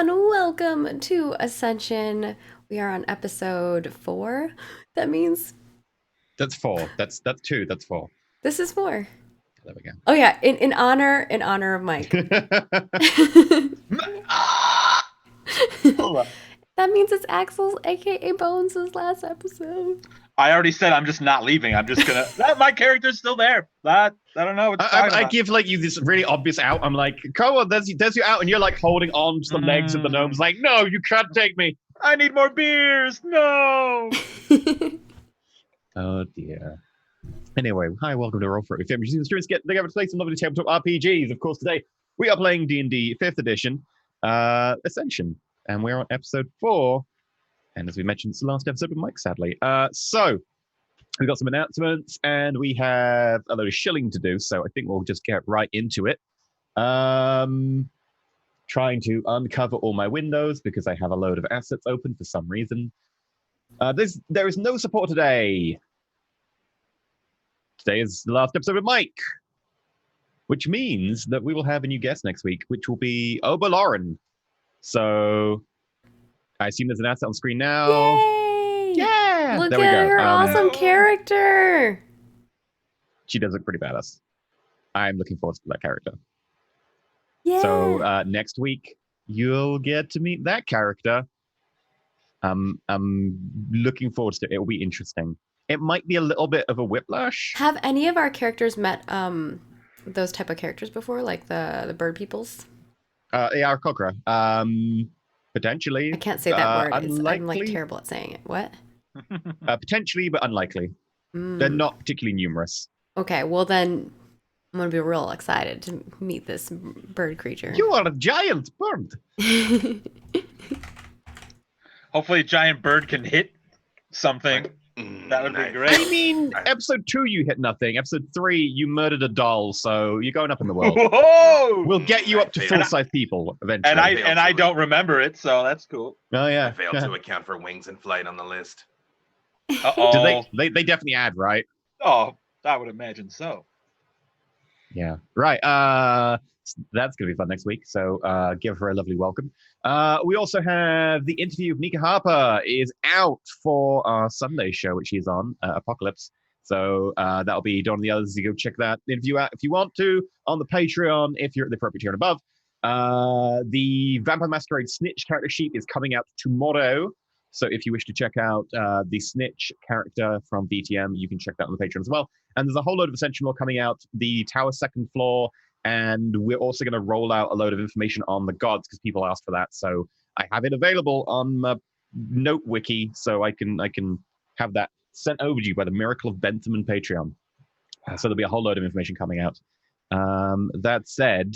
everyone. Welcome to Ascension. We are on episode 4. That means That's 4. That's 2. That's 4. this is 4. There we go. Oh yeah, in honor of Mike. Hold on. That means it's Axel's, aka Bones' last episode. I already said I'm just not leaving. I'm just gonna. My character's still there. I don't know what you're talking I about. give like you this really obvious out. I'm like, come on, there's you out, and you're like holding on to the legs of the gnomes, like, no, you can't take me. I need more beers. No. Oh dear. Anyway, hi, welcome to Roll4it. If you're using streams, get together to play some lovely tabletop RPGs. Of course, today we are playing D&D 5th edition, Ascension, and we're on episode 4. And as we mentioned, it's the last episode with Mike, sadly. So we've got some announcements, and we have a load of shilling to do. So I think we'll just get right into it. Trying to uncover all my windows because I have a load of assets open for some reason. There is no support today. Today is the last episode with Mike, which means that we will have a new guest next week, which will be Oberlauren. So I assume there's an asset on screen now. Yay! Yeah! Look There we at go. her awesome character. She does look pretty badass. I'm looking forward to that character. Yeah. So next week, you'll get to meet that character. I'm looking forward to it. It will be interesting. It might be a little bit of a whiplash. Have any of our characters met those type of characters before, like the bird peoples? Yeah, Kokra. Potentially. I can't say that word. I'm like Unlikely. terrible at saying it. What? Potentially, but unlikely. They're not particularly numerous. Okay, well then I'm gonna be real excited to meet this bird creature. You are a giant bird. Hopefully, a giant bird can hit something. That would be great. I mean, episode 2 you hit nothing. Episode 3 you murdered a doll, so you're going up in the world. Whoa! We'll get you up to full-size people eventually. And I don't remember it, so that's cool. Oh yeah. I failed to account for wings in flight on the list. Uh-oh. They definitely add, right? Oh, I would imagine so. Yeah. Right. That's going to be fun next week. So give her a lovely welcome. We also have the interview of Nika Harper is out for our Sunday show, which she's on, Apocalypse. So that'll be done on the others. You go check that interview out if you want to on the Patreon, if you're at the appropriate tier and above. The Vampire Masquerade Snitch character sheet is coming out tomorrow. So if you wish to check out the Snitch character from VTM, you can check that on the Patreon as well. And there's a whole load of Ascension lore coming out, the Tower second floor, and we're also going to roll out a load of information on the gods because people asked for that. So I have it available on my Note Wiki, so I can have that sent over to you by the miracle of Bentham and Patreon. So there'll be a whole load of information coming out. That said,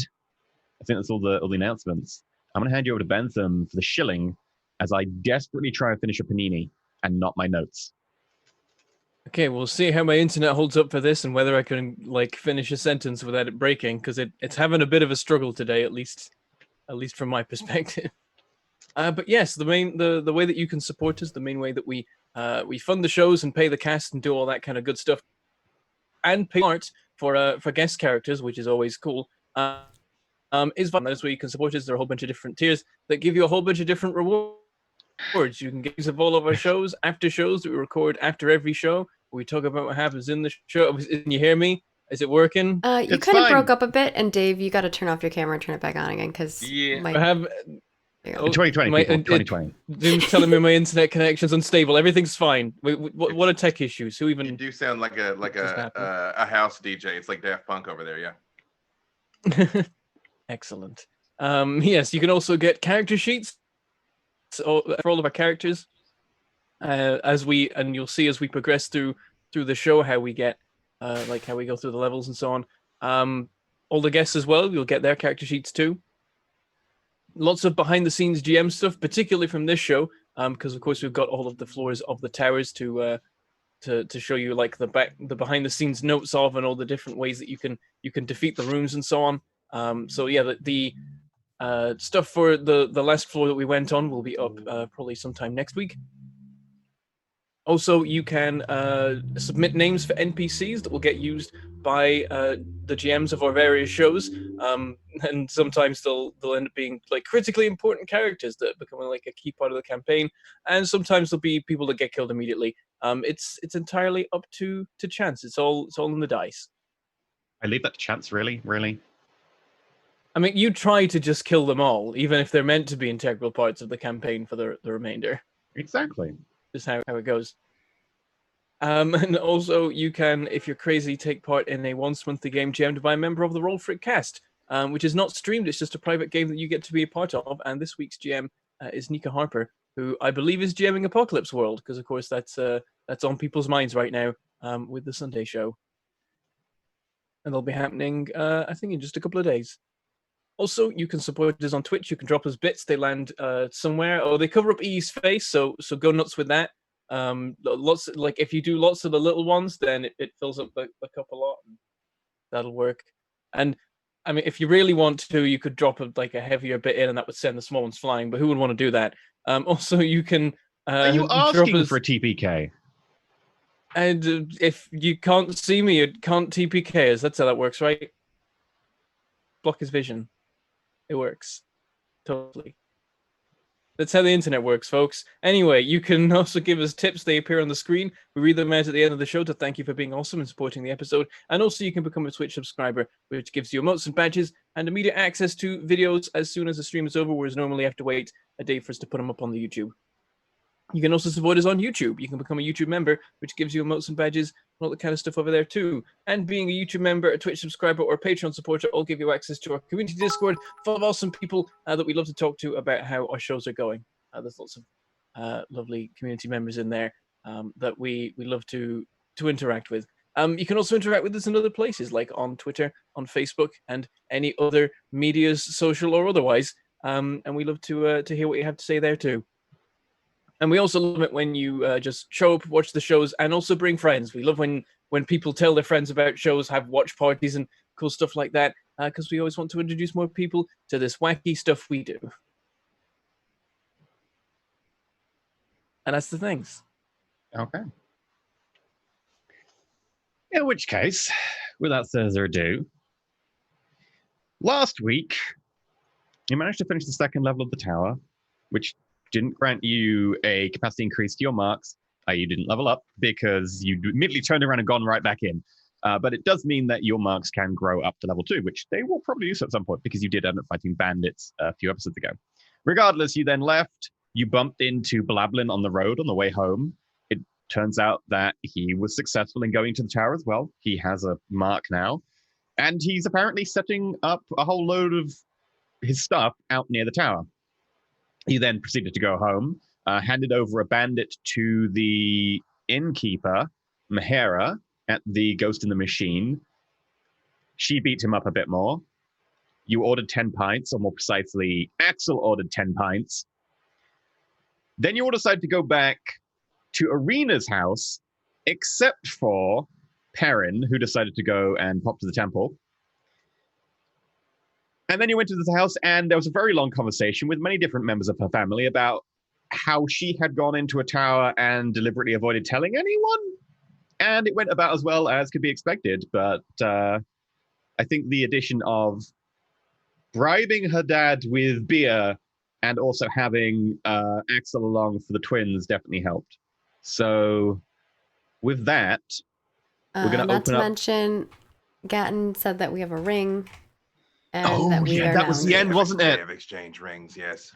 I think that's all the announcements. I'm going to hand you over to Bentham for the shilling as I desperately try and finish a panini and not my notes. Okay, we'll see how my internet holds up for this and whether I can finish a sentence without it breaking, because it's having a bit of a struggle today, at least from my perspective. But yes, the way that you can support us, the main way that we fund the shows and pay the cast and do all that kind of good stuff, and pay art for guest characters, which is always cool. Is fun. That's where you can support us. There are a whole bunch of different tiers that give you a whole bunch of different rewards. You can get of all of our shows, after shows that we record after every show. We talk about what happens in the show. Can you hear me? Is it working? You kind of broke up a bit, and Dave, you got to turn off your camera and turn it back on again because Yeah. I have 2020, people, 2020. Zoom's telling me my internet connection's unstable. Everything's fine. What are tech issues? Who even? You do sound like a house DJ. It's like Daft Punk over there, yeah. Excellent. Yes, you can also get character sheets for all of our characters. You'll see as we progress through the show how we get how we go through the levels and so on. All the guests as well, you'll get their character sheets too. Lots of behind the scenes GM stuff, particularly from this show, because of course we've got all of the floors of the towers to show you the behind the scenes notes of and all the different ways that you can defeat the rooms and so on. So yeah, the stuff for the last floor that we went on will be up probably sometime next week. Also, you can submit names for NPCs that will get used by the GMs of our various shows, and sometimes they'll end up being like critically important characters that become like a key part of the campaign, and sometimes there'll be people that get killed immediately. It's entirely up to chance. It's all in the dice. I leave that to chance, really. I mean, you try to just kill them all, even if they're meant to be integral parts of the campaign for the remainder. Exactly. Just how it goes. And also, you can, if you're crazy, take part in a once-monthly game jammed by a member of the Roll4it cast, which is not streamed. It's just a private game that you get to be a part of. And this week's GM is Nika Harper, who I believe is GMing Apocalypse World, because of course that's on people's minds right now with the Sunday show, and they'll be happening, I think, in just a couple of days. Also, you can support us on Twitch. You can drop us bits. They land somewhere. Oh, they cover up E's face, so go nuts with that. Lots, like if you do lots of the little ones, then it fills up the cup a lot. And that'll work. And I mean, if you really want to, you could drop a heavier bit in, and that would send the small ones flying. But who would want to do that? Also, you can. Are you asking for a TPK? And if you can't see me, you can't TPK us. That's how that works, right? Block his vision. It works. Totally. That's how the internet works, folks. Anyway, you can also give us tips. They appear on the screen. We read them out at the end of the show to thank you for being awesome and supporting the episode. And also, you can become a Twitch subscriber, which gives you emotes and badges and immediate access to videos as soon as the stream is over, whereas normally you have to wait a day for us to put them up on the YouTube. You can also support us on YouTube. You can become a YouTube member, which gives you emotes and badges and all that kind of stuff over there too. And being a YouTube member, a Twitch subscriber, or a Patreon supporter all give you access to our community Discord full of awesome people that we love to talk to about how our shows are going. There's lots of lovely community members in there that we love to interact with. You can also interact with us in other places, like on Twitter, on Facebook, and any other medias, social or otherwise. And we love to hear what you have to say there too. And we also love it when you just show up, watch the shows, and also bring friends. We love when people tell their friends about shows, have watch parties and cool stuff like that, because we always want to introduce more people to this wacky stuff we do. And that's the things. Okay. In which case, without further ado, last week, you managed to finish the second level of the tower, which didn't grant you a capacity increase to your marks. You didn't level up because you immediately turned around and gone right back in. But it does mean that your marks can grow up to level 2, which they will probably do so at some point because you did end up fighting bandits a few episodes ago. Regardless, you then left. You bumped into Blablin on the road on the way home. It turns out that he was successful in going to the tower as well. He has a mark now. And he's apparently setting up a whole load of his stuff out near the tower. He then proceeded to go home, handed over a bandit to the innkeeper, Mahera, at the Ghost in the Machine. She beat him up a bit more. You ordered 10 pints, or more precisely, Axel ordered 10 pints. Then you all decided to go back to Arena's house, except for Perrin, who decided to go and pop to the temple. And then you went to the house, and there was a very long conversation with many different members of her family about how she had gone into a tower and deliberately avoided telling anyone. And it went about as well as could be expected. But I think the addition of bribing her dad with beer and also having Axel along for the twins definitely helped. So with that, we're going to open up. Not to mention, Gatton said that we have a ring. And that we are that was the end, wasn't it? They have exchange rings, yes.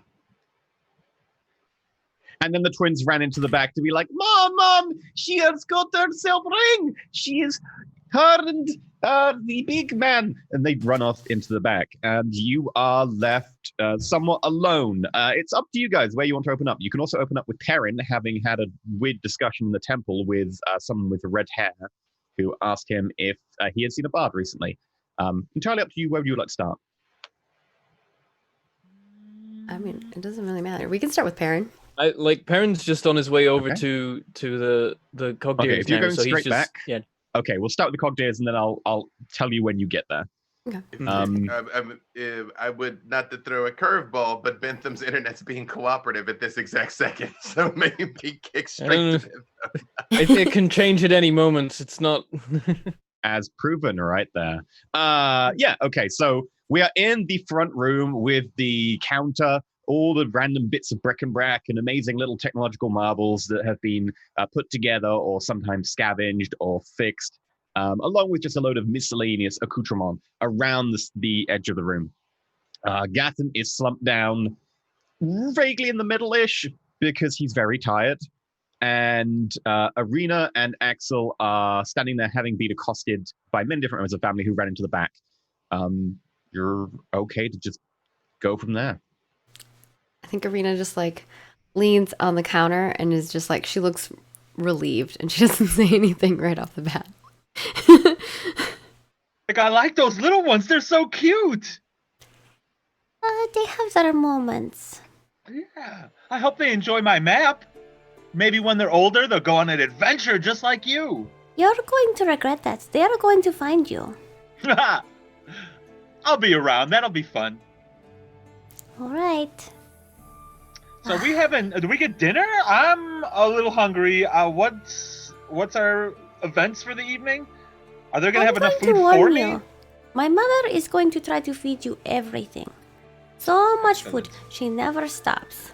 And then the twins ran into the back to be like, Mom, she has got herself a ring. She is her and the big man. And they run off into the back. And you are left somewhat alone. It's up to you guys where you want to open up. You can also open up with Perrin, having had a weird discussion in the temple with someone with red hair who asked him if he had seen a bard recently. Entirely up to you where you would like to start. I mean, it doesn't really matter. We can start with Perrin. Perrin's just on his way over to the Cogdeers. Okay, if you're going so straight back, yeah. Okay, we'll start with the Cogdeers, and then I'll tell you when you get there. Um, I would not to throw a curveball, but Bentham's internet's being cooperative at this exact second, so maybe kick straight to Bentham. It can change at any moment. It's not. as proven right there. Yeah, okay, so we are in the front room with the counter, all the random bits of bric-a-brac and amazing little technological marbles that have been put together or sometimes scavenged or fixed, along with just a load of miscellaneous accoutrement around the edge of the room. Gatton is slumped down vaguely in the middle-ish because he's very tired. And Arena and Axel are standing there having been accosted by many different members of the family who ran into the back. You're okay to just go from there. I think Arena just like leans on the counter and is just like, she looks relieved and she doesn't say anything right off the bat. Like, I like those little ones. They're so cute. They have their moments. Yeah. I hope they enjoy my map. Maybe when they're older, they'll go on an adventure just like you. You're going to regret that. They are going to find you. I'll be around. That'll be fun. All right. So do we get dinner? I'm a little hungry. What's our events for the evening? Are they going to have enough food for me? My mother is going to try to feed you everything. So much food. She never stops.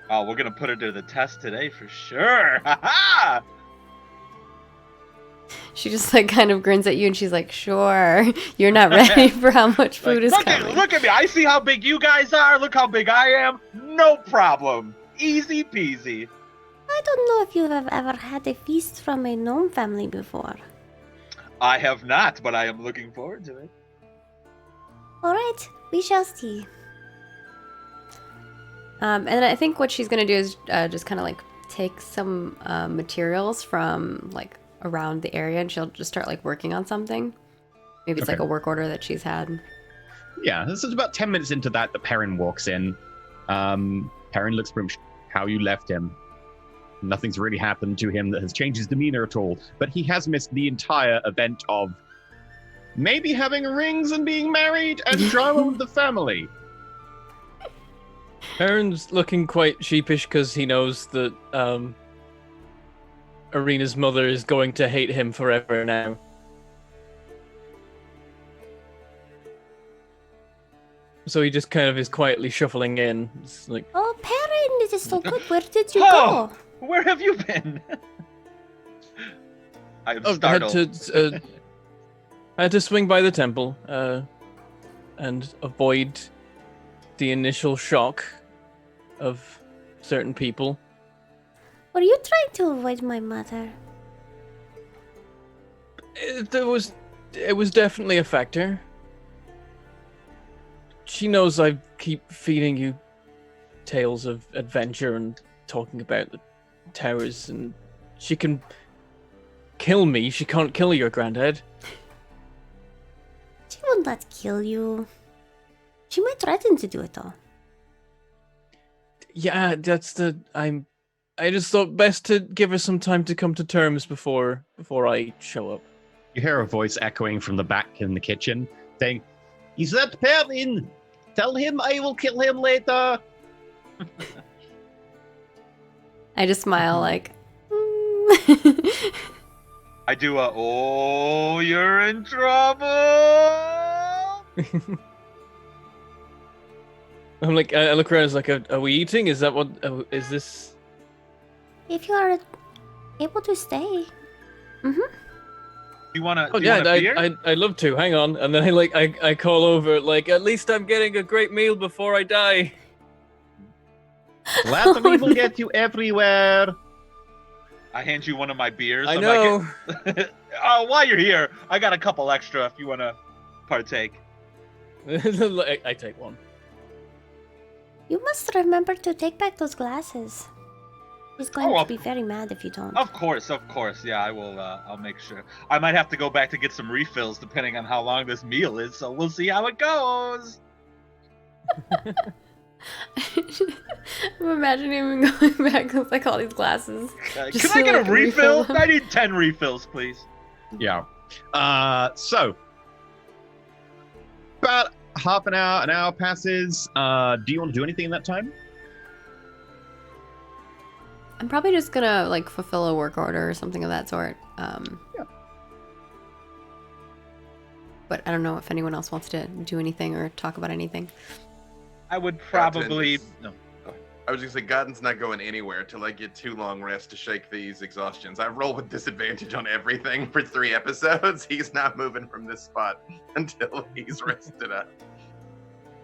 Oh, we're going to put her to the test today for sure. Ha-ha! She just like kind of grins at you and she's like, sure, you're not ready for how much food is coming. Look at me. I see how big you guys are. Look how big I am. No problem. Easy peasy. I don't know if you have ever had a feast from a gnome family before. I have not, but I am looking forward to it. All right, we shall see. And I think what she's gonna do is just kind of like take some materials from like around the area, and she'll just start like working on something. Maybe it's like a work order that she's had. Yeah, this is about 10 minutes into that Perrin walks in. Perrin looks from how you left him. Nothing's really happened to him that has changed his demeanor at all, but he has missed the entire event of maybe having rings and being married and drama with the family. Perrin's looking quite sheepish because he knows that Arena's mother is going to hate him forever now. So he just kind of is quietly shuffling in. It's like, Oh, Perrin, this is so good. Where did you go? Where have you been? I am I startled. had to swing by the temple and avoid the initial shock of certain people. Were you trying to avoid my mother? It was definitely a factor. She knows I keep feeding you tales of adventure and talking about the towers, and she can kill me. She can't kill your granddad. She will not kill you. She might threaten to do it though. Yeah, I just thought best to give her some time to come to terms before I show up. You hear a voice echoing from the back in the kitchen saying, "Is that Perrin? Tell him I will kill him later." I just smile like, I do oh, you're in trouble. I'm like, I look around. It's like, are we eating? Is that what? Is this? If you are able to stay. You wanna? Oh do you yeah, want a beer? I'd love to. Hang on, and then I call over. Like, at least I'm getting a great meal before I die. Blasphemy will get you everywhere. I hand you one of my beers. I I'm know. Like, oh, while you're here, I got a couple extra if you wanna partake. I take one. You must remember to take back those glasses. He's going to be very mad if you don't. Of course. Yeah, I will. I'll make sure. I might have to go back to get some refills depending on how long this meal is. So we'll see how it goes. I'm imagining him going back with like all these glasses. Can Just I to, get a like, refill? them. I need 10 refills, please. Yeah. So About half an hour passes. Do you want to do anything in that time? I'm probably just gonna like fulfill a work order or something of that sort. Yeah. But I don't know if anyone else wants to do anything or talk about anything. I would probably Gotten no. Go ahead. I was just say, Godden's not going anywhere till I get 2 long rests to shake these exhaustions. I roll with disadvantage on everything for 3 episodes. He's not moving from this spot until he's rested up.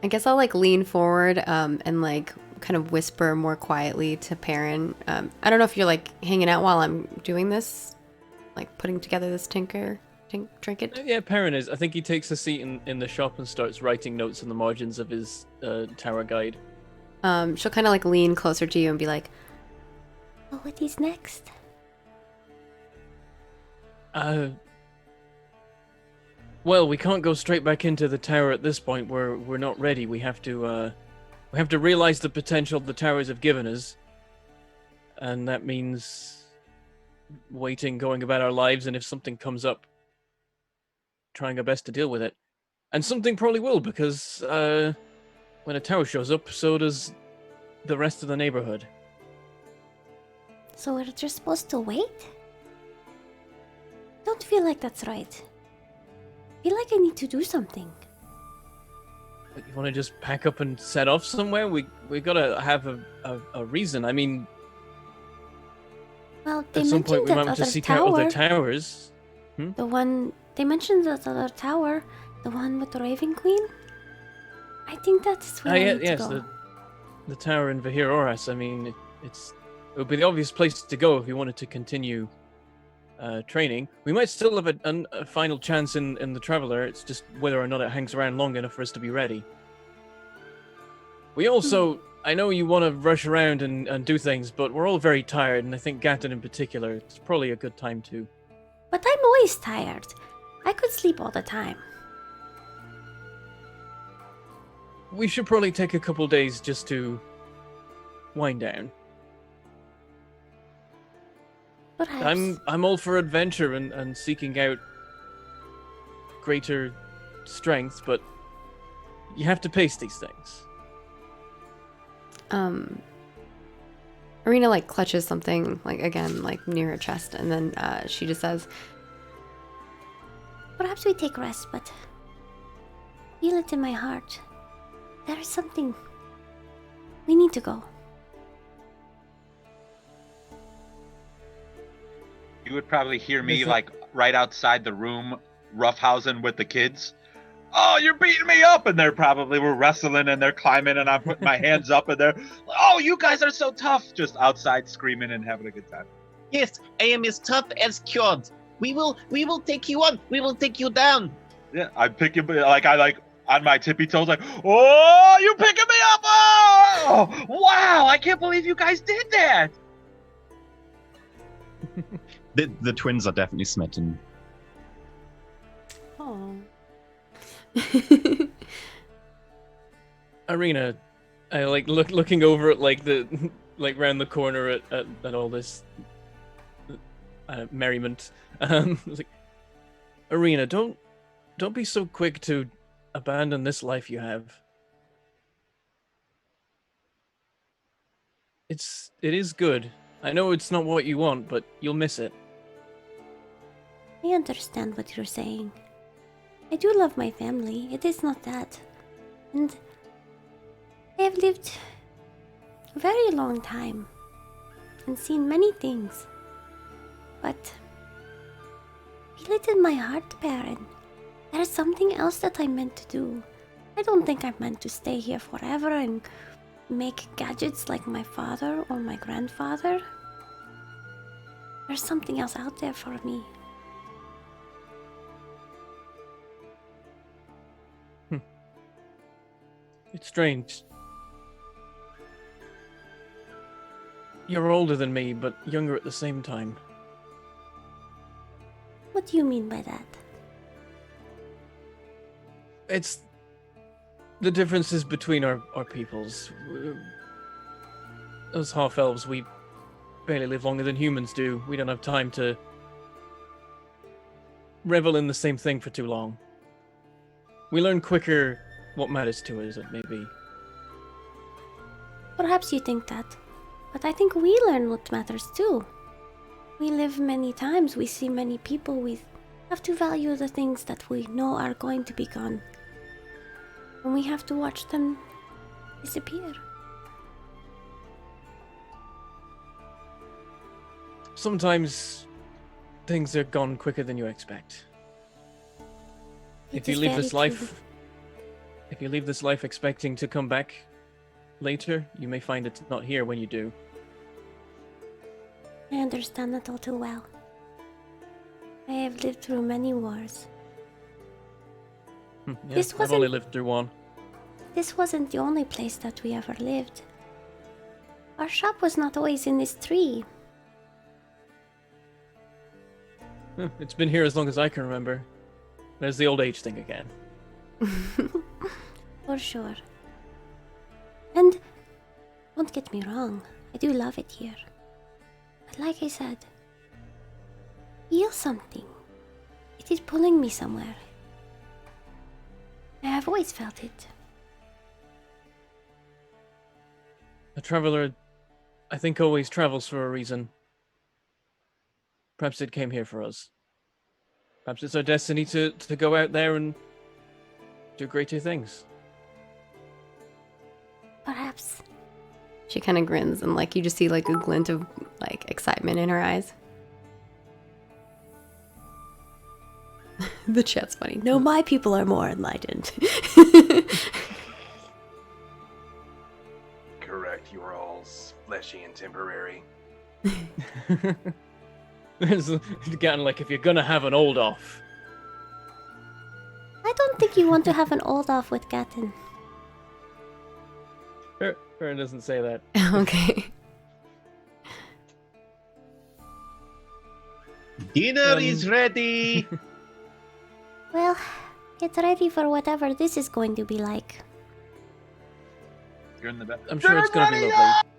I guess I'll like lean forward and like kind of whisper more quietly to Perrin. I don't know if you're like hanging out while I'm doing this, like putting together this trinket. Yeah, Perrin is. I think he takes a seat in the shop and starts writing notes in the margins of his tower guide. She'll kind of like lean closer to you and be like, Oh, what is next? Well, we can't go straight back into the tower at this point. We're not ready. We have to realize the potential the towers have given us, and that means waiting, going about our lives, and if something comes up, trying our best to deal with it. And something probably will, because when a tower shows up, so does the rest of the neighborhood. So we're just supposed to wait? Don't feel like that's right. Feel like I need to do something. But you want to just pack up and set off somewhere? We gotta have a reason. I mean, Well, they at some point mentioned we that might want to other seek out tower. other towers. The one they mentioned, that other tower, the one with the Raven Queen. I think that's where I need to go. The tower in Vahir Oras. I mean, it would be the obvious place to go if you wanted to continue training. We might still have a final chance in the Traveler. It's just whether or not it hangs around long enough for us to be ready. We also, I know you want to rush around and do things, but we're all very tired, and I think Gatton in particular, it's probably a good time to. But I'm always tired. I could sleep all the time. We should probably take a couple days just to wind down. Perhaps. I'm all for adventure and seeking out greater strength, but you have to pace these things. Arena like clutches something like again like near her chest, and then she just says, Perhaps we take rest, but feel it in my heart. There is something. We need to go. You would probably hear me like right outside the room, roughhousing with the kids. Oh, you're beating me up, and we're wrestling and they're climbing, and I'm putting my hands up, and they're, oh, you guys are so tough, just outside screaming and having a good time. Yes, I am as tough as Kjord. We will take you on. We will take you down. Yeah, I pick you I on my tippy toes, like, oh, you picking me up? Oh, wow! I can't believe you guys did that. The twins are definitely smitten. "Oh." Arena, I like looking over at like the round the corner at all this merriment. I was like, Arena, don't be so quick to abandon this life you have. It is good. I know it's not what you want, but you'll miss it. I understand what you're saying. I do love my family. It is not that. And I have lived a very long time and seen many things. But feel it in my heart, Baron. There is something else that I'm meant to do. I don't think I'm meant to stay here forever and make gadgets like my father or my grandfather. There's something else out there for me. It's strange. You're older than me, but younger at the same time. What do you mean by that? It's the differences between our peoples. As half-elves, we barely live longer than humans do. We don't have time to revel in the same thing for too long. We learn quicker what matters to us, maybe. Perhaps you think that, but I think we learn what matters too. We live many times, we see many people, we have to value the things that we know are going to be gone. And we have to watch them disappear. Sometimes things are gone quicker than you expect. If you leave this life expecting to come back later, you may find it's not here when you do. I understand that all too well. I have lived through many wars. Yeah, This I've only wasn't- lived through one. This wasn't the only place that we ever lived. Our shop was not always in this tree. It's been here as long as I can remember. There's the old age thing again. For sure. And don't get me wrong, I do love it here. But like I said, feel something. It is pulling me somewhere. I have always felt it. A traveler, I think, always travels for a reason. Perhaps it came here for us. Perhaps it's our destiny to go out there and do greater things. Perhaps. She kind of grins and like you just see like a glint of like excitement in her eyes. The chat's funny. No, my people are more enlightened. Correct, you are all fleshy and temporary. It's getting like, if you're gonna have an old off. I don't think you want to have an old off with Gaten. Fern doesn't say that. Okay. Dinner is ready. Well, get ready for whatever this is going to be like. You're in the bed. I'm sure it's gonna be lovely.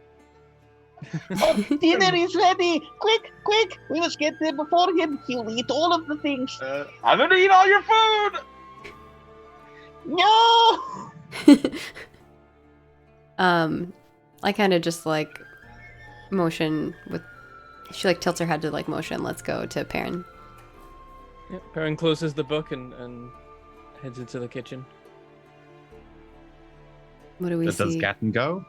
Oh, dinner is ready. Quick, quick. We must get there before him. He'll eat all of the things. I'm gonna eat all your food. No. I kind of just like motion with. She like tilts her head to like motion. Let's go to Perrin. Yeah, Perrin closes the book and heads into the kitchen. What do we Does see? Gatton go?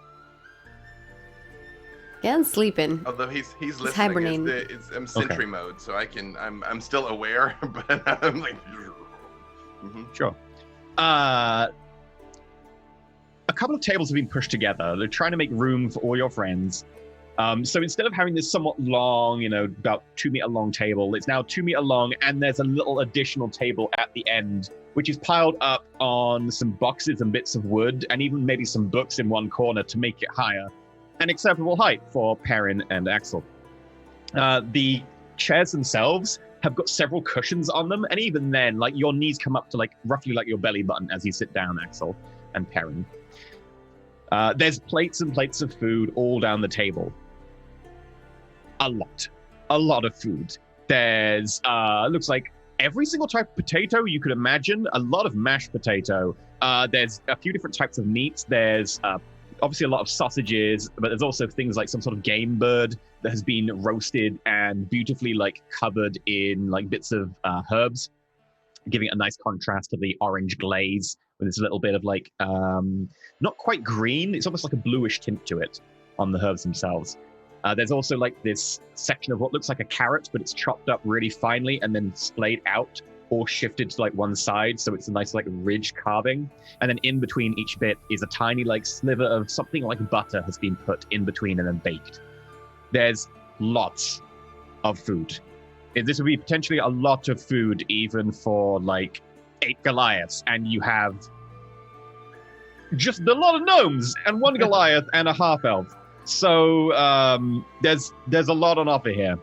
Gatton's sleeping. Although he's listening. hibernating. I'm sentry mode, so I'm still aware, but I'm like. Sure. A couple of tables have been pushed together. They're trying to make room for all your friends. So instead of having this somewhat long, about 2 meter long table, it's now 2 meter long, and there's a little additional table at the end, which is piled up on some boxes and bits of wood, and even maybe some books in one corner to make it higher. An acceptable height for Perrin and Axel. The chairs themselves have got several cushions on them, and even then, like your knees come up to like roughly like your belly button as you sit down, Axel and Perrin. There's plates and plates of food all down the table. A lot of food. There's looks like every single type of potato you could imagine. A lot of mashed potato. There's a few different types of meats. There's obviously a lot of sausages, but there's also things like some sort of game bird that has been roasted and beautifully like covered in like bits of herbs, giving it a nice contrast to the orange glaze with this little bit of like not quite green. It's almost like a bluish tint to it on the herbs themselves. There's also like this section of what looks like a carrot, but it's chopped up really finely and then splayed out or shifted to like one side, so it's a nice like ridge carving. And then in between each bit is a tiny like sliver of something like butter has been put in between and then baked. There's lots of food. This would be potentially a lot of food even for like 8 Goliaths, and you have just a lot of gnomes and 1 Goliath and a half elf. So there's a lot on offer here.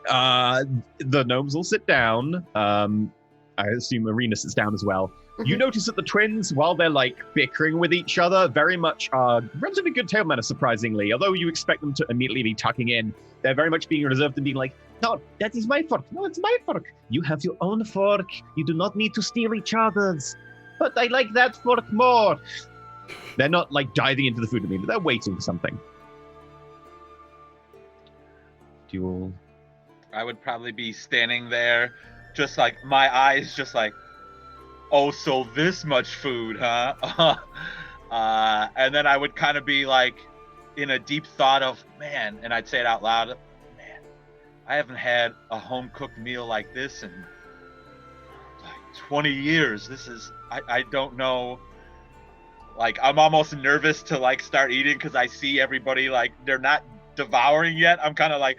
The gnomes will sit down. I assume Arena sits down as well. Mm-hmm. You notice that the twins, while they're like bickering with each other, very much are relatively good table manners, surprisingly. Although you expect them to immediately be tucking in, they're very much being reserved and being like, "No, that is my fork. No, it's my fork. You have your own fork. You do not need to steal each other's." But I like that fork more. They're not like diving into the food immediately. They're waiting for something. Do you all... I would probably be standing there, just like my eyes, just like, oh, so this much food, huh? And then I would kind of be like in a deep thought of, man, and I'd say it out loud, man, I haven't had a home cooked meal like this in like 20 years. This is, I don't know. Like, I'm almost nervous to like start eating because I see everybody like they're not devouring yet. I'm kind of like,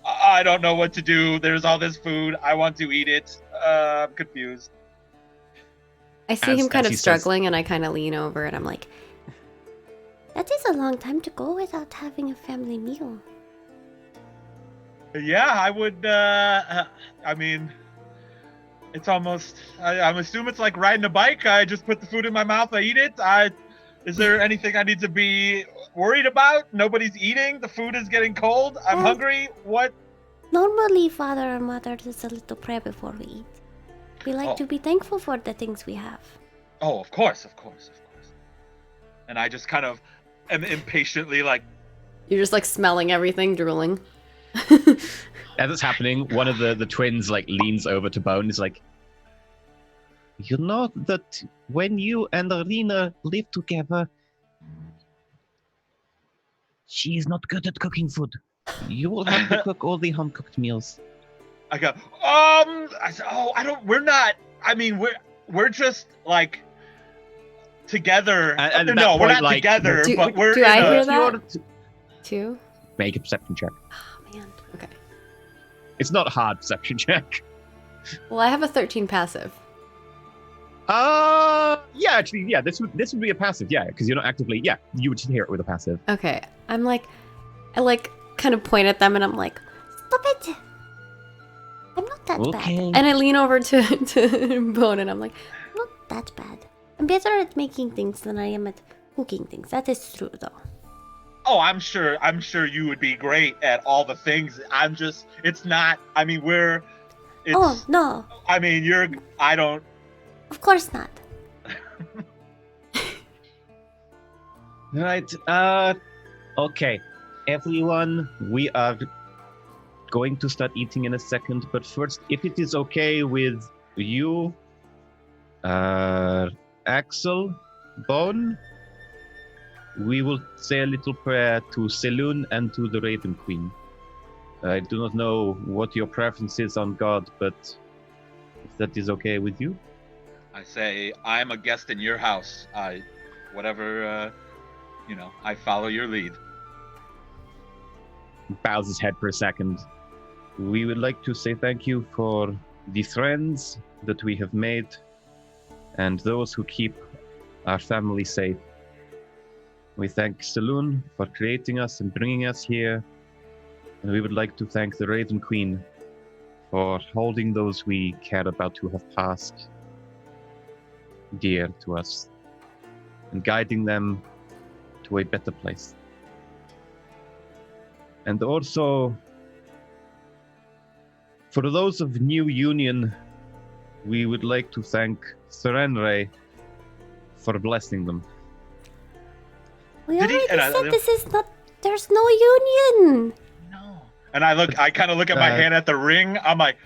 I don't know what to do. There's all this food. I want to eat it. I'm confused. I see him kind of struggling, and I kind of lean over, and I'm like, That is a long time to go without having a family meal. Yeah, I would. I mean, it's almost. I'm assuming it's like riding a bike. I just put the food in my mouth. I eat it. Is there anything I need to be worried about? Nobody's eating. The food is getting cold. I'm hungry. What? Normally, father and mother does a little prayer before we eat. We like to be thankful for the things we have. Oh, of course. And I just kind of am impatiently like. You're just like smelling everything, drooling. As it's happening, one of the twins like leans over to Bone. Is like, you know that when you and Arena live together, she is not good at cooking food. You will have to cook all the home-cooked meals. I go, I said, we're not, I mean, we're just, like, together. And no, point, we're not like, together, but we're do I hear that? Too? Make a perception check. Oh, man. Okay. It's not a hard perception check. Well, I have a 13 passive. Yeah, actually, yeah, this would be a passive, yeah, because you're not actively, yeah, you would just hear it with a passive. Okay. I like, kind of point at them, and I'm like, Stop it! I'm not that bad. and I lean over to Bone, and I'm like, Not that bad. I'm better at making things than I am at cooking things. That is true, though. Oh, I'm sure you would be great at all the things. It's not, I mean, Oh, no. I mean, I don't. Of course not. Right, okay. Everyone, we are going to start eating in a second, but first, if it is okay with you, Axel, Bone, we will say a little prayer to Selûne and to the Raven Queen. I do not know what your preference is on God, but if that is okay with you. I say, I'm a guest in your house. Whatever, I follow your lead. Bows his head for a second. We would like to say thank you for the friends that we have made and those who keep our family safe. We thank Selûne for creating us and bringing us here. And we would like to thank the Raven Queen for holding those we care about who have passed dear to us and guiding them to a better place. And also, for those of New Union, we would like to thank Serenray for blessing them. We already said this is not... There's no union! No. And I kind of look at my hand at the ring. I'm like,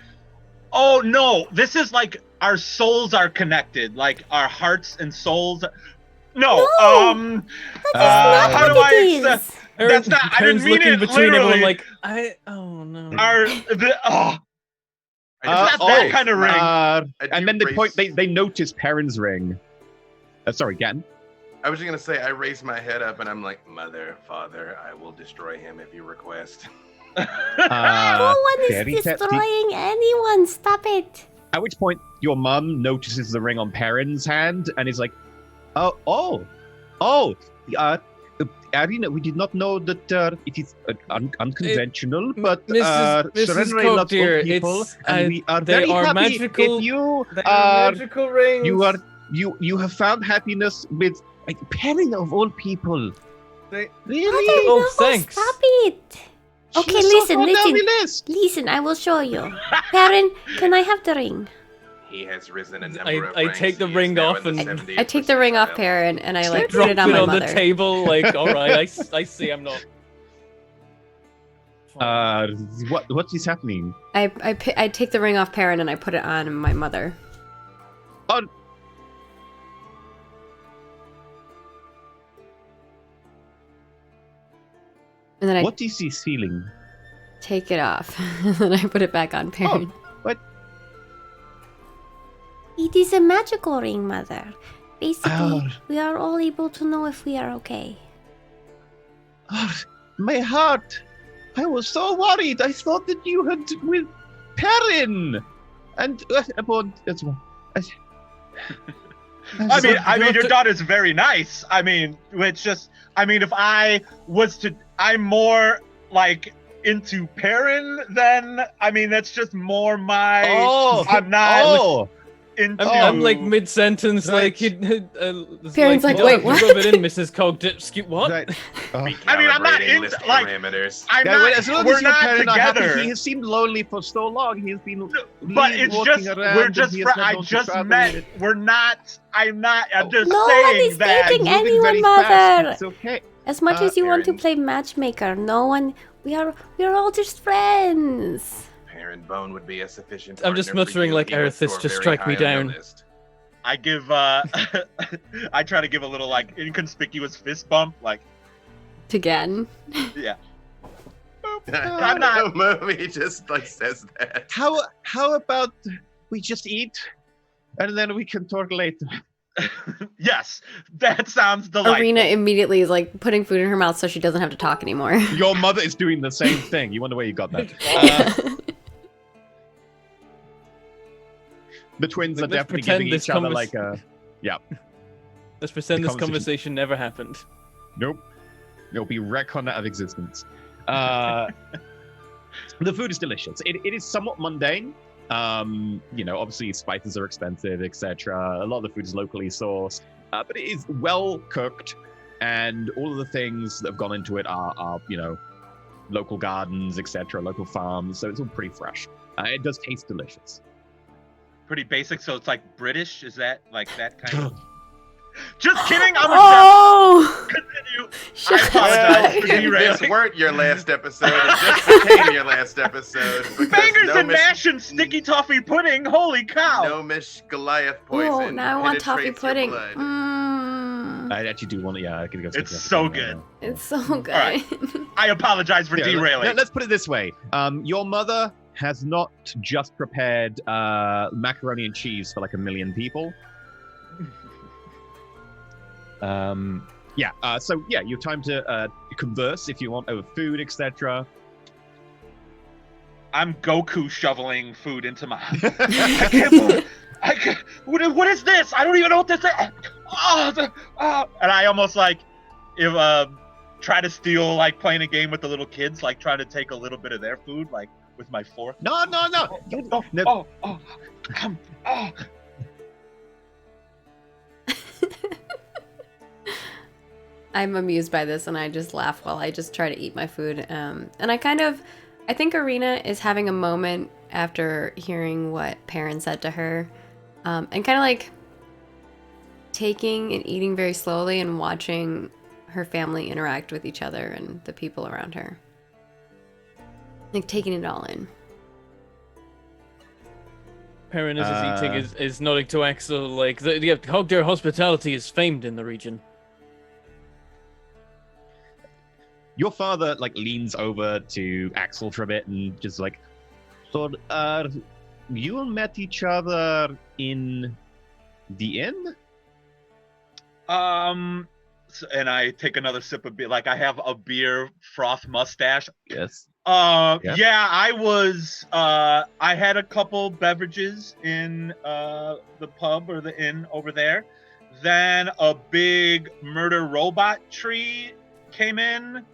oh no, this is like our souls are connected. Like our hearts and souls. No, that is not how what do it I is. That's not, I didn't mean looking it between literally. everyone like, oh no. It's not that kind of ring. And then they notice Perrin's ring. Sorry, Gatton. I was just gonna say, I raise my head up and I'm like, Mother, Father, I will destroy him if you request. No one is destroying anyone. Stop it. At which point, your mum notices the ring on Perrin's hand and is like, Arina, we did not know that it is unconventional, but Mrs. Serenray loves all people, and we are very happy magical, if you are magical rings. You have found happiness with Perrin of all people. Really? Oh, thanks. Stop it. Okay, listen. Listen, I will show you. Perrin, can I have the ring? He has risen a number of I ranks. take the He is ring now off in the and 70th I take the ring off percentile. Perrin and I like drop put it on my the mother. table. Like, all right, I see. I'm not. What is happening? I take the ring off Perrin and I put it on my mother. Oh. And then I What is this feeling? take it off and then I put it back on Perrin. It is a magical ring, Mother. Basically, Oh. we are all able to know if we are okay. Oh, my heart! I was so worried. I thought that you had with Perrin, and I mean, your daughter's very nice. I mean, if I was to, I'm more like into Perrin than, I mean, that's just more my. I'm not into. I'm like mid-sentence, Right. like Perrin's like, wait, what? Rub it in, Mrs. Cogditsky. What? Right. I mean, I'm not Recalibrating into list like. parameters. I'm Yeah, not. well, as long We're as your not parents are happy, together. he has seemed lonely for so long. He has been. But it's walking just around we're and just he has had I no one to just travel met. with. We're not. I'm not. I'm just No one saying is that. dating Moving anyone, very fast, Mother. It's okay. As much as you want to Perrin. play matchmaker, no one. We are all just friends. Perrin Bone would be a sufficient. I'm just partner for muttering you. like He would Arthas score to very strike me high on your down. list. I give. I try to give a little like inconspicuous fist bump, like Again. yeah. I'm not. The movie just like says that. How about we just eat, and then we can talk later. Yes, that sounds delightful. Arena immediately is like putting food in her mouth so she doesn't have to talk anymore. Your mother is doing the same thing. You wonder where you got that. The twins Like, are let's definitely pretend giving this each other like a. Let's pretend The this conversation never happened. Nope. It'll be retcon out of existence. The food is delicious. It is somewhat mundane. Obviously spices are expensive, etc. A lot of the food is locally sourced, but it is well cooked, and all of the things that have gone into it are local gardens, etc., local farms. So it's all pretty fresh. It does taste delicious. Pretty basic, so it's like British. Is that like that kind of? Just kidding. I'm Oh! continue. Shut I apologize for If this derailing. weren't your last episode, it just became your last episode. because Bangers no and Miss- mash and sticky toffee pudding. Holy cow! No Miss Goliath poison. Oh, now I want toffee penetrates your pudding. blood. Mm, I actually do want to. Yeah, I could go. It's so good. it's so good. right. I apologize for derailing. Let's put it this way. Your mother has not just prepared macaroni and cheese for like 1 million people. So you have time to converse if you want over food, etc. I'm Goku shoveling food into my. I can't believe. What is this? I don't even know what this is. And I almost like, try to steal, like playing a game with the little kids, like trying to take a little bit of their food, like with my fork. No. I'm amused by this and I just laugh while I just try to eat my food. And I think Arena is having a moment after hearing what Perrin said to her. And kind of like taking and eating very slowly and watching her family interact with each other and the people around her. Like taking it all in. Perrin, as he's eating, is nodding to Axel, like, the Hogdare hospitality is famed in the region. Your father like leans over to Axel for a bit and just like, so you met each other in the inn? And I take another sip of beer. Like I have a beer froth mustache. Yes. Yeah, I was. I had a couple beverages in the pub or the inn over there. Then a big murder robot tree came in.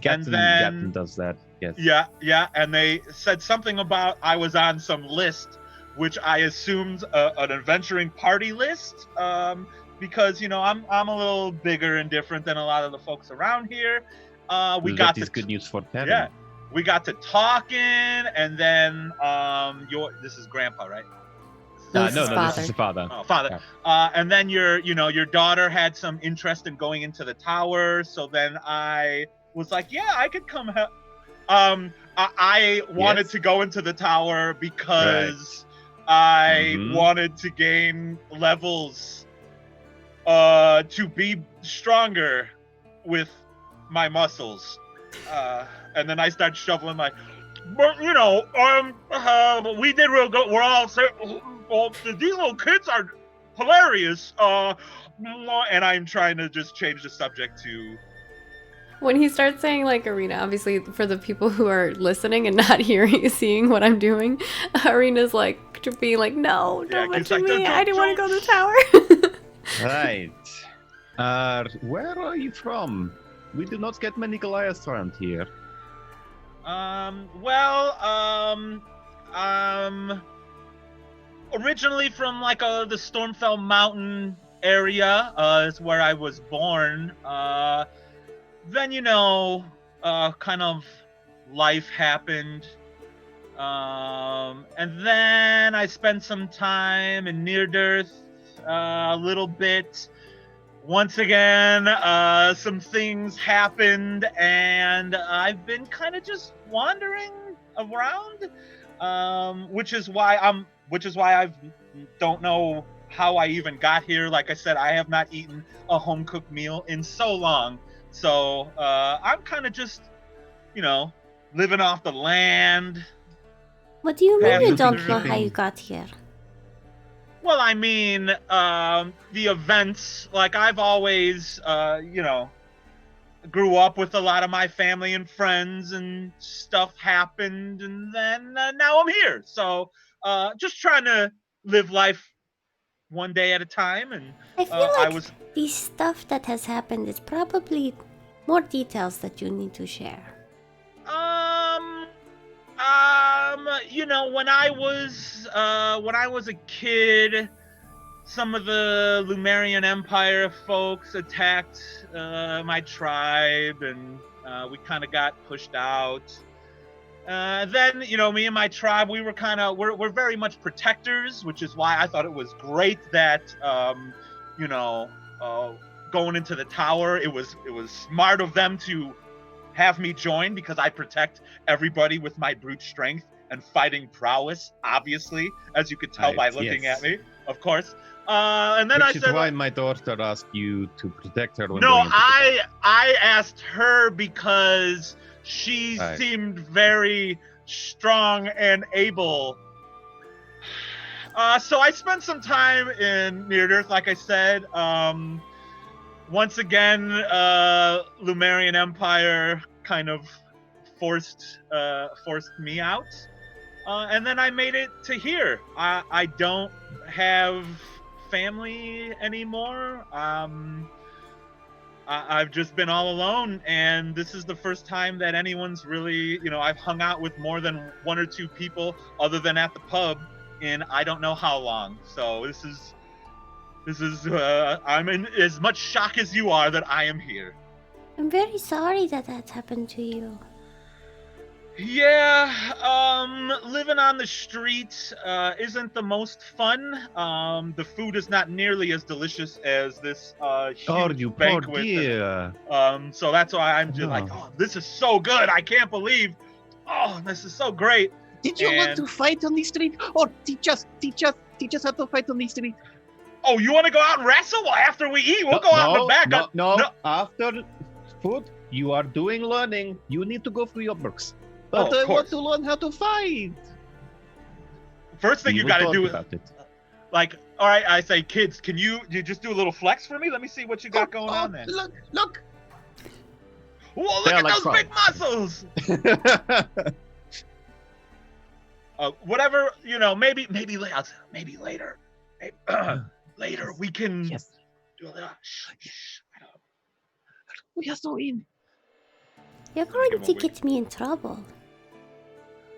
Gatton does that. Yes. Yeah, and they said something about I was on some list, which I assumed an adventuring party list. Because I'm a little bigger and different than a lot of the folks around here. That is good news for Perrin. Yeah, we got to talking, and then this is Grandpa, right? This is No, No, this is this is the father. Oh, father. And then your daughter had some interest in going into the tower. So then I was like, yeah, I could come help. I wanted Yes? to go into the tower because I Mhm. wanted to gain levels to be stronger with my muscles. And then I started shoveling my, but we did real good. We're all these little kids are hilarious. And I'm trying to just change the subject to. When he starts saying like arena, obviously for the people who are listening and not seeing what I'm doing, Arena's like being like, no, Yeah, don't he's mention like, me. "Don't- I didn't want to go don't- to the tower. Right. Where are you from? We do not get many Goliaths around here. Originally from like the Stormfell Mountain area is where I was born. Then kind of life happened. And then I spent some time in Near-Dearth, a little bit. Once again, some things happened, and I've been kind of just wandering around, which is why I don't know how I even got here. Like I said, I have not eaten a home cooked meal in so long, so I'm kind of just, living off the land. What do you mean Have you you don't been know how keeping- you got here? Well, I mean, the events, like I've always, grew up with a lot of my family and friends, and stuff happened, and then now I'm here. So, just trying to live life one day at a time, and I feel like the stuff that has happened is probably more details that you need to share. When I was a kid, some of the Lumerian Empire folks attacked my tribe, and we kind of got pushed out. Then, me and my tribe, we were we're very much protectors, which is why I thought it was great that, going into the tower, it was smart of them to have me join, because I protect everybody with my brute strength and fighting prowess, obviously, as you could tell by Right, looking yes. at me, of course. And then Which I is said, why my daughter asked you to protect her when no, going into the I asked her because she Right. seemed very strong and able. So I spent some time in Near-Dearth, like I said. Once again, Lumerian Empire kind of forced me out. And then I made it to here. I don't have family anymore. I've just been all alone, and this is the first time that anyone's really, I've hung out with more than one or two people other than at the pub in I don't know how long. So this is I'm in as much shock as you are that I am here. I'm very sorry that happened to you. Yeah, living on the streets isn't the most fun. The food is not nearly as delicious as this huge Oh, you poor banquet. dear. So that's why I'm just like, oh, this is so good. I can't believe. Oh, this is so great. Did you want to fight on the street? Or teach us how to fight on the street? Oh, you want to go out and wrestle? Well, after we eat, we'll go out in the back. No. After food, you are doing learning. You need to go through your books. But of I want course. to learn how to fight. First thing We you will got to talk do is, about it. like, all right, I say, kids, can you just do a little flex for me? Let me see what you got going on there. Look. Whoa, look They're at like those big muscles. Whatever, maybe later. Later we can do a little. Shh. We are so in. You're going to get me in trouble.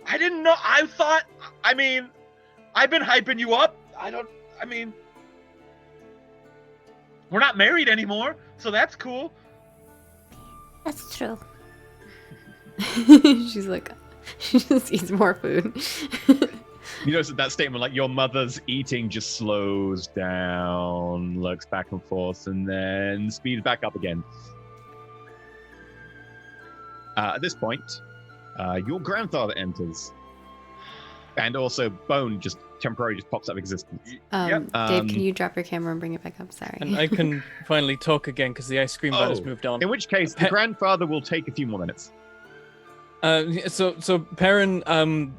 I didn't know. I've been hyping you up. We're not married anymore, so that's cool. That's true. She's like, she just eats more food. You notice that statement, like your mother's eating, just slows down, looks back and forth, and then speeds back up again. At this point, your grandfather enters. And also, Bone just temporarily just pops out of existence. Dave, can you drop your camera and bring it back up? Sorry. And I can finally talk again because the ice cream van has moved on. In which case, the grandfather will take a few more minutes. So Perrin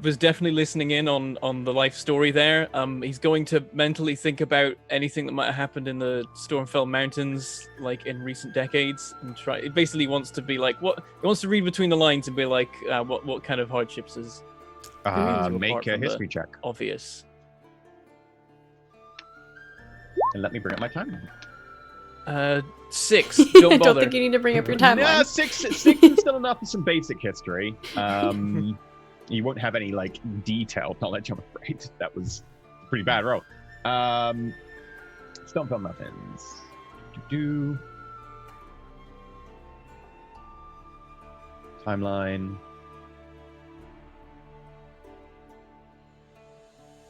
was definitely listening in on the life story there. He's going to mentally think about anything that might have happened in the Stormfell Mountains, like in recent decades, and try. It basically wants to be like what he wants to read between the lines and be like, what kind of hardships is. Make a history check. Obvious. And let me bring up my timeline. 6. Don't bother. I don't think you need to bring up your timeline. Yeah, 6 is still enough for some basic history. You won't have any like detailed knowledge, I'm afraid. That was a pretty bad roll. Stormfell Mountains. Timeline.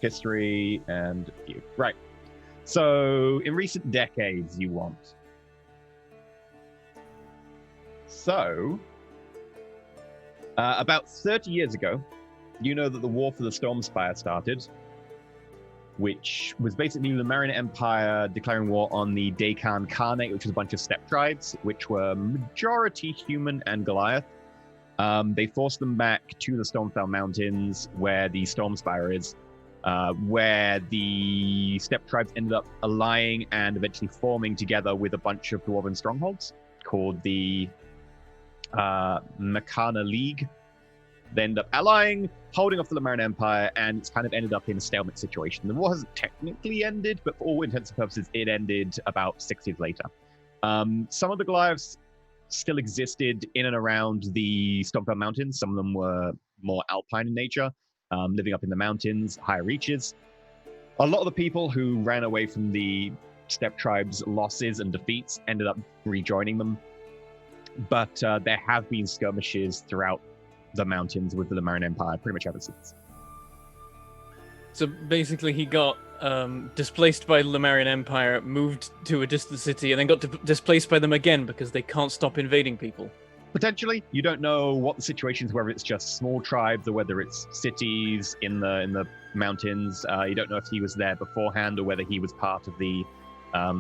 History and you. Right. So, in recent decades, you want. So, about 30 years ago, you know that the War for the Stormspire started, which was basically the Lemurian Empire declaring war on the Dakan Khanate, which was a bunch of steppe tribes, which were majority human and Goliath. They forced them back to the Stormfell Mountains, where the Stormspire is. Where the steppe tribes ended up allying and eventually forming together with a bunch of dwarven strongholds called the Makana League. They ended up allying, holding off the Lemurian Empire, and it's kind of ended up in a stalemate situation. The war hasn't technically ended, but for all intents and purposes, it ended about 6 years later. Some of the Goliaths still existed in and around the Stormfell Mountains. Some of them were more alpine in nature. Living up in the mountains, higher reaches. A lot of the people who ran away from the steppe tribes' losses and defeats ended up rejoining them. But there have been skirmishes throughout the mountains with the Lemurian Empire pretty much ever since. So basically he got displaced by the Lemurian Empire, moved to a distant city, and then got displaced by them again because they can't stop invading people. Potentially, you don't know what the situation is, whether it's just small tribes or whether it's cities in the mountains. You don't know if he was there beforehand or whether he was part of the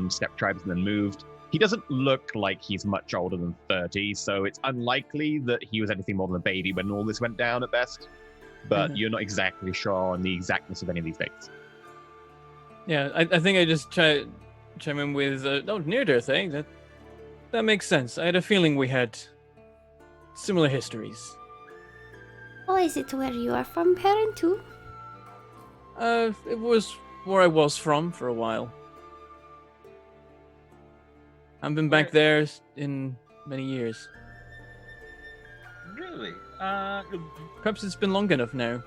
steppe tribes and then moved. He doesn't look like he's much older than 30, so it's unlikely that he was anything more than a baby when all this went down at best. But you're not exactly sure on the exactness of any of these dates. Yeah, I think I just chime in with near-death, eh? That makes sense. I had a feeling we had similar histories. Oh, is it where you are from, Perrin, too? It was where I was from for a while. I haven't been back there in many years. Really? Perhaps it's been long enough now.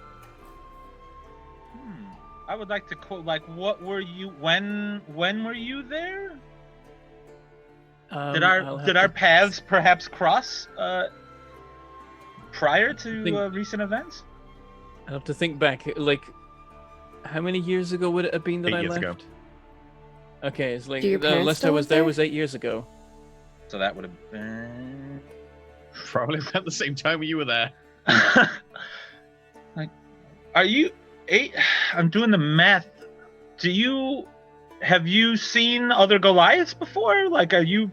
I would like to quote, like, what were you, when were you there? Did our paths perhaps cross prior to recent events? I'll have to think back. Like, how many years ago would it have been that 8 I years left? ago. Okay, it's like Do your the parents last I still was live there there? was 8 years ago. So that would have been... Probably about the same time you were there. Like, are you 8? I'm doing the math. Have you seen other Goliaths before? Like, are you...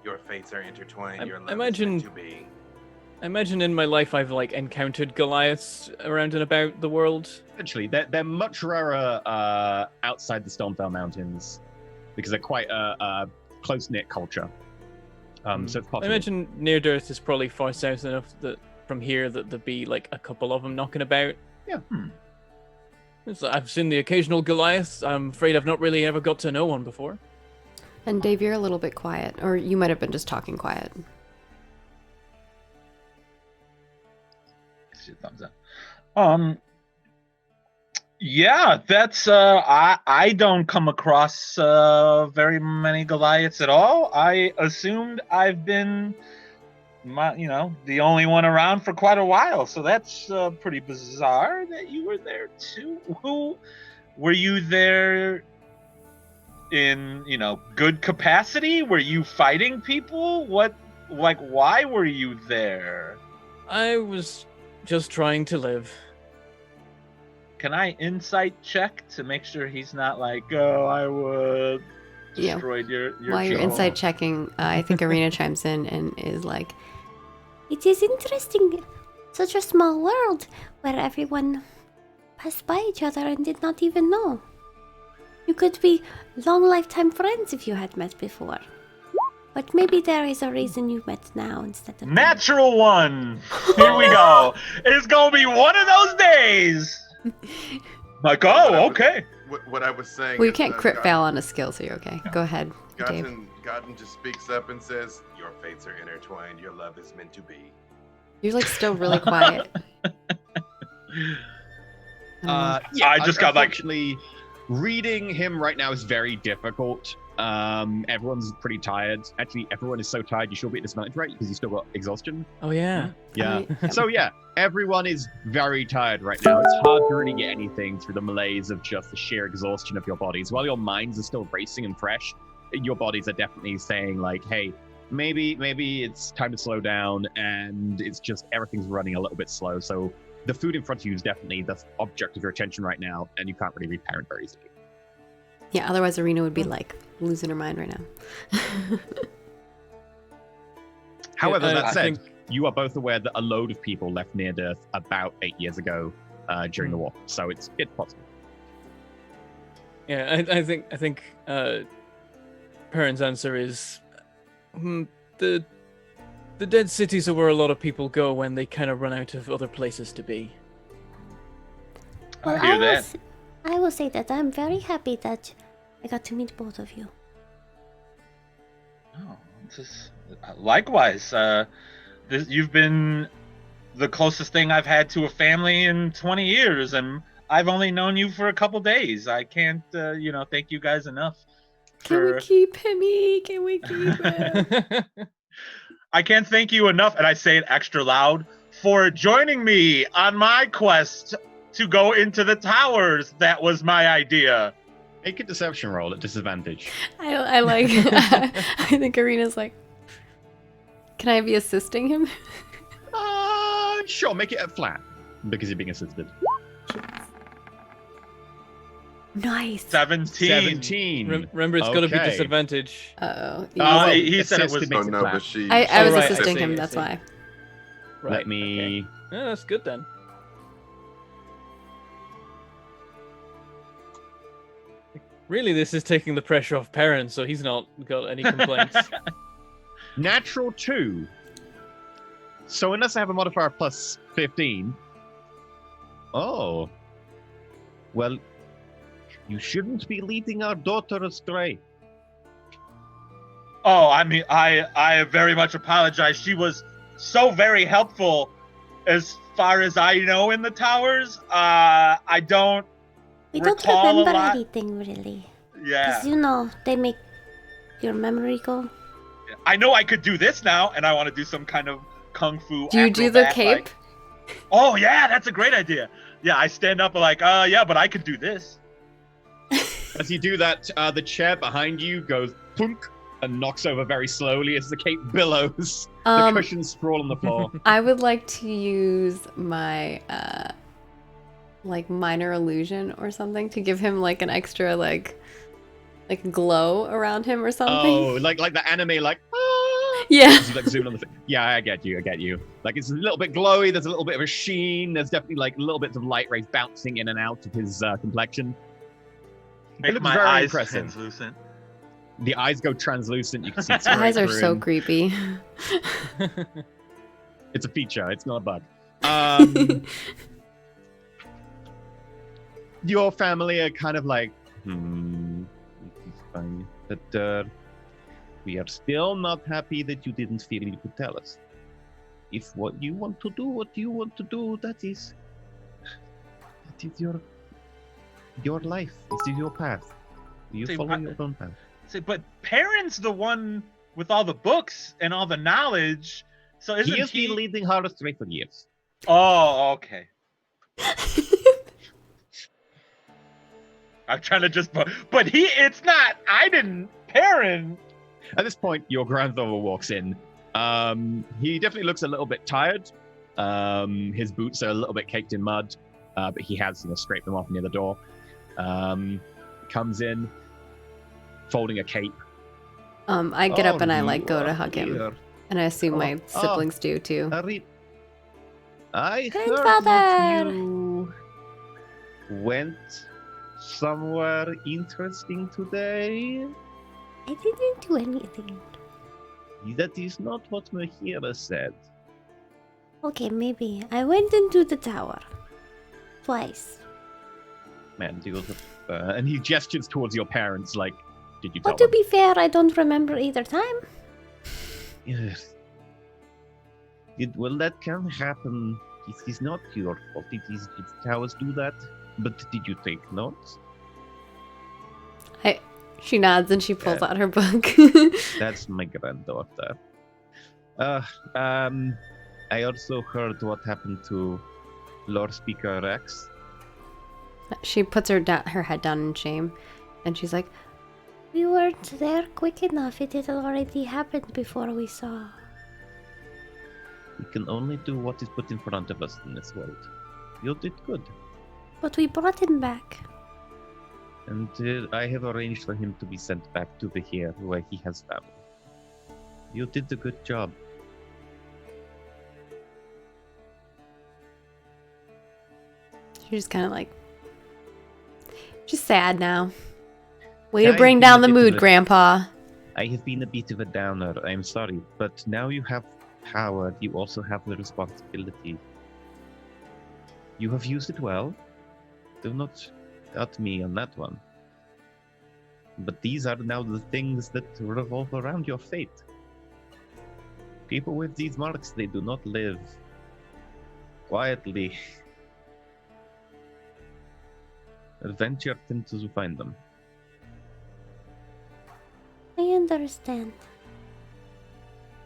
Your fates are intertwined. Your love imagine- is meant to be. I imagine in my life I've like encountered Goliaths around and about the world. Actually, they're much rarer outside the Stormfell Mountains because they're quite a close-knit culture. So it's possible. I imagine near Death is probably far south enough that from here that there'd be like a couple of them knocking about. Yeah. I've seen the occasional Goliath. I'm afraid I've not really ever got to know one before. And Dave, you're a little bit quiet, or you might have been just talking quiet. Thumbs up. Yeah, that's I don't come across very many Goliaths at all. I assumed I've been the only one around for quite a while. So that's pretty bizarre that you were there too. Who were you there in? Good capacity? Were you fighting people? Why were you there? I was just trying to live. Can I insight check to make sure he's not like, oh, I would destroyed your While you're people? insight checking, I think Arena chimes in and is like, It is interesting. Such a small world where everyone passed by each other and did not even know. You could be long lifetime friends if you had met before. But maybe there is a reason you met now instead of... Natural one! Here we go. It's gonna be one of those days! Like, okay. What I was saying. well, you is, can't crit fail on a skill, so you're okay. Go ahead, Dave. Gotten just speaks up and says, "Your fates are intertwined. Your love is meant to be." You're like still really quiet. I just got unfortunately, reading him right now is very difficult. Everyone's pretty tired. Actually, everyone is so tired you should be at disadvantage, right? Because you still got exhaustion. Oh yeah. Yeah. So yeah, everyone is very tired right now. It's hard to really get anything through the malaise of just the sheer exhaustion of your bodies. While your minds are still racing and fresh, your bodies are definitely saying like, hey, maybe it's time to slow down, and it's just everything's running a little bit slow. So the food in front of you is definitely the object of your attention right now, and you can't really read parent very easily. Yeah, otherwise Arena would be like losing her mind right now. However, that said, you are both aware that a load of people left near Death about 8 years ago during the war, so it's possible. Yeah, I think Perrin's answer is the dead cities are where a lot of people go when they kind of run out of other places to be. Well, I hear that. I will say that I'm very happy that I got to meet both of you. Oh, likewise. You've been the closest thing I've had to a family in 20 years, and I've only known you for a couple days. I can't, thank you guys enough. Can we keep Himmy? Can we keep him? I can't thank you enough, and I say it extra loud, for joining me on my quest to go into the towers. That was my idea. Make a deception roll at disadvantage. I like. I think Arena's like, can I be assisting him? Sure. Make it a flat because you're being assisted. Nice. 17. Remember, it's got to be disadvantage. Uh-oh. He said it was. Oh no, but she. I was right, assisting I see, him. I That's see. why. Right. Let me. Okay. Yeah, that's good then. Really, this is taking the pressure off Perrin, so he's not got any complaints. Natural 2. So unless I have a modifier plus 15. Oh. Well, you shouldn't be leading our daughter astray. Oh, I mean, I very much apologize. She was so very helpful as far as I know in the towers. I don't We don't recall remember a lot. anything really. Yeah. Because they make your memory go. I know I could do this now, and I want to do some kind of kung fu. Do you do the acrobat, cape? like- Oh yeah, that's a great idea. Yeah, I stand up like, yeah, but I could do this. As you do that, the chair behind you goes plunk and knocks over very slowly as the cape billows. The cushions sprawl on the floor. I would like to use my minor illusion or something to give him like an extra like glow around him or something. Oh, like the anime, like yeah. like zoom on the thing. Yeah, I get you. Like it's a little bit glowy. There's a little bit of a sheen. There's definitely like little bits of light rays bouncing in and out of his complexion. Make looks my very eyes impressive. translucent. The eyes go translucent. You can see. The eyes are straight so through creepy. It's a feature. It's not a bug. Your family are kind of like, this is fine, but we are still not happy that you didn't feel you could tell us. If what you want to do, that is your life. This is your path. You See, follow your own path. See, but Perrin's the one with all the books and all the knowledge. So He isn't has been leading Harvestry for years. Oh, okay. I'm trying to just, but it's not. I didn't. Perrin. At this point, your grandfather walks in. He definitely looks a little bit tired. His boots are a little bit caked in mud, but he has, scraped them off near the door. Comes in, folding a cape. I get up and I go to hug him, and I assume my siblings do too. I heard Grandfather! that you went somewhere interesting today. I didn't do anything. That is not what Mahira said. Okay, maybe. I went into the tower. Twice. Man, and he gestures towards your parents like, did you tell But to them? be fair, I don't remember either time. Yes. Well, that can happen. It is not your fault. Towers do that. But did you take notes? She nods and she pulls out her book. That's my granddaughter. I also heard what happened to Lord Speaker Rex. She puts her head down in shame, and she's like, We weren't there quick enough. It had already happened before we saw. We can only do what is put in front of us in this world. You did good. But we brought him back. And I have arranged for him to be sent back to the here where he has family. You did a good job. she's just kind of like, just sad now. Way Yeah, to bring I down the think mood, it- Grandpa. I have been a bit of a downer, I'm sorry, but now you have power, you also have the responsibility. You have used it well. Do not doubt me on that one. But these are now the things that revolve around your fate. People with these marks, they do not live quietly. Adventure tends to find them. I understand.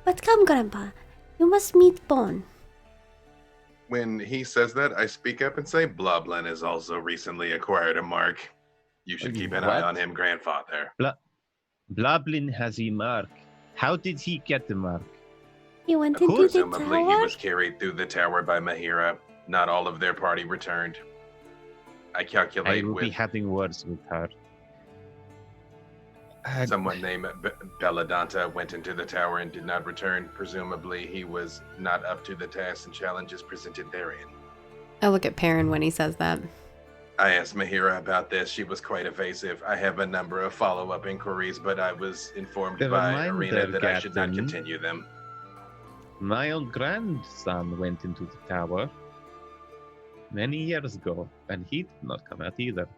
But come, Grandpa. You must meet Bone. When he says that, I speak up and say, Bloblin has also recently acquired a mark. You should keep an eye What? on him, grandfather. Bloblin has a mark. How did he get the mark? He went into the Presumably he tower. was carried through the tower by Mahira. Not all of their party returned. I calculate I will be with having words with her. someone named Belladanta went into the tower and did not return. Presumably he was not up to the tasks and challenges presented therein. I look at Perrin when he says that. I asked Mahira about this. She was quite evasive. I have a number of follow-up inquiries, but I was informed Never by mind Arena there, that I should not Captain. continue them. My own grandson went into the tower many years ago, and he did not come out either.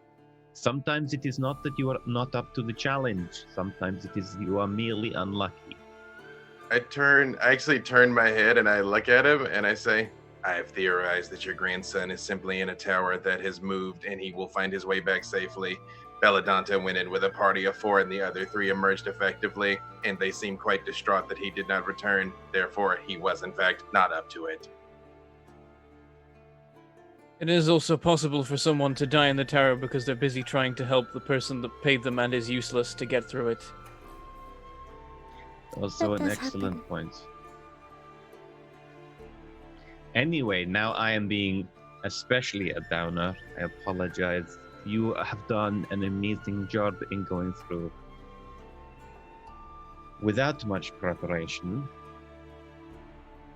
Sometimes it is not that you are not up to the challenge. Sometimes it is you are merely unlucky. I actually turn my head and I look at him and I say, I have theorized that your grandson is simply in a tower that has moved and he will find his way back safely. Belladanta went in with a party of 4 and the other 3 emerged effectively, and they seem quite distraught that he did not return. Therefore, he was in fact not up to it. It is also possible for someone to die in the tower because they're busy trying to help the person that paid them and is useless to get through it. Also That an does excellent happen. point. Anyway, now I am being especially a downer. I apologize. You have done an amazing job in going through. Without much preparation.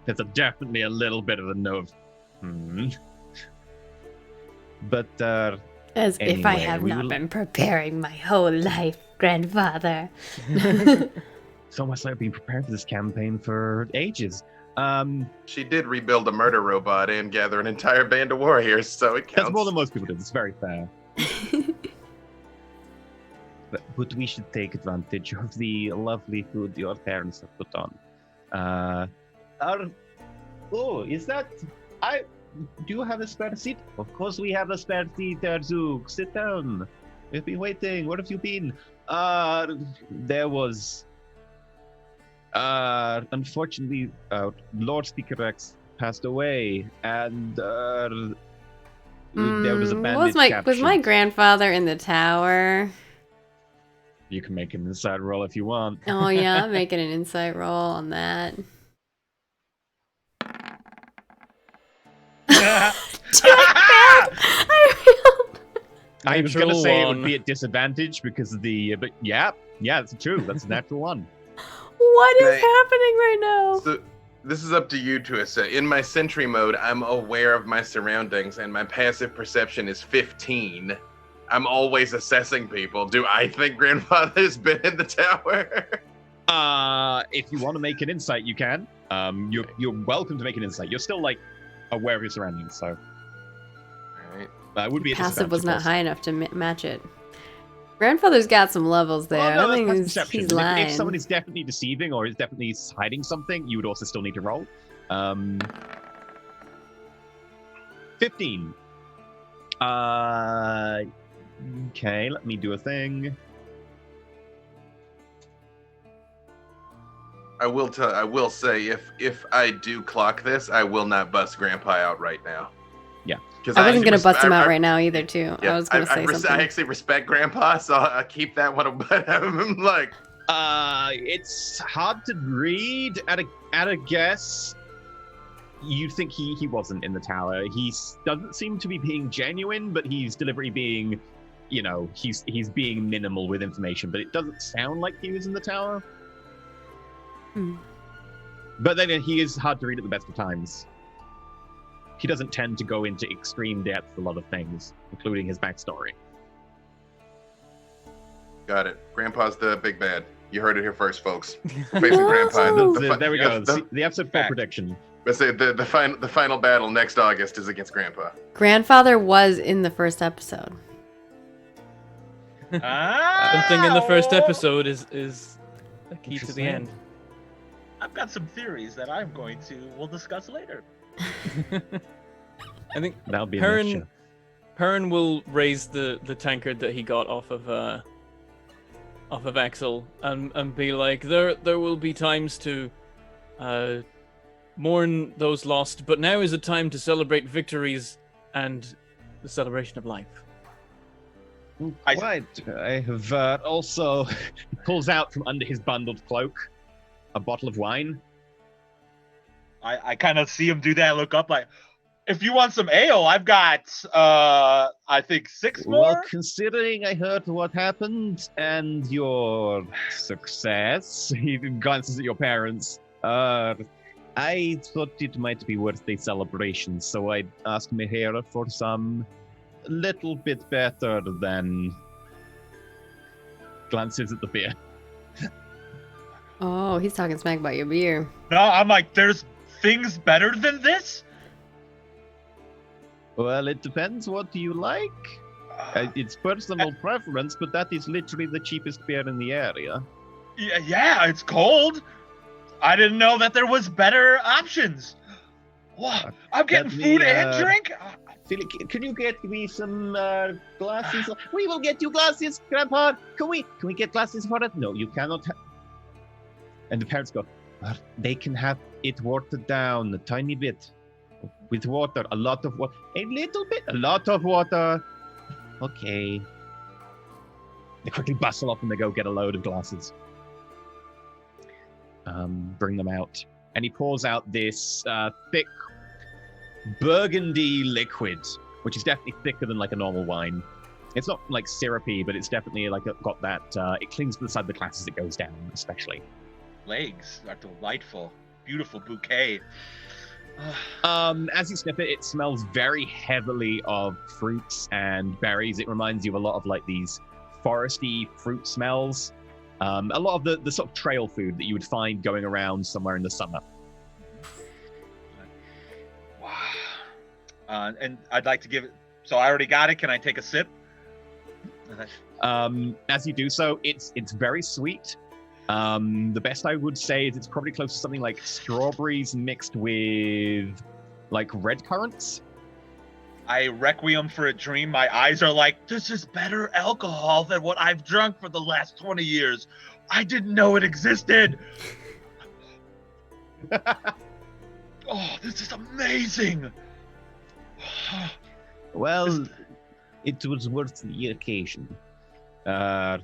There's definitely a little bit of a note. But As if I Anyway, have we not will- been preparing my whole life, Grandfather. it's almost like I've been preparing for this campaign for ages. She did rebuild a murder robot and gather an entire band of warriors, so it counts. That's more than most people did. It's very fair. But we should take advantage of the lovely food your parents have put on. Is that... Do you have a spare seat? Of course we have a spare seat, Zook. Sit down. We've been waiting. Where have you been? There was Unfortunately, Lord Speaker Rex passed away, and there was a bandit was my captured. grandfather in the tower? You can make an inside roll if you want. Oh yeah, I'm making an insight roll on that. I was gonna say it would one. be at disadvantage because of the, but yeah, it's true. That's a natural one. What is Right. happening right now? So this is up to you to assess. In my sentry mode, I'm aware of my surroundings, and my passive perception is 15. I'm always assessing people. Do I think grandfather's been in the tower? If you want to make an insight, you can. You're welcome to make an insight. You're still like aware of your surroundings, so. All right. It would be a Passive was disadvantage, not of course. high enough to match it. Grandfather's got some levels there. Well, no, I think that's he's perception. lying. If someone is definitely deceiving or is definitely hiding something, you would also still need to roll. 15. Okay, let me do a thing. I will say if I do clock this, I will not bust Grandpa out right now. Yeah. Because I wasn't gonna bust him out right now either, too. Yeah, I was gonna say something. I actually respect Grandpa, so I'll keep that one. But I'm like, It's hard to read at a guess. You think he wasn't in the tower. He doesn't seem to be being genuine, but he's deliberately being, he's being minimal with information. But it doesn't sound like he was in the tower. But then he is hard to read at the best of times. He doesn't tend to go into extreme depth a lot of things, including his backstory. got it. Grandpa's the big bad. You heard it here first, folks. Facing Grandpa. There we go. The episode 4 Fact. prediction. Let's say the final battle next August is against Grandpa. Grandfather was in the first episode. Something in the first episode is the key to the Interesting. end. I've got some theories that we'll discuss later. I think That'll be a mixture. Perrin will raise the tankard that he got off of Axel and be like, there will be times to mourn those lost, but now is a time to celebrate victories and the celebration of life. Right. I have also pulls out from under his bundled cloak a bottle of wine. I kind of see him do that, look up like, if you want some ale, I've got, I think 6 more. Well, considering I heard what happened and your success, he glances at your parents. I thought it might be worth a celebration, so I'd ask Mihira for some little bit better than glances at the beer. Oh, he's talking smack about your beer. No, I'm like, there's things better than this? Well, it depends what you like. It's personal preference, but that is literally the cheapest beer in the area. Yeah, it's cold. I didn't know that there was better options. Wow, I'm getting Let me, food and drink? Philip, can you get me some glasses? We will get you glasses, Grandpa. Can we get glasses for it? No, you cannot. And the parents go, they can have it watered down a tiny bit. With water, a lot of water. A little bit, a lot of water. Okay. They quickly bustle off and they go get a load of glasses. Bring them out. And he pours out this thick burgundy liquid, which is definitely thicker than like a normal wine. It's not like syrupy, but it's definitely like got that, it clings to the side of the glass as it goes down, especially. Legs are delightful. Beautiful bouquet. As you sniff it, it smells very heavily of fruits and berries. It reminds you of a lot of like these foresty fruit smells. A lot of the sort of trail food that you would find going around somewhere in the summer. Wow. And I'd like to give it. So I already got it. Can I take a sip? As you do so, it's very sweet. The best I would say is it's probably close to something like strawberries mixed with like red currants. I requiem for a dream. My eyes are like, this is better alcohol than what I've drunk for the last 20 years. I didn't know it existed. Oh, this is amazing. Well, it was worth the occasion. To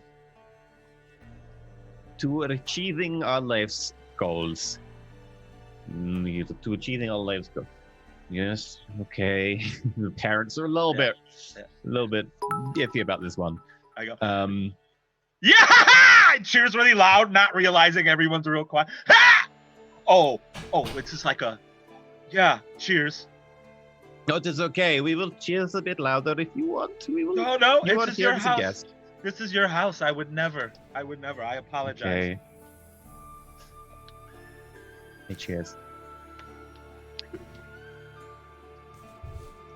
achieving our life's goals. To achieving our life's goals. Yes, okay. The parents are a little bit iffy about this one. I go. Yeah! I cheers really loud, not realizing everyone's real quiet. Ha! Oh, it's just like a, yeah, cheers. No, it is okay. We will cheers a bit louder if you want. We will. No, You are it's here your as a house. guest. This is your house. I would never. I apologize. Okay. Hey, cheers.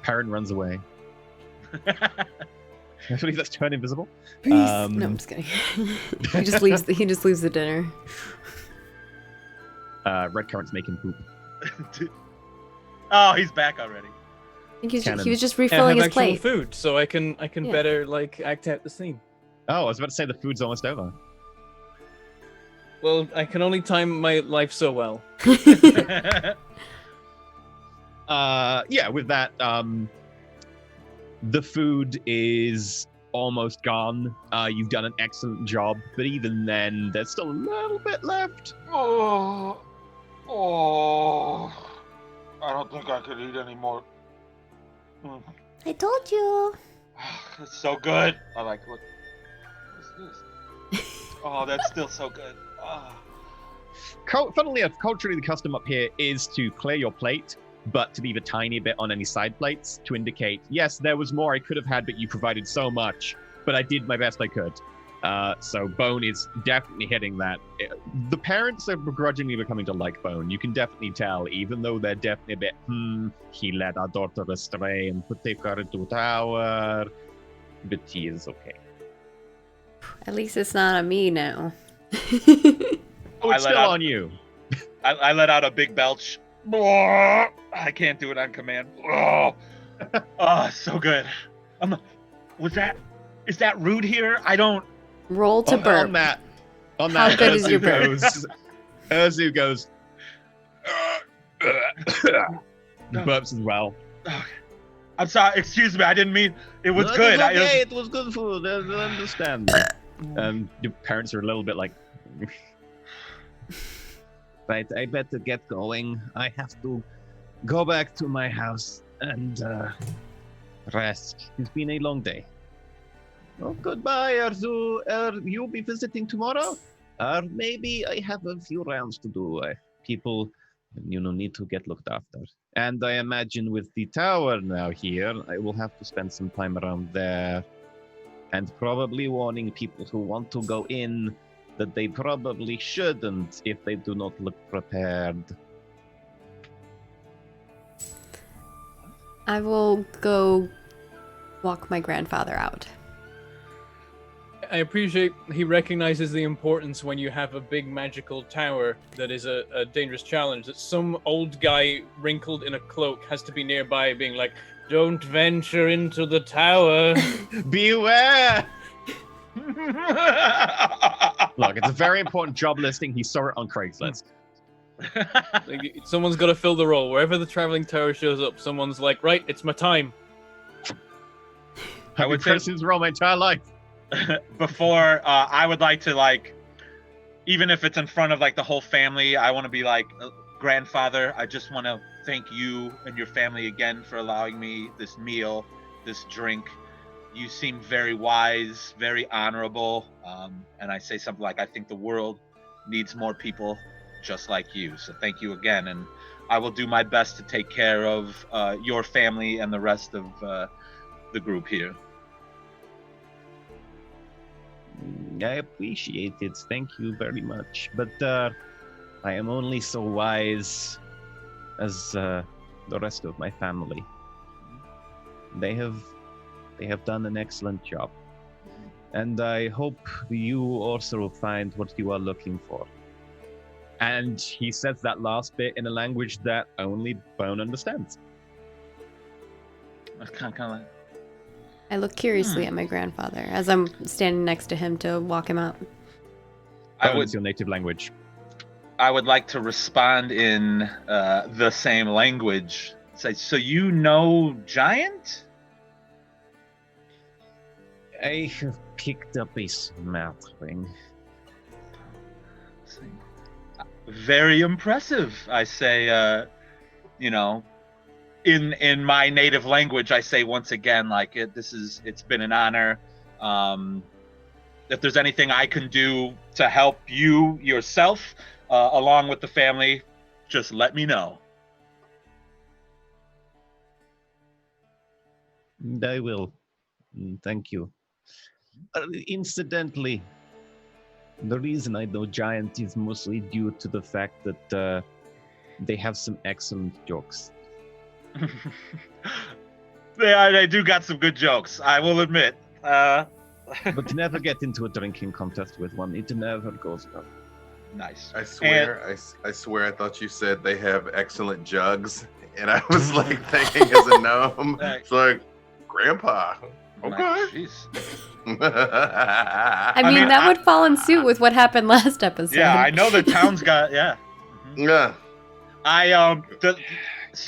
Perrin runs away. I believe that's turned invisible. Peace. No, I'm just kidding. He just leaves the dinner. Red current's making poop. Oh, he's back already. I think Cannon. he was just I refilling have his actual plate. food, so I can Yeah. better like act out the scene. Oh, I was about to say the food's almost over. Well, I can only time my life so well. Yeah, with that, the food is almost gone. You've done an excellent job, but even then, there's still a little bit left. Oh, I don't think I could eat anymore. I told you. It's so good. I like, what is this? Oh, that's still so good. Oh. Funnily enough, culturally, the custom up here is to clear your plate, but to leave a tiny bit on any side plates to indicate, yes, there was more I could have had, but you provided so much, but I did my best I could. So Bone is definitely hitting that. The parents are begrudgingly becoming to like Bone. You can definitely tell, even though they're definitely a bit, he led our daughter astray and put take her into a tower, but he is okay. At least it's not on me now. Oh, it's still on you. I let out a big belch. I can't do it on command. Oh, so good. Is that rude here? I don't. Roll to burp. On that, How good is your burp? Urzu goes. Burps as well. Okay. I'm sorry. Excuse me. I didn't mean. It was No, good. It's okay. It was good food. I understand. Your parents are a little bit like. Right, I better get going. I have to go back to my house and rest. It's been a long day. Oh, goodbye, Arzu. You'll be visiting tomorrow? Maybe I have a few rounds to do. People, need to get looked after. And I imagine with the tower now here, I will have to spend some time around there. And probably warning people who want to go in that they probably shouldn't if they do not look prepared. I will go walk my grandfather out. I appreciate he recognizes the importance when you have a big magical tower that is a dangerous challenge, that some old guy wrinkled in a cloak has to be nearby being like, don't venture into the tower. Beware! Look, it's a very important job listing. He saw it on Craigslist. Like, someone's got to fill the role. Wherever the traveling tower shows up, someone's like, right, it's my time. I would say this is role my entire life. Before, I would like to, even if it's in front of, the whole family, I want to be like, grandfather, I just want to thank you and your family again for allowing me this meal, this drink. You seem very wise, very honorable. And I say something like, I think the world needs more people just like you. So thank you again. And I will do my best to take care of your family and the rest of the group here. I appreciate it. Thank you very much. But I am only so wise as the rest of my family. They have done an excellent job. And I hope you also find what you are looking for. And he says that last bit in a language that only Bone understands. That's kind of like... I look curiously at my grandfather as I'm standing next to him to walk him out. Bone is your native language. I would like to respond in the same language. Say, so you know Giant? I have picked up a smattering. Very impressive, I say. In my native language, I say once again, like it's been an honor. If there's anything I can do to help you yourself, along with the family, just let me know. I will. Thank you. Incidentally, the reason I know Giant is mostly due to the fact that they have some excellent jokes. They do got some good jokes, I will admit. But never get into a drinking contest with one. It never goes well. Nice. I swear, I swear, I thought you said they have excellent jugs, and I was like thinking as a gnome, it's like, Grandpa. Okay. I mean, that would fall in suit with what happened last episode. Yeah, I know the town's got Yeah.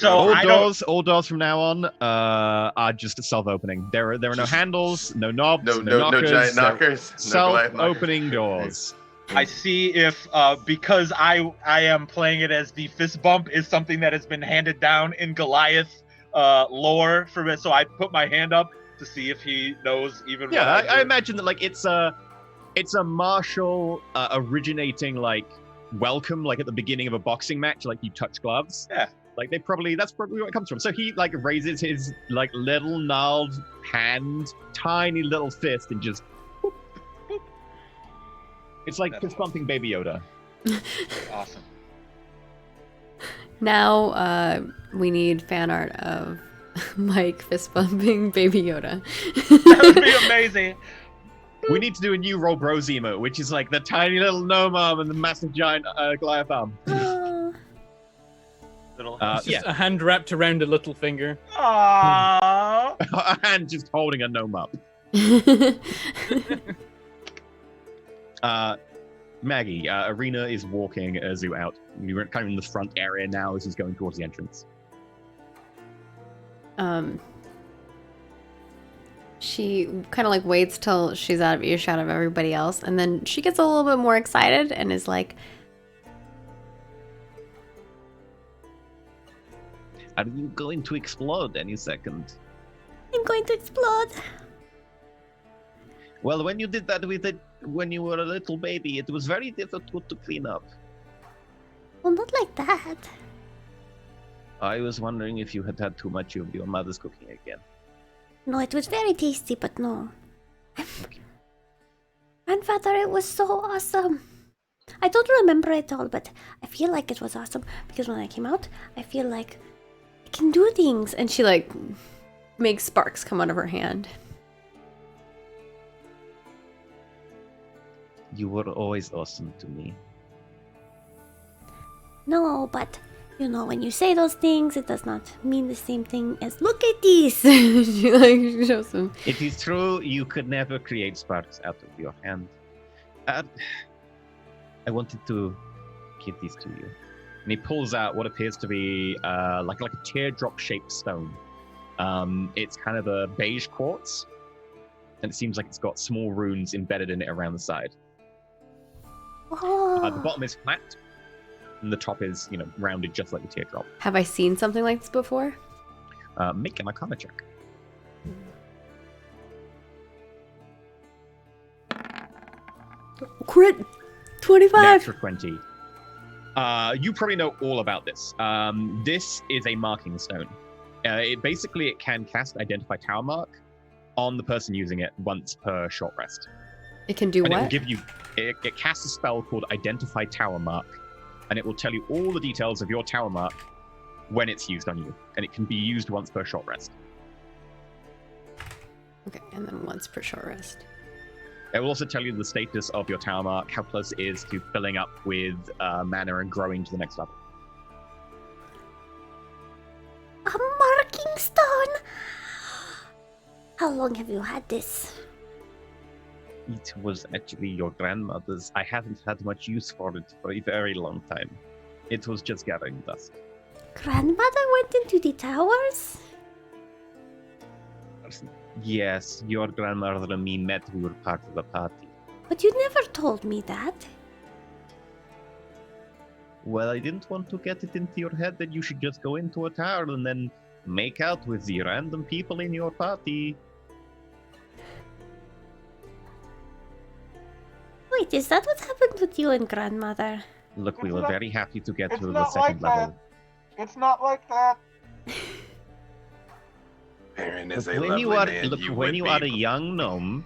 All doors from now on are just self-opening. There are no handles, no knobs, no knockers, no giant knockers, self-opening doors. I see if because I am playing it as the fist bump is something that has been handed down in Goliath lore for me. So I put my hand up to see if he knows even. Yeah, I imagine that like it's a martial originating like welcome, like at the beginning of a boxing match, like you touch gloves. Yeah. Like that's probably where it comes from. So he like raises his like little gnarled hand, tiny little fist, and just boop, boop. It's like fist bumping Baby Yoda. Awesome. Now we need fan art of Mike fist bumping Baby Yoda. That would be amazing. We need to do a new Roll Bros emote, which is like the tiny little gnome arm and the massive giant Goliath arm. It's just a hand wrapped around a little finger. Aww. A hand just holding a gnome up. Maggie, Arena is walking Azu out. You're kind of in the front area now as he's going towards the entrance. She kind of like waits till she's out of earshot of everybody else, and then she gets a little bit more excited and is like, "Are you going to explode any second?" I'm going to explode. Well, when you did that with it when you were a little baby, it was very difficult to clean up. Well, not like that. I was wondering if you had had too much of your mother's cooking again. No, it was very tasty, but no. Grandfather, it was so awesome. I don't remember it all, but I feel like it was awesome because when I came out, I feel like I can do things. and she like makes sparks come out of her hand. You were always awesome to me. No, but you know, when you say those things, it does not mean the same thing as look at this. She like shows him. It is true, you could never create sparks out of your hand. I wanted to give these to you. And he pulls out what appears to be like a teardrop-shaped stone. It's kind of a beige quartz, and it seems like it's got small runes embedded in it around the side. Oh. The bottom is flat, and the top is, rounded just like a teardrop. Have I seen something like this before? Make an Arcana check. Crit! 25! Natural 20. You probably know all about this. This is a marking stone. It can cast Identify Tower Mark on the person using it once per short rest. It can do and what? It will give you. It casts a spell called Identify Tower Mark, and it will tell you all the details of your tower mark when it's used on you, and it can be used once per short rest. Okay, and then once per short rest. It will also tell you the status of your tower mark, how close it is to filling up with mana and growing to the next level. A marking stone? How long have you had this? It was actually your grandmother's. I haven't had much use for it for a very long time. It was just gathering dust. Grandmother went into the towers? Yes, your grandmother and me met. We were part of the party. But you never told me that. Well, I didn't want to get it into your head that you should just go into a tower and then make out with the random people in your party. Wait, is that what happened with you and grandmother? Look, we It's were not- very happy to get it's to the not second like level. It's not like that. Baron is Look, a when lovely you are, man. look, you when would you be. are a young gnome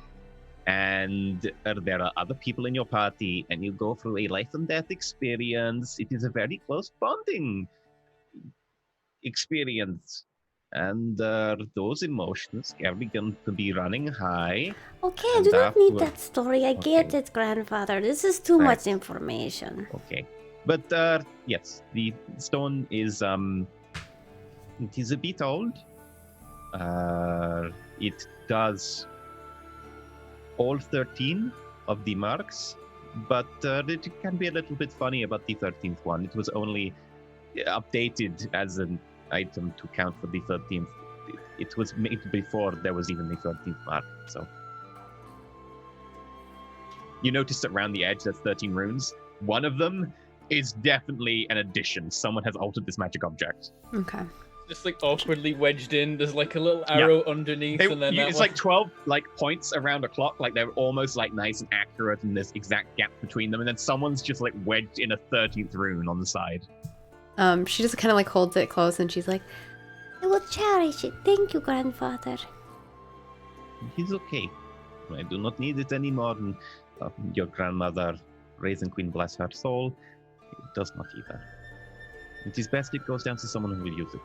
and there are other people in your party and you go through a life and death experience, it is a very close bonding experience. And those emotions are going to be running high. Okay, I And do not need after- that story. I get Okay. it, grandfather. This is too Right. much information. Okay. But yes, the stone is it is a bit old. It does all 13 of the marks, but it can be a little bit funny about the 13th one. It was only updated as an item to count for the 13th. It was made before there was even the 13th mark, so. You notice that around the edge there's 13 runes. One of them is definitely an addition. Someone has altered this magic object. Okay. Just like awkwardly wedged in. There's like a little arrow underneath, and then that It's one. like 12 like points around a clock, like they're almost like nice and accurate, and there's exact gap between them, and then someone's just like wedged in a 13th rune on the side. She just kind of like holds it close and she's like, I will cherish it. Thank you, grandfather. He's okay. I do not need it anymore. And your grandmother, Raisin Queen, bless her soul, does not either. It is best it goes down to someone who will use it.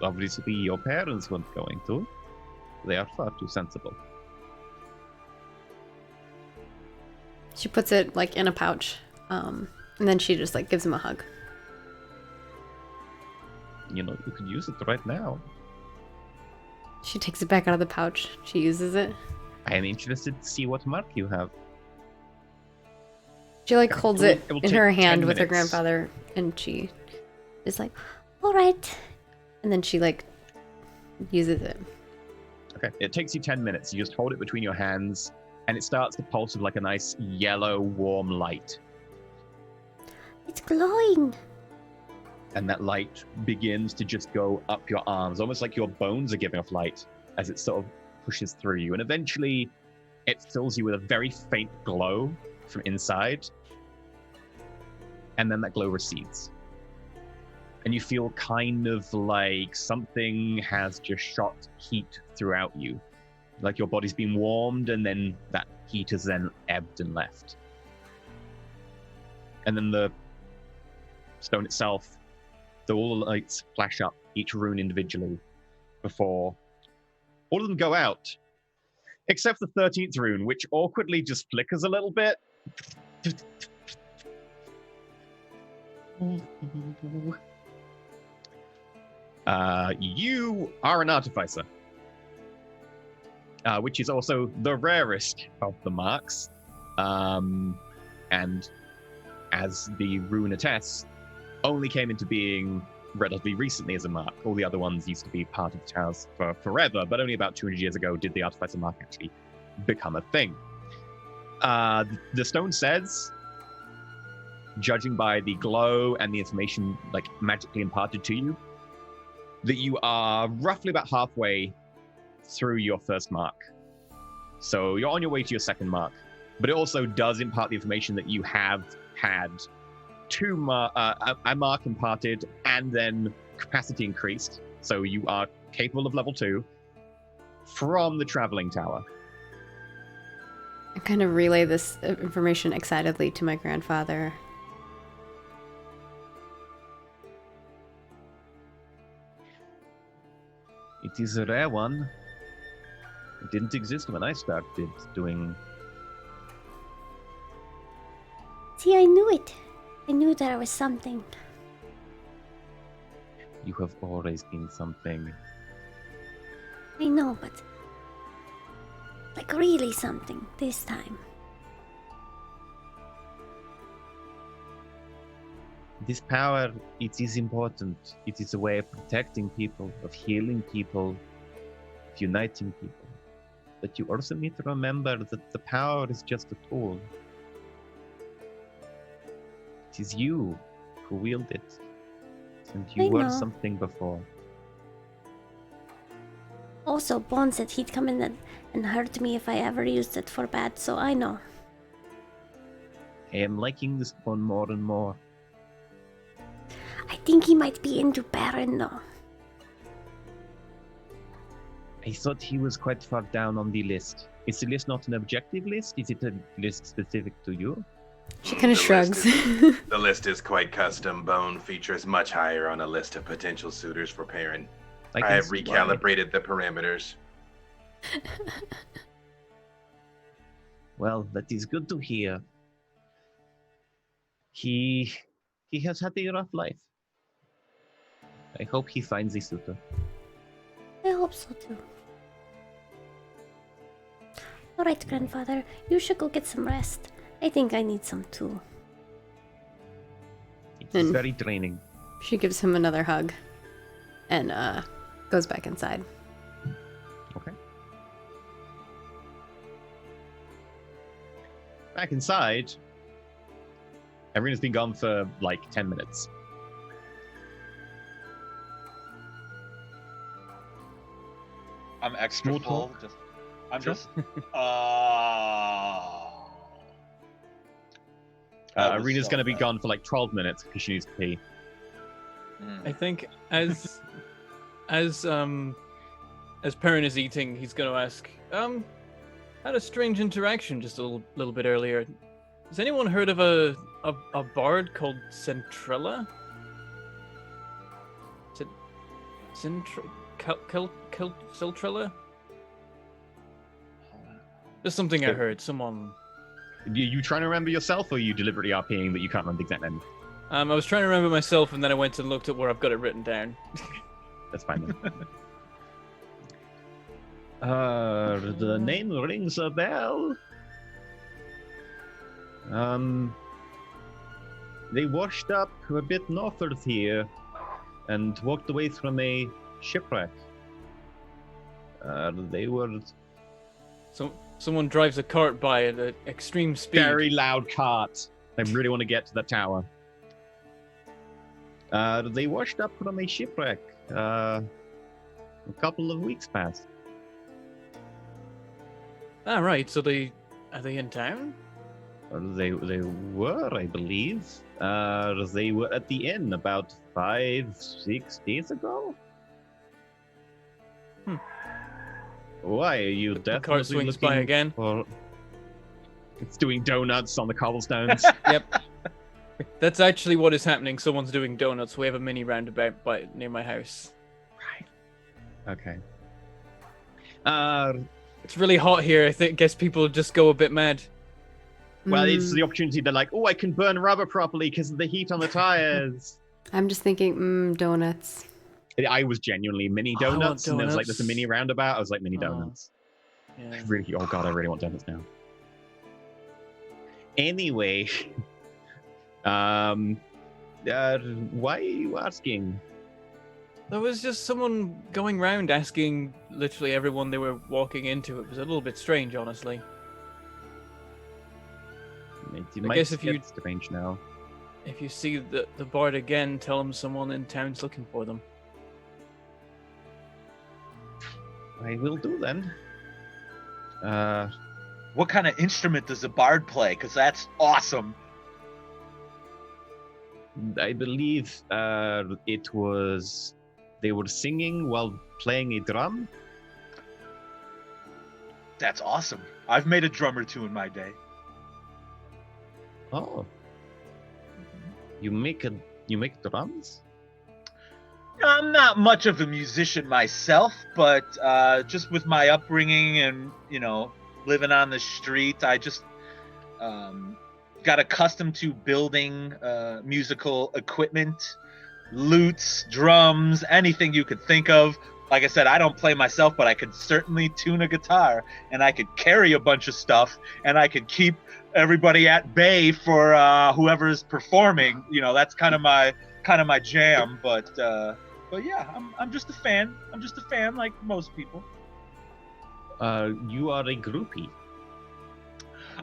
Obviously, your parents weren't going to. They are far too sensible. she puts it like in a pouch. And then she just like gives him a hug. You know, you could use it right now. She takes it back out of the pouch. She uses it. I am interested to see what mark you have. She like holds will- it it will in take her 10 hand with her minutes. grandfather, and she is like, All right. and then she like uses it. Okay, it takes you 10 minutes. You just hold it between your hands, and it starts to pulse with like a nice yellow, warm light. It's glowing. And that light begins to just go up your arms, almost like your bones are giving off light as it sort of pushes through you. And eventually, it fills you with a very faint glow from inside. And then that glow recedes. And you feel kind of like something has just shot heat throughout you. Like your body's been warmed, and then that heat has then ebbed and left. And then the stone itself, all the lights flash up, each rune individually, before all of them go out. Except the 13th rune, which awkwardly just flickers a little bit. You are an artificer, which is also the rarest of the marks. And as the rune attests, only came into being relatively recently as a mark. All the other ones used to be part of the towers for forever, but only about 200 years ago did the artificer mark actually become a thing. The stone says, judging by the glow and the information like magically imparted to you, that you are roughly about halfway through your first mark. So you're on your way to your second mark, but it also does impart the information that you have had a mark imparted and then capacity increased. So you are capable of level 2 from the traveling tower. I kind of relay this information excitedly to my grandfather. It is a rare one. It didn't exist when I started doing. See, I knew it. I knew there was something. You have always been something. I know, but Like really something this time. This power, it is important. It is a way of protecting people, of healing people, of uniting people. But you also need to remember that the power is just a tool. It is you who wield it. And you I were know. something before. Also, Bond said he'd come in and hurt me if I ever used it for bad, so I know. I am liking this one more and more. I think he might be into Baron though. I thought he was quite far down on the list. Is the list not an objective list? Is it a list specific to you? She kind of shrugs. The list is quite custom. Bone features much higher on a list of potential suitors for Perrin. I have recalibrated the parameters. Well, that is good to hear. He has had a rough life. I hope he finds a suitor. I hope so too. Alright, grandfather, you should go get some rest. I think I need some too. It is very draining. She gives him another hug and goes back inside. Okay. Back inside, Irina's been gone for like 10 minutes. I'm extra Small full. talk? Irina's going to be gone for like 12 minutes because she needs to pee. I think as Perrin is eating, he's going to ask, had a strange interaction just a little bit earlier. Has anyone heard of a bard called Centrella? Centrella? Just something I heard. Someone. You trying to remember yourself, or are you deliberately RPing but you can't remember the exact name? I was trying to remember myself, and then I went and looked at where I've got it written down. That's fine then. The name rings a bell. They washed up a bit northward here and walked away from a shipwreck. They were... Someone drives a cart by at an extreme speed. Very loud cart. They really want to get to the tower. They washed up from a shipwreck a couple of weeks past. Ah, right. So are they in town? They were, I believe. They were at the inn about 5-6 days ago. Why are you definitely The cart swings by again. It's doing donuts on the cobblestones. Yep. That's actually what is happening. Someone's doing donuts. We have a mini roundabout near my house. Right. Okay. It's really hot here. Guess people just go a bit mad. Well, it's the opportunity to like, I can burn rubber properly because of the heat on the tires. I'm just thinking, donuts. I was genuinely mini donuts, and there was like there's a mini roundabout. I was like mini donuts. Yeah. I really want donuts now. Anyway, why are you asking? There was just someone going round asking literally everyone they were walking into. It was a little bit strange, honestly. I guess if you strange now. If you see the bard again, tell him someone in town's looking for them. I will do then. What kind of instrument does the bard play? Because that's awesome. I believe it was they were singing while playing a drum. That's awesome. I've made a drum or two in my day. Oh. You make drums? I'm not much of a musician myself, but just with my upbringing and, living on the street, I just got accustomed to building musical equipment, lutes, drums, anything you could think of, like I said, I don't play myself, but I could certainly tune a guitar, and I could carry a bunch of stuff, and I could keep everybody at bay for whoever's performing. You know, that's kind of my jam. But yeah, I'm just a fan. I'm just a fan, like most people. You are a groupie.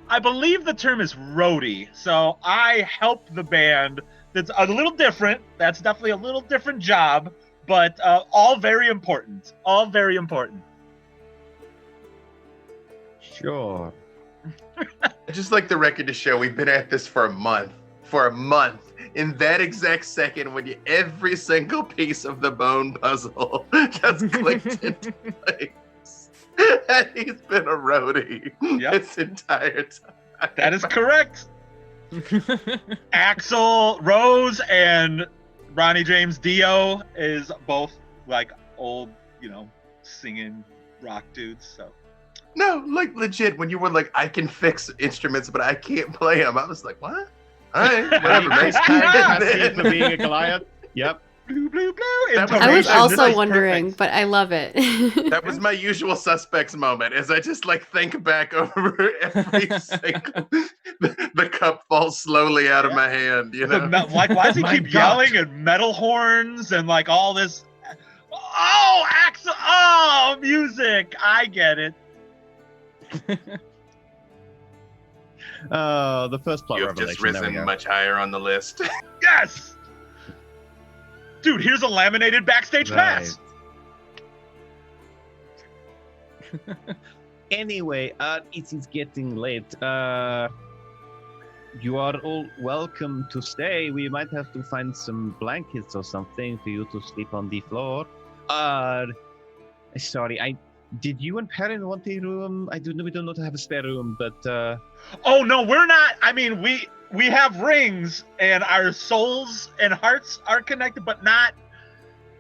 I believe the term is roadie. So I help the band. That's a little different. That's definitely a little different job, but all very important. All very important. Sure. I'd just like the record to show we've been at this for a month. For a month. In that exact second, when every single piece of the bone puzzle just clicked into place. And he's been a roadie this entire time. That is correct. Axl Rose and Ronnie James Dio is both like old, singing rock dudes. So no, like legit. When you were like, I can fix instruments, but I can't play them, I was like, what? All right, whatever. Thanks for being a Goliath. Yep. Blue, blue, blue. I was also wondering, but I love it. That was my usual suspects moment, as I just like think back over every single. The cup falls slowly out of my hand. Like, why does he keep yelling and metal horns and like all this? Oh, Axel! Oh, music! I get it. The first plot You've revelation. just risen much higher on the list. Yes. Dude, here's a laminated backstage pass. Anyway, it is getting late. You are all welcome to stay. We might have to find some blankets or something for you to sleep on the floor. Sorry, did you and Perrin want a room? We don't know to have a spare room, but Oh no, we're not. I mean, we have rings and our souls and hearts are connected, but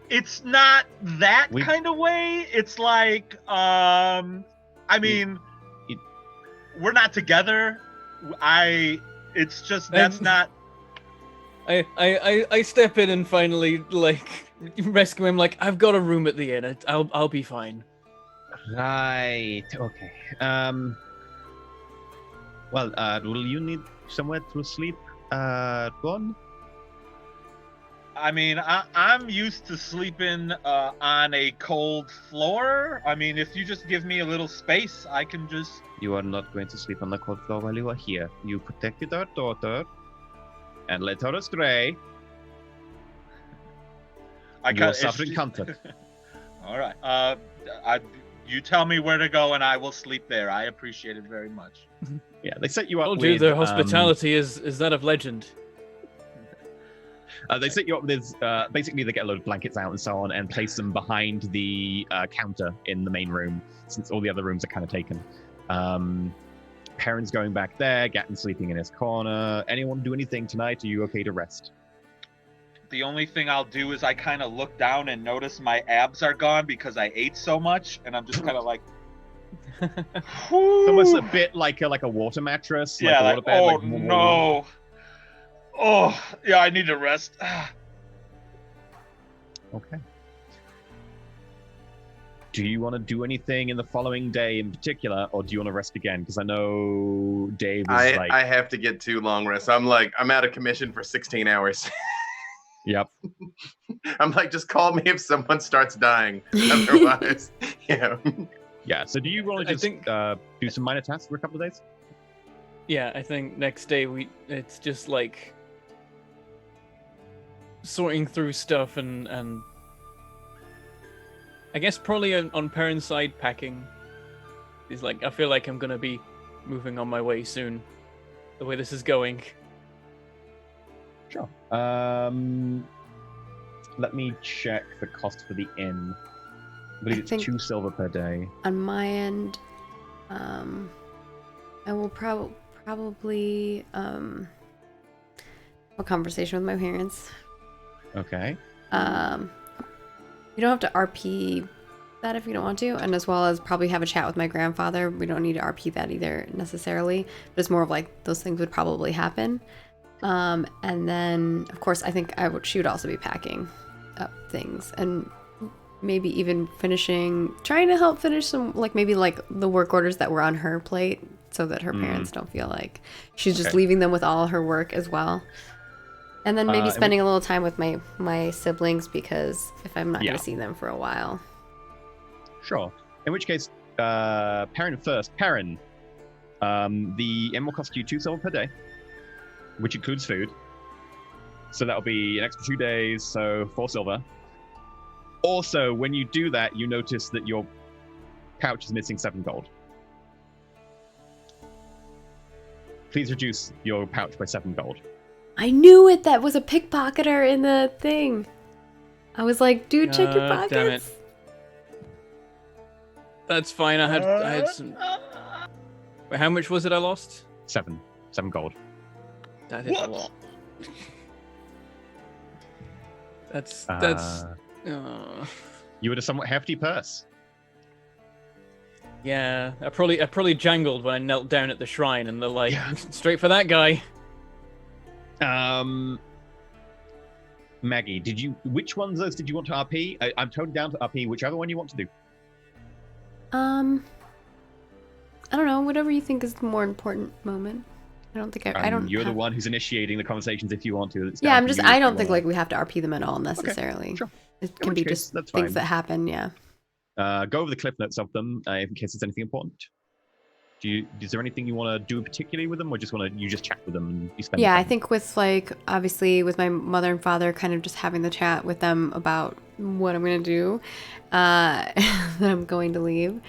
it's not that kind of way. It's like, we're not together. It's just, that's not. I step in and finally like rescue him. Like, I've got a room at the inn. I'll be fine. Right. Okay. Well, will you need somewhere to sleep, Ron? I mean, I'm used to sleeping on a cold floor. I mean, if you just give me a little space, I can just... You are not going to sleep on the cold floor while you are here. You protected our daughter and led her astray. You are suffering comfort. All right. You tell me where to go and I will sleep there. I appreciate it very much. Yeah, they set you up with... Dude, their hospitality is that of legend. They set you up with, basically they get a load of blankets out and so on and place them behind the counter in the main room, since all the other rooms are kind of taken. Perrin's going back there, Gatton's sleeping in his corner. Anyone do anything tonight? Are you okay to rest? The only thing I'll do is I kind of look down and notice my abs are gone because I ate so much, and I'm just kind of like... Almost a bit like a water mattress. Yeah, like a water bed, oh like, no. Oh, yeah, I need to rest. Okay. Do you want to do anything in the following day in particular, or do you want to rest again? Because I know Dave is I have to get 2 long rests. I'm out of commission for 16 hours. Yep. I'm like, just call me if someone starts dying. Otherwise, Yeah, so do you want to just do some minor tasks for a couple of days? Yeah, I think next day it's just like sorting through stuff and I guess probably on Perrin's side packing. He's like, I feel like I'm gonna be moving on my way soon. The way this is going. Sure. Let me check the cost for the inn. I believe it's 2 silver per day. On my end, I will probably have a conversation with my parents. Okay. You don't have to RP that if you don't want to, and as well as probably have a chat with my grandfather. We don't need to RP that either necessarily, but it's more of like those things would probably happen. And then, of course, I think she would also be packing up things. And maybe even trying to help finish some, like maybe like the work orders that were on her plate, so that her parents don't feel like she's just leaving them with all her work as well. And then maybe spending a little time with my siblings, because if I'm not going to see them for a while. Sure. In which case, Perrin first. Perrin, the inn will cost you 2 silver per day, which includes food. So that'll be an extra 2 days, so 4 silver. Also, when you do that, you notice that your pouch is missing 7 gold. Please reduce your pouch by 7 gold. I knew it! That was a pickpocketer in the thing. I was like, dude, check your pockets. Damn it. That's fine. I had some. Wait, how much was it I lost? 7 gold. That is a lot. That's. You had a somewhat hefty purse. Yeah, I probably jangled when I knelt down at the shrine, and they're like, straight for that guy. Maggie, which ones of those did you want to RP? I'm totally down to RP whichever one you want to do. I don't know, whatever you think is the more important moment. I don't think I don't. You're the one who's initiating the conversations if you want to. Yeah, I don't think like we have to RP them at all necessarily. Okay, sure. It can be just things that happen. Yeah. Go over the cliff notes of them in case there's anything important. Is there anything you want to do particularly with them, or you just chat with them and you spend? Yeah, I think with obviously with my mother and father, kind of just having the chat with them about what I'm gonna do, that I'm going to leave,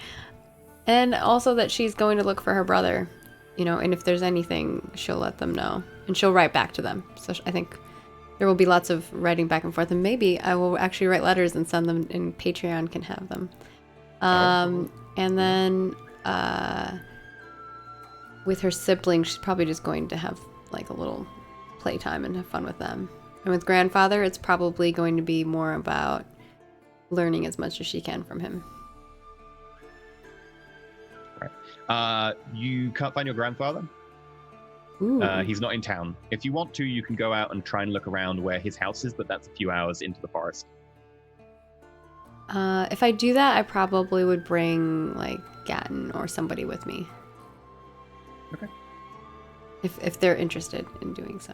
and also that she's going to look for her brother, and if there's anything, she'll let them know, and she'll write back to them. So I think there will be lots of writing back and forth, and maybe I will actually write letters and send them, and Patreon can have them. And then with her siblings, she's probably just going to have like a little playtime and have fun with them. And with grandfather, it's probably going to be more about learning as much as she can from him. Right. You can't find your grandfather? Ooh. He's not in town. If you want to, you can go out and try and look around where his house is, but that's a few hours into the forest. If I do that, I probably would bring like Gatton or somebody with me. Okay. If they're interested in doing so.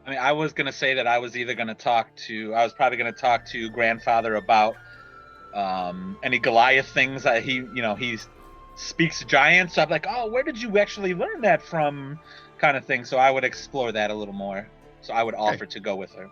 I mean, I was gonna say that I was probably gonna talk to grandfather about any Goliath things that he speaks giant. So I'm like, oh, where did you actually learn that from? Kind of thing. So I would explore that a little more. So I would offer to go with her.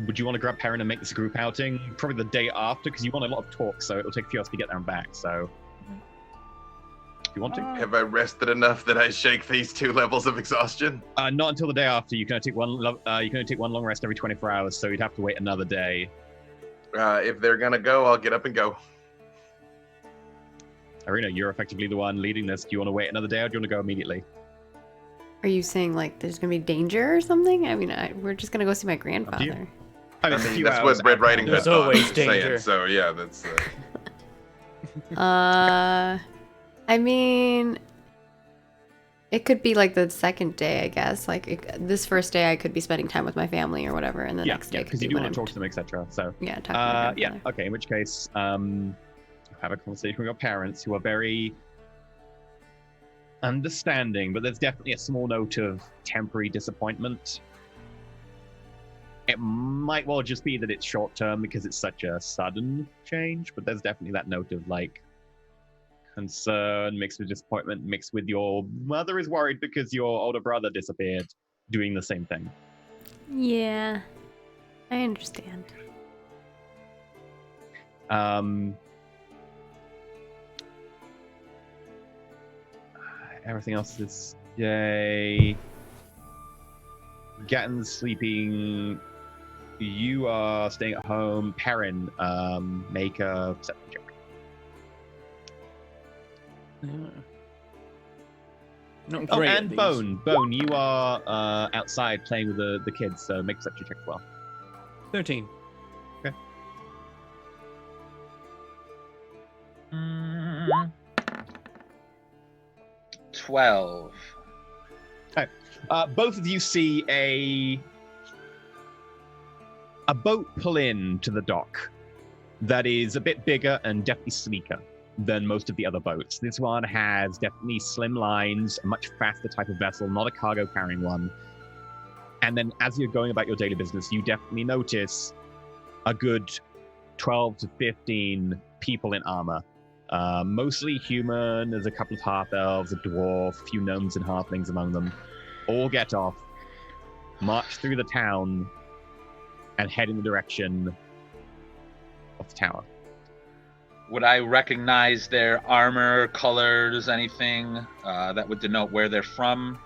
Would you want to grab Perrin and make this a group outing? Probably the day after, because you want a lot of talk, so it'll take a few hours to get there and back. So, do you want to? Have I rested enough that I shake these 2 levels of exhaustion? Not until the day after. You can only take one. You can only take one long rest every 24 hours, so you'd have to wait another day. If they're gonna go, I'll get up and go. Arena, you're effectively the one leading this. Do you want to wait another day, or do you want to go immediately? Are you saying like there's gonna be danger or something? I mean, we're just gonna go see my grandfather. I mean, that's what Red Riding Hood There's always saying. danger. So yeah, that's. I mean, it could be like the second day, I guess. Like this first day, I could be spending time with my family or whatever, and the next day, because you do want to talk to them, etc. So yeah, talk to my grandfather. Okay. In which case, have a conversation with your parents, who are very understanding, but there's definitely a small note of temporary disappointment. It might well just be that it's short term because it's such a sudden change, but there's definitely that note of like concern mixed with disappointment, mixed with your mother is worried because your older brother disappeared doing the same thing. Yeah, I understand. Everything else is yay. Gatton's sleeping. You are staying at home. Perrin, make a perception check. Not great. And Bone, you are outside playing with the kids, so make a perception check as well. 13. Okay. 12. Okay. Both of you see a boat pull in to the dock. that is a bit bigger and definitely sleeker than most of the other boats. This one has definitely slim lines, a much faster type of vessel, not a cargo carrying one. And then as you're going about your daily business, you definitely notice a good 12 to 15 people in armor. Mostly human. There's a couple of half-elves, a dwarf, a few gnomes and halflings among them. All get off, march through the town, and head in the direction of the tower. Would I recognize their armor, colors, anything that would denote where they're from?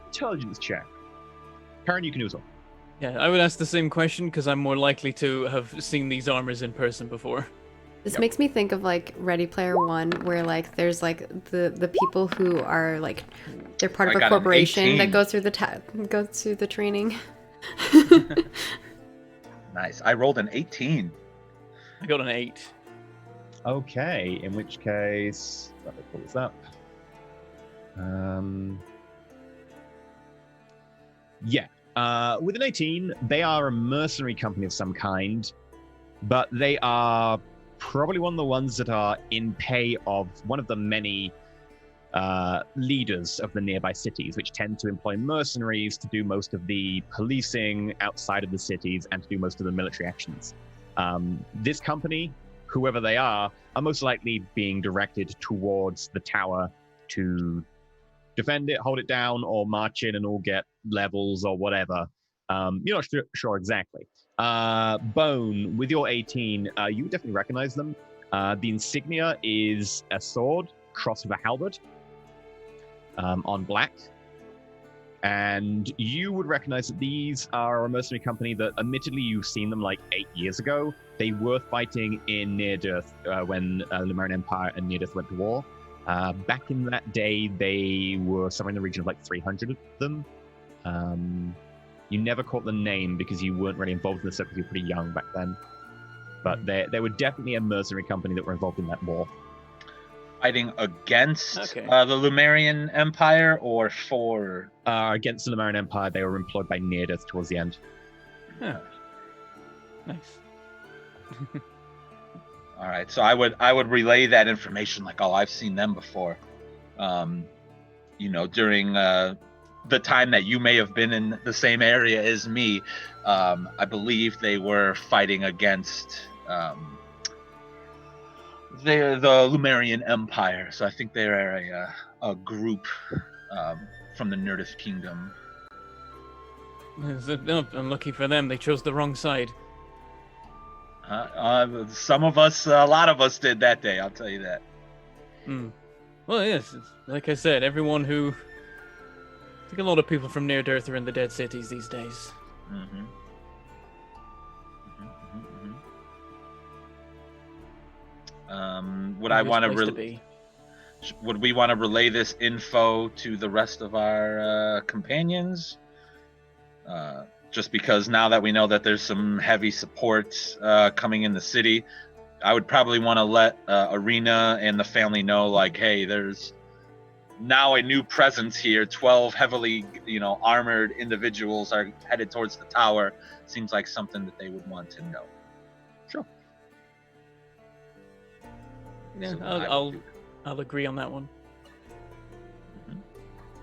Intelligence check. Karen, you can do as well. Yeah, I would ask the same question because I'm more likely to have seen these armors in person before. This makes me think of like Ready Player One, where like there's like the people who are like they're part of a corporation that goes through the training. Nice. I rolled an 18. I got an 8. Okay, in which case, let me pull this up. With an 18, they are a mercenary company of some kind, but they are probably one of the ones that are in pay of one of the many leaders of the nearby cities, which tend to employ mercenaries to do most of the policing outside of the cities and to do most of the military actions. This company, whoever they are most likely being directed towards the tower to defend it, hold it down, or march in and all get levels or whatever. You're not sure exactly. Bone, with your 18, you definitely recognize them. The insignia is a sword crossed with a halberd on black. And you would recognize that these are a mercenary company that, admittedly, you've seen them like 8 years ago. They were fighting in Near-Death when the Lemurian Empire and Near-Death went to war. Back in that day, they were somewhere in the region of like 300 of them. You never caught the name because you weren't really involved in the stuff because you were pretty young back then. But they were definitely a mercenary company that were involved in that war. Fighting against the Lemurian Empire or for? Against the Lemurian Empire, they were employed by Near-Death towards the end. Yeah. Nice. All right, so I would relay that information like, oh, I've seen them before. During the time that you may have been in the same area as me, I believe they were fighting against the Lemurian Empire. So I think they're a group from the Nerdith Kingdom. No, unlucky for them, they chose the wrong side. Some of us, a lot of us did that day, I'll tell you that. Well, yes, like I said, everyone who... I think a lot of people from Near-Death are in the Dead Cities these days. Would we want to relay this info to the rest of our companions? Just because now that we know that there's some heavy support coming in the city, I would probably want to let Arena and the family know, like, hey, there's now a new presence here. 12 heavily, armored individuals are headed towards the tower. Seems like something that they would want to know. Sure. Yeah, I'll agree on that one.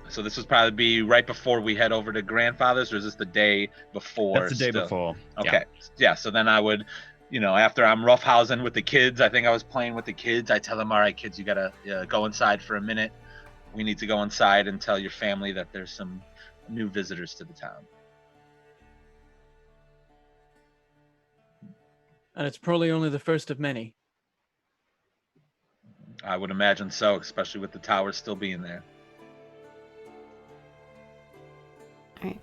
So this would probably be right before we head over to Grandfather's, or is this the day before? That's the day before. Okay. Yeah. So then I would, after I'm roughhousing with the kids, I think I was playing with the kids. I tell them, all right, kids, you got to go inside for a minute. We need to go inside and tell your family that there's some new visitors to the town. And it's probably only the first of many. I would imagine so, especially with the tower still being there. All right.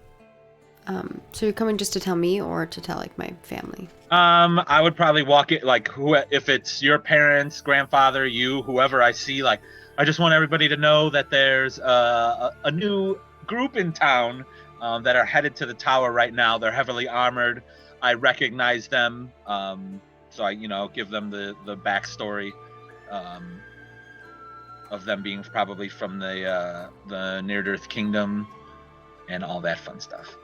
So you're coming just to tell me or to tell like my family? I would probably walk it like if it's your parents, grandfather, you, whoever I see, like I just want everybody to know that there's a new group in town that are headed to the tower right now. They're heavily armored. I recognize them, so I give them the backstory of them being probably from the Near-Earth Kingdom and all that fun stuff.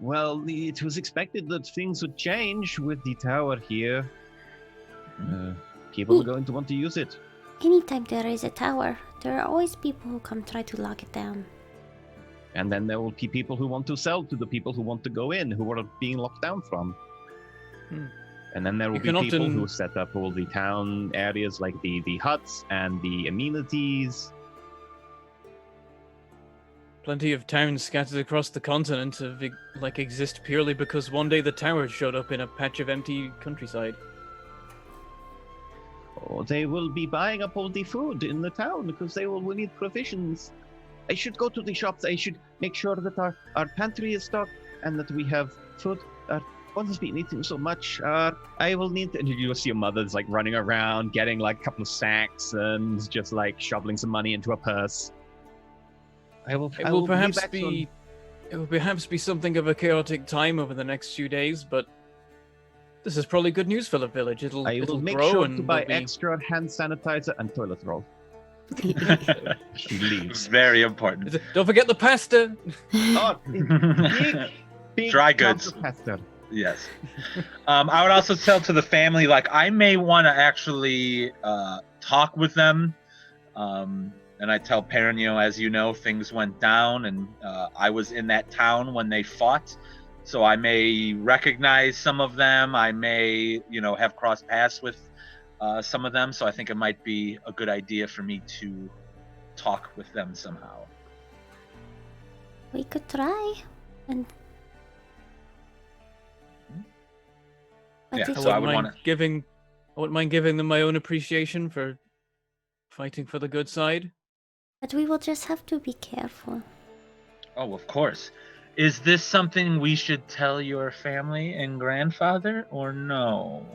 Well, it was expected that things would change with the tower here. People are going to want to use it. Anytime there is a tower, there are always people who come try to lock it down. And then there will be people who want to sell to the people who want to go in, who are being locked down from. And then there will be people who set up all the town areas, like the huts and the amenities. Plenty of towns scattered across the continent exist purely because one day the tower showed up in a patch of empty countryside. Or they will be buying up all the food in the town because they will need provisions. I should go to the shops. I should make sure that our pantry is stocked and that we have food. One has been eating so much. I will need to... And you'll see your mother's like running around, getting like a couple of sacks and just like shoveling some money into a purse. It will perhaps be something of a chaotic time over the next few days, but this is probably good news for the village. It'll make grow sure and to buy extra hand sanitizer and toilet roll. She leaves. Very important. Don't forget the pasta. Big dry goods. Pasta. Yes. I would also tell to the family, like, I may want to actually talk with them. And I tell Perrin, as you know, things went down, and I was in that town when they fought. So I may recognize some of them. I may, have crossed paths with some of them. So I think it might be a good idea for me to talk with them somehow. We could try. And yeah, so I wouldn't mind giving them my own appreciation for fighting for the good side. But we will just have to be careful. Oh, of course. Is this something we should tell your family and grandfather, or no?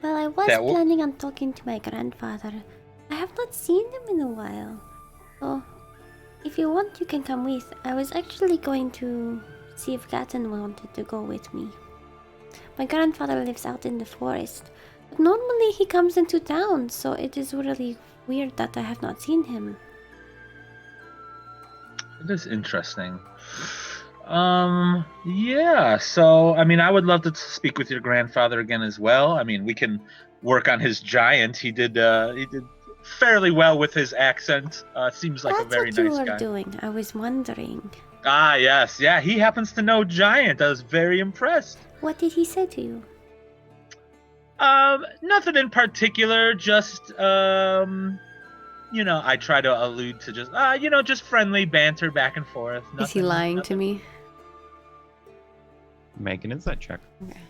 Well, I was planning on talking to my grandfather. I have not seen him in a while. So, if you want, you can come with. I was actually going to see if Gaten wanted to go with me. My grandfather lives out in the forest, but normally he comes into town, so it is really weird that I have not seen him. It is interesting. Yeah, so, I would love to speak with your grandfather again as well. We can work on his giant. He did fairly well with his accent. Seems like a very nice guy. That's what you were doing. I was wondering. Ah, yes. Yeah, he happens to know giant. I was very impressed. What did he say to you? Nothing in particular, just, I try to allude to just friendly banter back and forth. Is he lying to me? Make an insight check. Okay.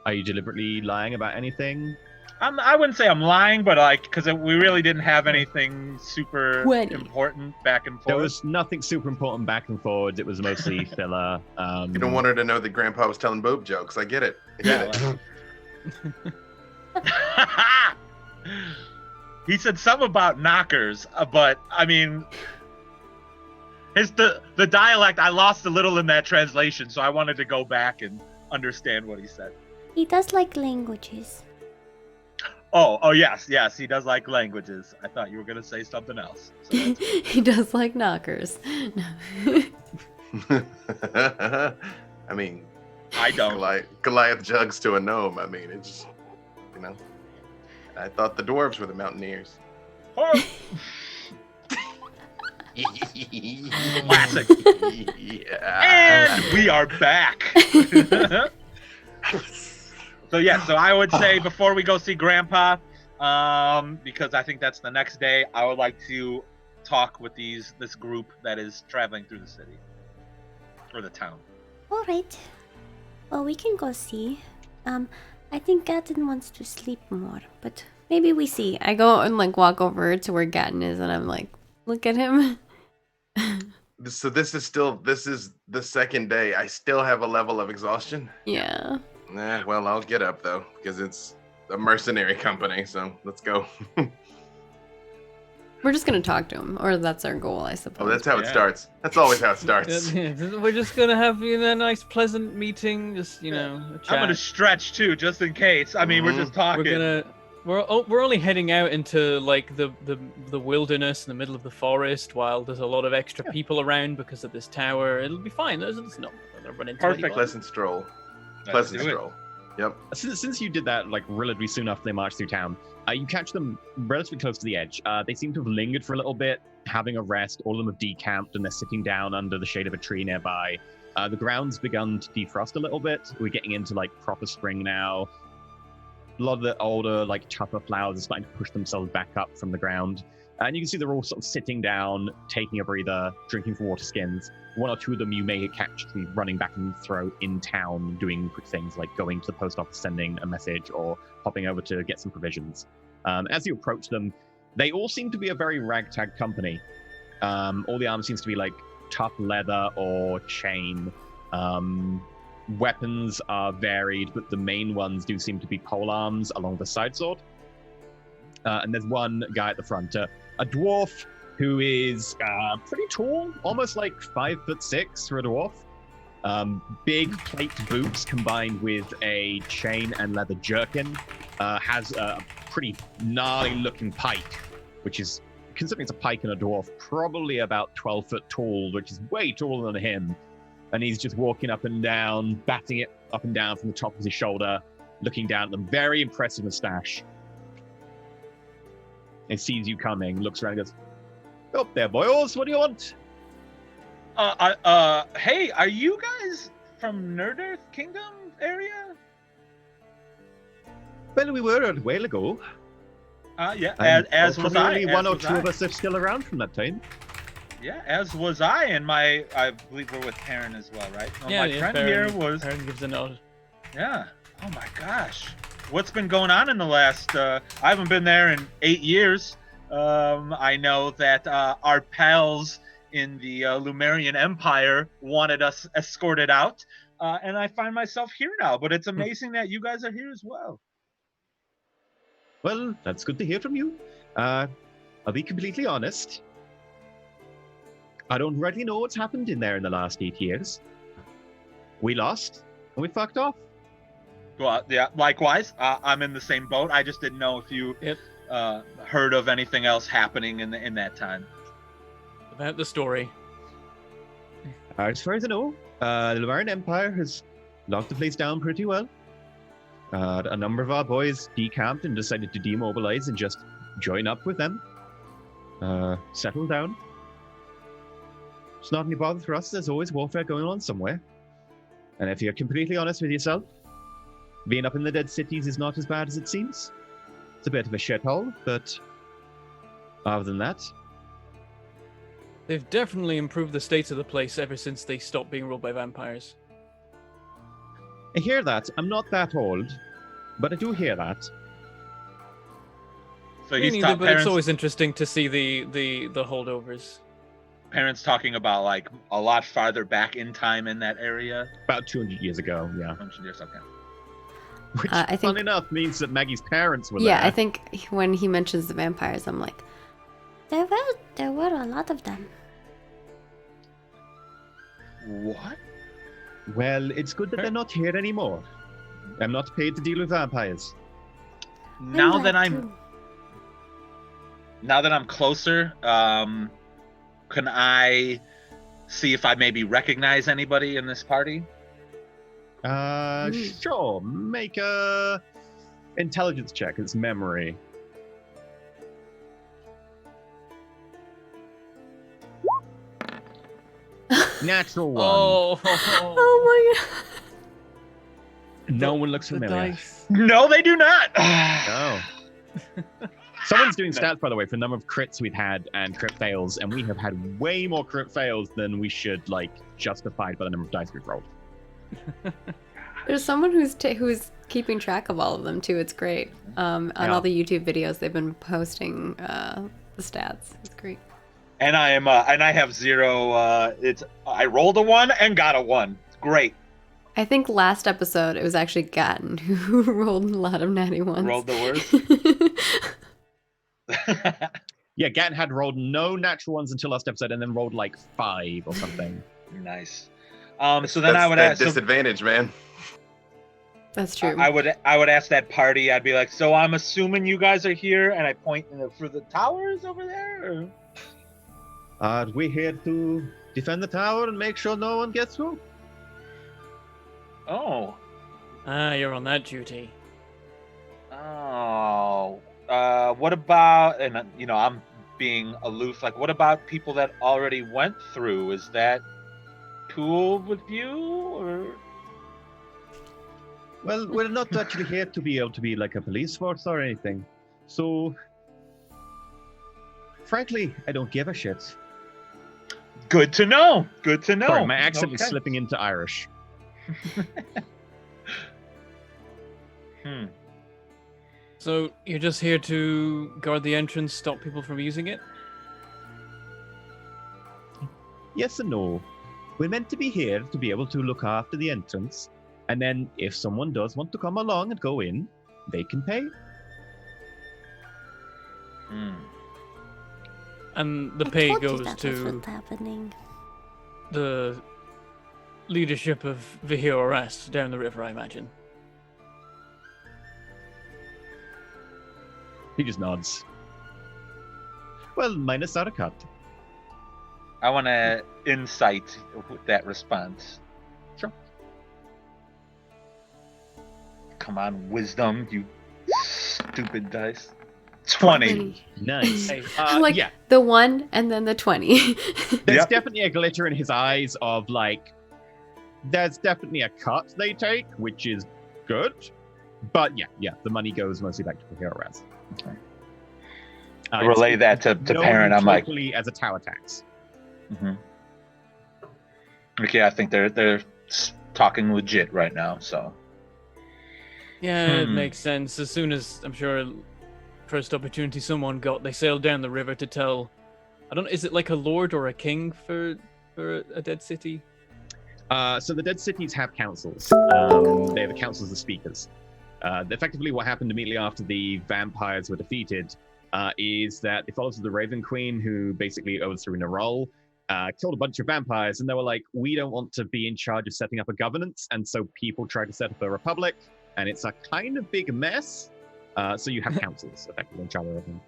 Are you deliberately lying about anything? I wouldn't say I'm lying, but because we really didn't have anything super important back and forth. There was nothing super important back and forward. It was mostly filler. You don't want her to know that Grandpa was telling boob jokes. I get it. He said something about knockers, but the dialect, I lost a little in that translation, so I wanted to go back and understand what he said. He does like languages. Oh, yes, he does like languages. I thought you were going to say something else. So he does like knockers. I don't. Goliath jugs to a gnome. It's, I thought the dwarves were the mountaineers. Oh. Classic. Yeah. And we are back. So I would say before we go see Grandpa, because I think that's the next day, I would like to talk with this group that is traveling through the city or the town. All right. Well, we can go see. I think Gaten wants to sleep more, but maybe we see. I go and walk over to where Gaten is, and I'm like, look at him. So this is the second day. I still have a level of exhaustion. Yeah. Well, I'll get up though, because it's a mercenary company, so let's go. We're just gonna talk to him, or that's our goal, I suppose. Oh, that's how it starts. That's always how it starts. We're just gonna have a nice, pleasant meeting. Just a chat. I'm gonna stretch too, just in case. We're just talking. we're only heading out into like the wilderness in the middle of the forest while there's a lot of extra people around because of this tower. It'll be fine. There's not gonna run into Perfect. anyone. Pleasant stroll. Let's Pleasant do it. stroll. Yep. Since you did that like relatively soon after they marched through town, you catch them relatively close to the edge. They seem to have lingered for a little bit, having a rest. All of them have decamped and they're sitting down under the shade of a tree nearby. The ground's begun to defrost a little bit. We're getting into like proper spring now. A lot of the older, like tougher flowers are starting to push themselves back up from the ground. And you can see they're all sort of sitting down, taking a breather, drinking from water skins. One or two of them you may catch running back and throw in town, doing quick things like going to the post office, sending a message, or popping over to get some provisions. As you approach them, they all seem to be a very ragtag company. All the armor seems to be like tough leather or chain. Weapons are varied, but the main ones do seem to be pole arms along the side sword. And there's one guy at the front, a dwarf who is pretty tall, almost like 5'6" for a dwarf. Big plate boots combined with a chain and leather jerkin. Has a pretty gnarly looking pike, which is, considering it's a pike and a dwarf, probably about 12 foot tall, which is way taller than him. And he's just walking up and down, batting it up and down from the top of his shoulder, looking down at them. Very impressive mustache. He sees you coming, looks around and goes, "Up there, boys, what do you want?" Hey, are you guys from Nerd Earth Kingdom area? Well, we were a while ago. Yeah, as was I. Only one or two of us are still around from that time. Yeah, as was I, and I believe we're with Perrin as well, right? My friend Perrin, here was. Perrin gives a nod. Yeah. Oh my gosh, what's been going on in the last? I haven't been there in 8 years. I know that our pals in the Lumerian Empire wanted us escorted out, and I find myself here now. But it's amazing that you guys are here as well. Well, that's good to hear from you. I'll be completely honest. I don't really know what's happened in there in the last 8 years. We lost, and we fucked off. Well, yeah, likewise. I'm in the same boat. I just didn't know if you heard of anything else happening in that time. About the story. As far as I know, the Lumerian Empire has locked the place down pretty well. A number of our boys decamped and decided to demobilize and just join up with them. Settle down. It's not any bother for us. There's always warfare going on somewhere. And if you're completely honest with yourself, being up in the dead cities is not as bad as it seems. It's a bit of a shithole, but other than that... They've definitely improved the state of the place ever since they stopped being ruled by vampires. I hear that. I'm not that old, but I do hear that. So Me neither, but it's always interesting to see the holdovers. Parents talking about like a lot farther back in time in that area. About 200 years ago, yeah. 200 years, okay. Which, I think, fun enough, means that Maggie's parents were there. Yeah, I think when he mentions the vampires, I'm like, There were a lot of them. What? Well, it's good that they're not here anymore. I'm not paid to deal with vampires. Now that I'm closer, can I see if I maybe recognize anybody in this party? Sure. Make a intelligence check. It's memory. Natural one. Oh, oh my god. No one looks familiar. Dice. No, they do not. No. Someone's doing stats, by the way, for the number of crits we've had and crit fails, and we have had way more crit fails than we should, like, justified by the number of dice we've rolled. There's someone who's keeping track of all of them too. It's great. On all the YouTube videos they've been posting the stats. It's great. And I have 0. I rolled a 1 and got a 1. It's great. I think last episode it was actually Gatton who rolled a lot of natty ones. Rolled the worst. Yeah, Gatton had rolled no natural ones until last episode, and then rolled like 5 or something. Nice. So then I would ask. Disadvantage, man. That's true. I would ask that party. I'd be like, so I'm assuming you guys are here, and I point for the towers over there. Or? We're here to defend the tower and make sure no one gets through. Oh. You're on that duty. Oh. What about? And I'm being aloof. Like, what about people that already went through? Is that cool with you, or? Well, we're not actually here to be able to be like a police force or anything. So, frankly, I don't give a shit. Good to know. Good to know. Sorry, my accent is slipping into Irish. So you're just here to guard the entrance, stop people from using it? Yes and no. We're meant to be here to be able to look after the entrance, and then if someone does want to come along and go in, they can pay. And the I pay told you goes that was to what's happening. the leadership of Vihioras down the river, I imagine. He just nods. Well, minus our cut. I want to insight with that response. Sure. Come on, wisdom, you stupid dice. 20. Nice. Like yeah, the 1 and then the 20. there's Yep. definitely a glitter in his eyes of like, there's definitely a cut they take, which is good. But yeah, the money goes mostly back to the hero res. Okay. I relay that to parent. I'm like, totally as a tower tax. Okay, I think they're talking legit right now. So Yeah, it makes sense. As soon as, I'm sure, first opportunity someone got, they sailed down the river to tell, I don't know, is it like a lord or a king for a dead city? So the dead cities have councils. They're the councils of speakers. Effectively, what happened immediately after the vampires were defeated is that the followers of the Raven Queen, who basically overthrew Nerol, killed a bunch of vampires, and they were like, we don't want to be in charge of setting up a governance, and so people tried to set up a republic, and it's a kind of big mess. So you have councils effectively in charge of everything.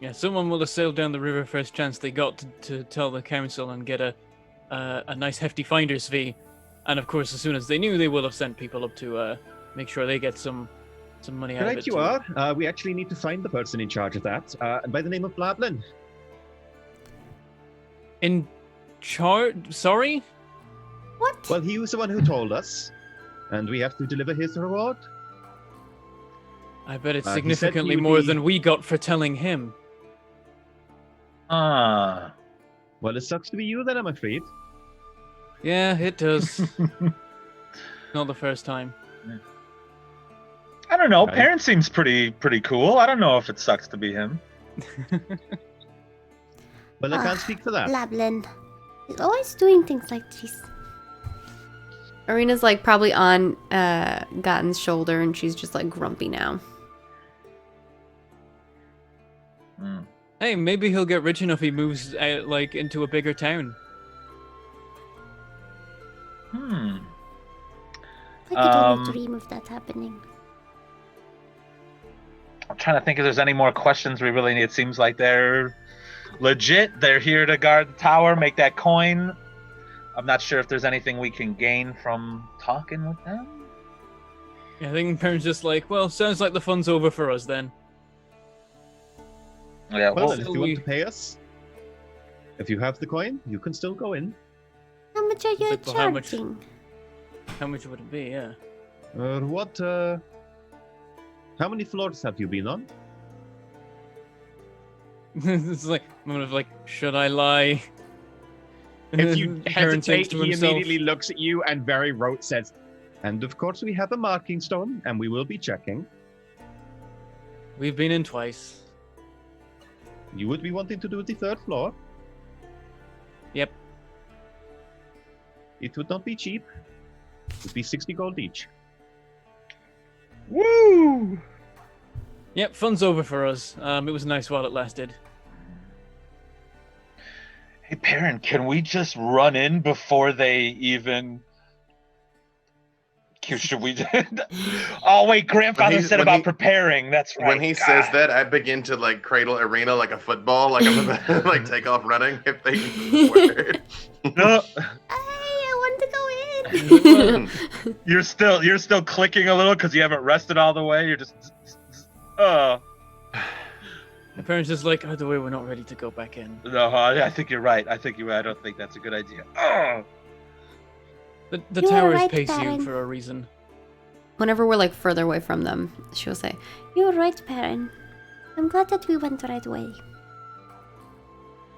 Yeah, someone will have sailed down the river first chance they got to tell the council and get a nice hefty finder's fee. And of course, as soon as they knew, they will have sent people up to make sure they get some money out of it. Right, you too. are. We actually need to find the person in charge of that, and by the name of Blablin. In charge? Sorry? What? Well, he was the one who told us, and we have to deliver his reward. I bet it's He said he significantly would more be- than we got for telling him. Well, it sucks to be you then, I'm afraid. Yeah, it does. Not the first time. I don't know. Right. Parent seems pretty cool. I don't know if it sucks to be him. Well, I can't speak for that. Lablin. He's always doing things like this. Arena's like probably on Gotten's shoulder, and she's just like grumpy now. Hey, maybe he'll get rich enough he moves out, like, into a bigger town. I could only dream of that happening. I'm trying to think if there's any more questions we really need. It seems like they're legit. They're here to guard the tower, make that coin. I'm not sure if there's anything we can gain from talking with them. Yeah, I think Perrin's just like, well, sounds like the fun's over for us then. Yeah, Well, well, then, if you want to pay us, if you have the coin, you can still go in. How much are you like, well, how much- charging? How much would it be, yeah? How many floors have you been on? It's like, moment of like, should I lie? If you Perrin thinks hesitate, to he himself, immediately looks at you and very rote says, and of course we have a marking stone, and we will be checking. we've been in twice. You would be wanting to do the third floor. Yep. It would not be cheap. It would be 60 gold each. woo! Yep, fun's over for us. It was nice while it lasted. Hey, Perrin, can we just run in before they even Should we? Oh wait, Grandfather said about preparing. That's right. When he says that, I begin to like cradle Arena like a football, like I'm about to like take off running if they use the word. No, I want to go in. you're still clicking a little because you haven't rested all the way. You're just. My parents just like, oh, the way we're not ready to go back in. No, I think you're right. I don't think that's a good idea. The You are towers right, pace Baron. you for a reason. Whenever we're like further away from them, she'll say, You're right, Baron. I'm glad that we went the right way.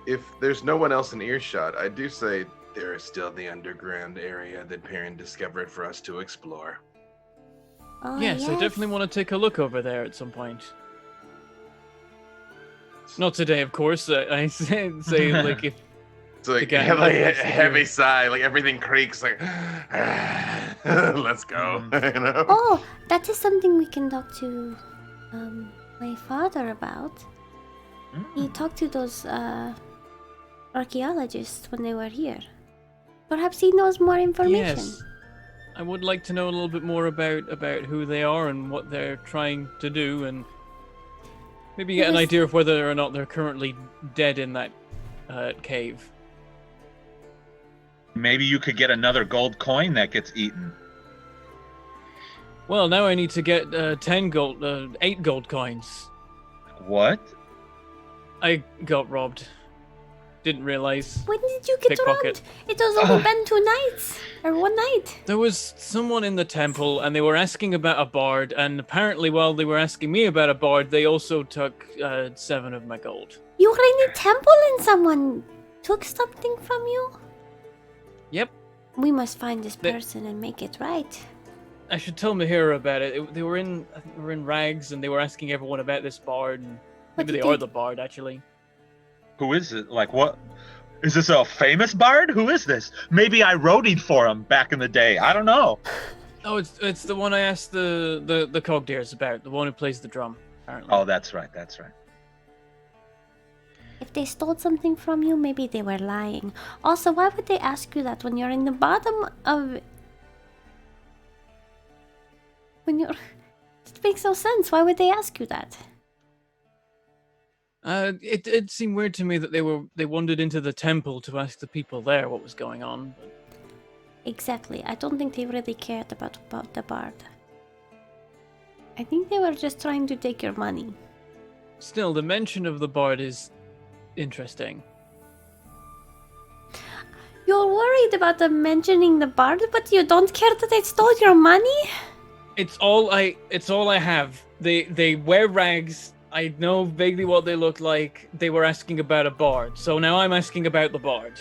If there's no one else in earshot, I do say there is still the underground area that Perrin discovered for us to explore. Oh, Yes, I definitely want to take a look over there at some point. Not today, of course. I say like if It's like, The guy like who a likes to heavy do- sigh, like everything creaks, like, let's go. You know? Oh, that is something we can talk to my father about. He talked to those archaeologists when they were here. Perhaps he knows more information. Yes, I would like to know a little bit more about who they are and what they're trying to do, and maybe get an Yes. idea of whether or not they're currently dead in that cave. Maybe you could get another gold coin that gets eaten. Well, now I need to get 8 gold coins. What? I got robbed. Didn't realize. When did you get Pickpocket. robbed? It was only been 2 nights. Or 1 night. There was someone in the temple, and they were asking about a bard, and apparently while they were asking me about a bard, they also took 7 of my gold. You were in a temple and someone took something from you? Yep. We must find this They- person and make it right. I should tell Mahira about it. They were in, I think they were in rags, and they were asking everyone about this bard, and What maybe did they are they- the bard, actually. Who is it? Like, what? Is this a famous bard? Who is this? Maybe I roadied for him back in the day. I don't know. Oh, it's the one I asked the Cogdeers about, the one who plays the drum, apparently. Oh, that's right. That's right. If they stole something from you, maybe they were lying. Also, why would they ask you that when you're in the bottom of... When you're... It makes no sense. Why would they ask you that? It seemed weird to me that they wandered into the temple to ask the people there what was going on. But Exactly. I don't think they really cared about the bard. I think they were just trying to take your money. still, the mention of the bard is interesting. You're worried about them mentioning the bard, but you don't care that they stole your money? It's all I have. They wear rags. I know vaguely what they look like. They were asking about a bard, so now I'm asking about the bard.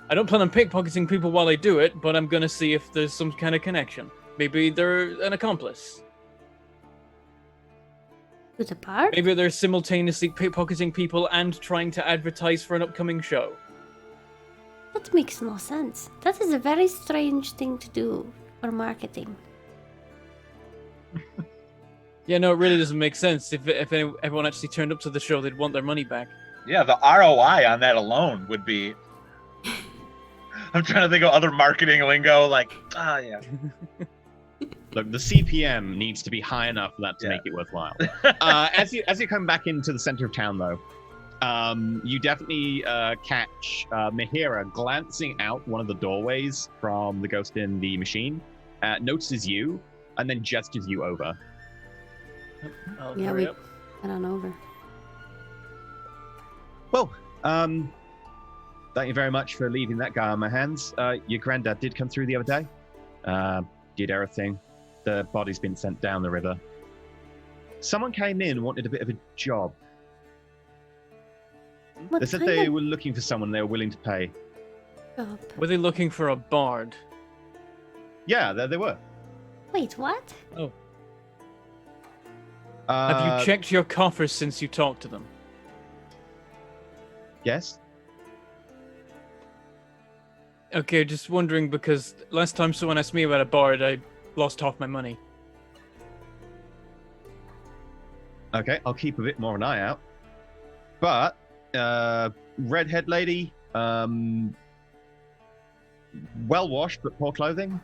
I don't plan on pickpocketing people while I do it, but I'm gonna see if there's some kind of connection. Maybe they're an accomplice. To the bard? Maybe they're simultaneously pickpocketing people and trying to advertise for an upcoming show. That makes no sense. That is a very strange thing to do for marketing. Yeah, no, it really doesn't make sense. If everyone actually turned up to the show, they'd want their money back. Yeah, the ROI on that alone would be. I'm trying to think of other marketing lingo, like, yeah. Look, the CPM needs to be high enough for that to make it worthwhile. As you come back into the center of town, though, you definitely catch Mahira glancing out one of the doorways from the ghost in the machine, notices you, and then gestures you over. I'll Yeah, hurry we up. head on over. Well, thank you very much for leaving that guy on my hands. Your granddad did come through the other day. Did everything. The body's been sent down the river. Someone came in and wanted a bit of a job. What They said kind they of were looking for someone they were willing to pay. job? Were they looking for a bard? Yeah, there they were. Wait, what? Have you checked your coffers since you talked to them? Yes. Okay, just wondering because last time someone asked me about a bard, I lost half my money. Okay, I'll keep a bit more of an eye out. But, redhead lady, well washed but poor clothing.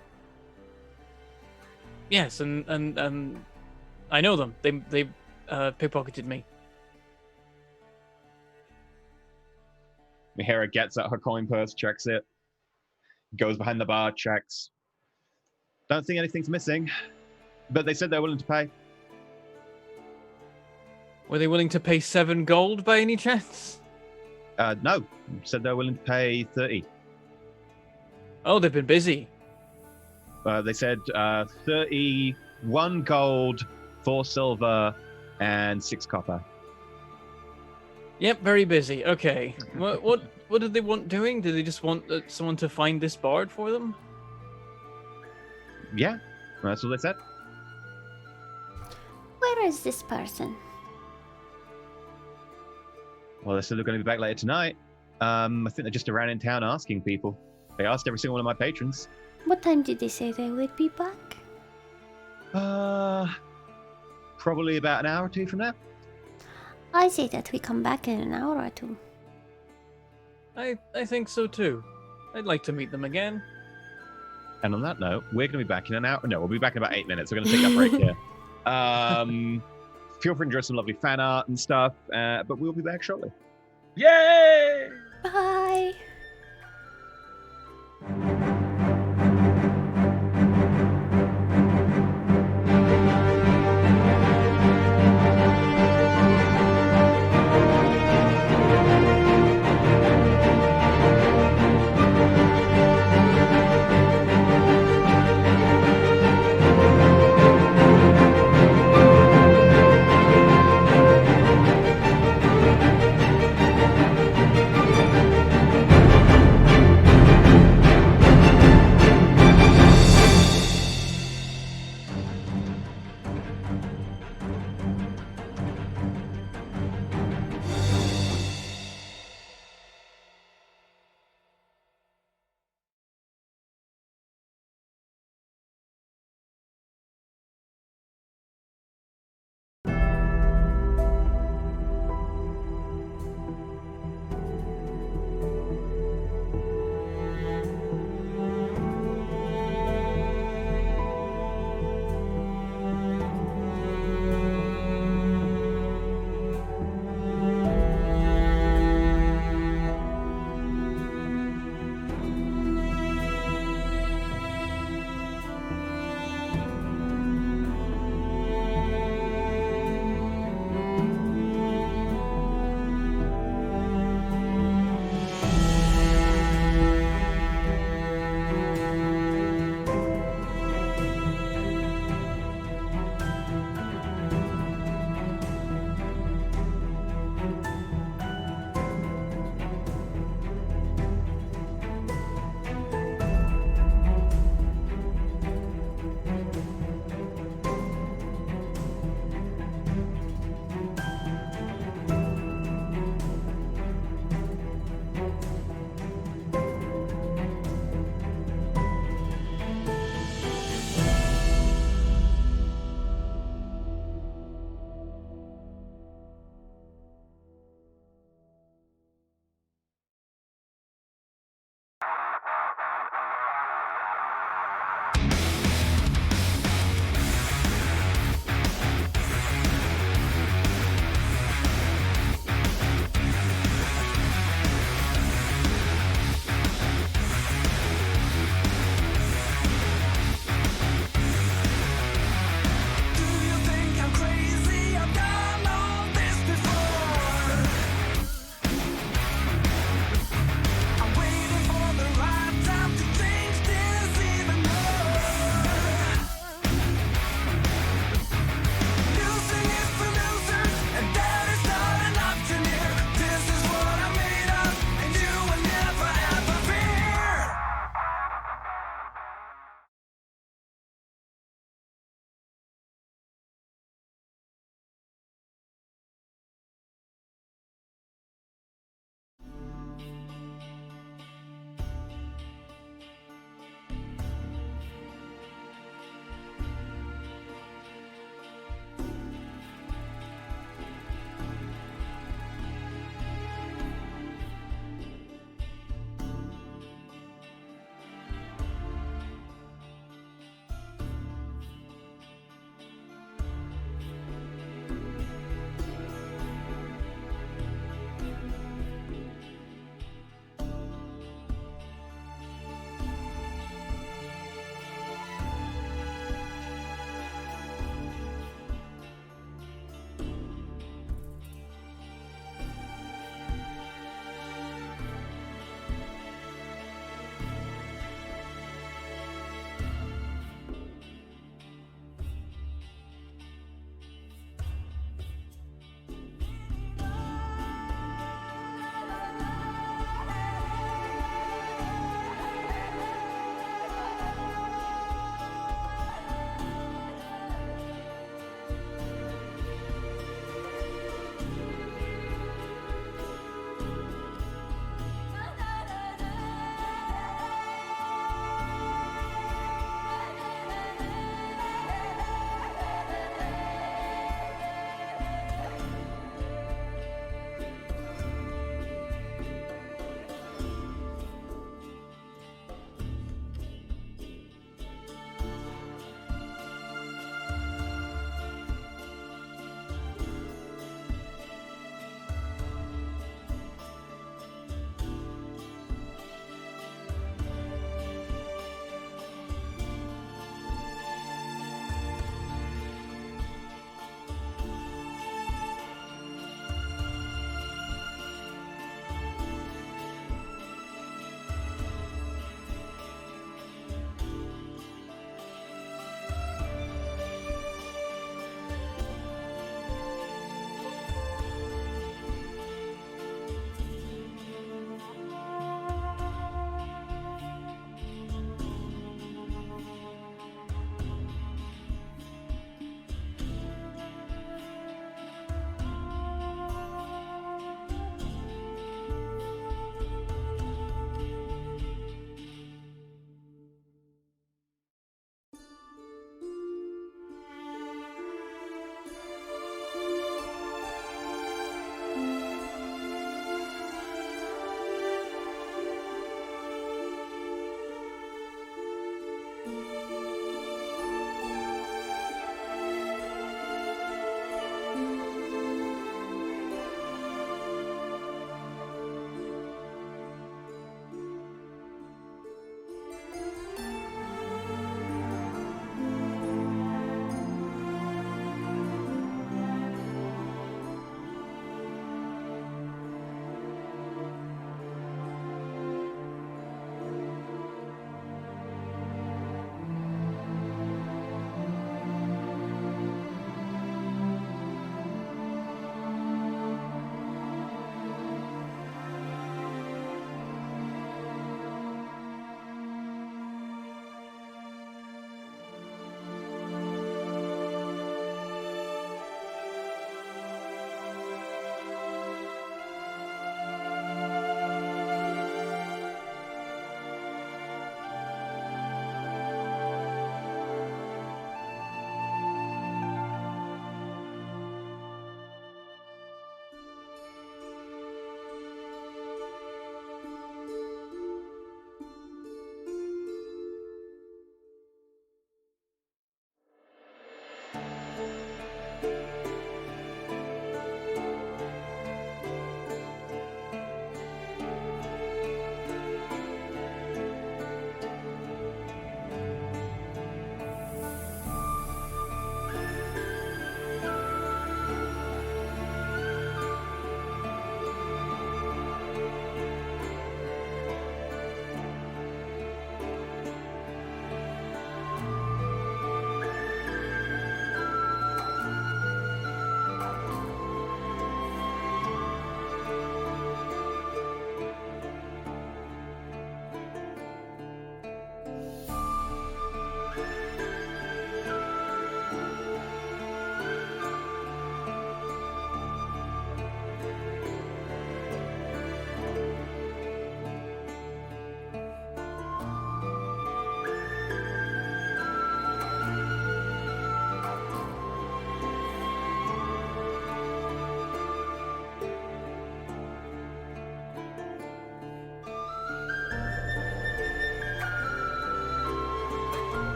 Yes, and I know them. They pickpocketed me. Mihira gets out her coin purse, checks it, goes behind the bar, checks. Don't think anything's missing, but they said they're willing to pay. Were they willing to pay 7 gold by any chance? No, said they're willing to pay 30. Oh, they've been busy. They said 31 gold, 4 silver, and 6 copper. Yep, very busy. Okay. What did they want doing? Did they just want someone to find this bard for them? Yeah, that's what they said. Where is this person? Well, they said they're going to be back later tonight. I think they're just around in town asking people. They asked every single one of my patrons. What time did they say they would be back? Probably about an hour or two from now. I say that we come back in an hour or two. I think so too. I'd like to meet them again. And on that note, we're going to be back in an hour. No, we'll be back in about 8 minutes. We're going to take a break here. Feel free to enjoy some lovely fan art and stuff, but we'll be back shortly. Yay! Bye!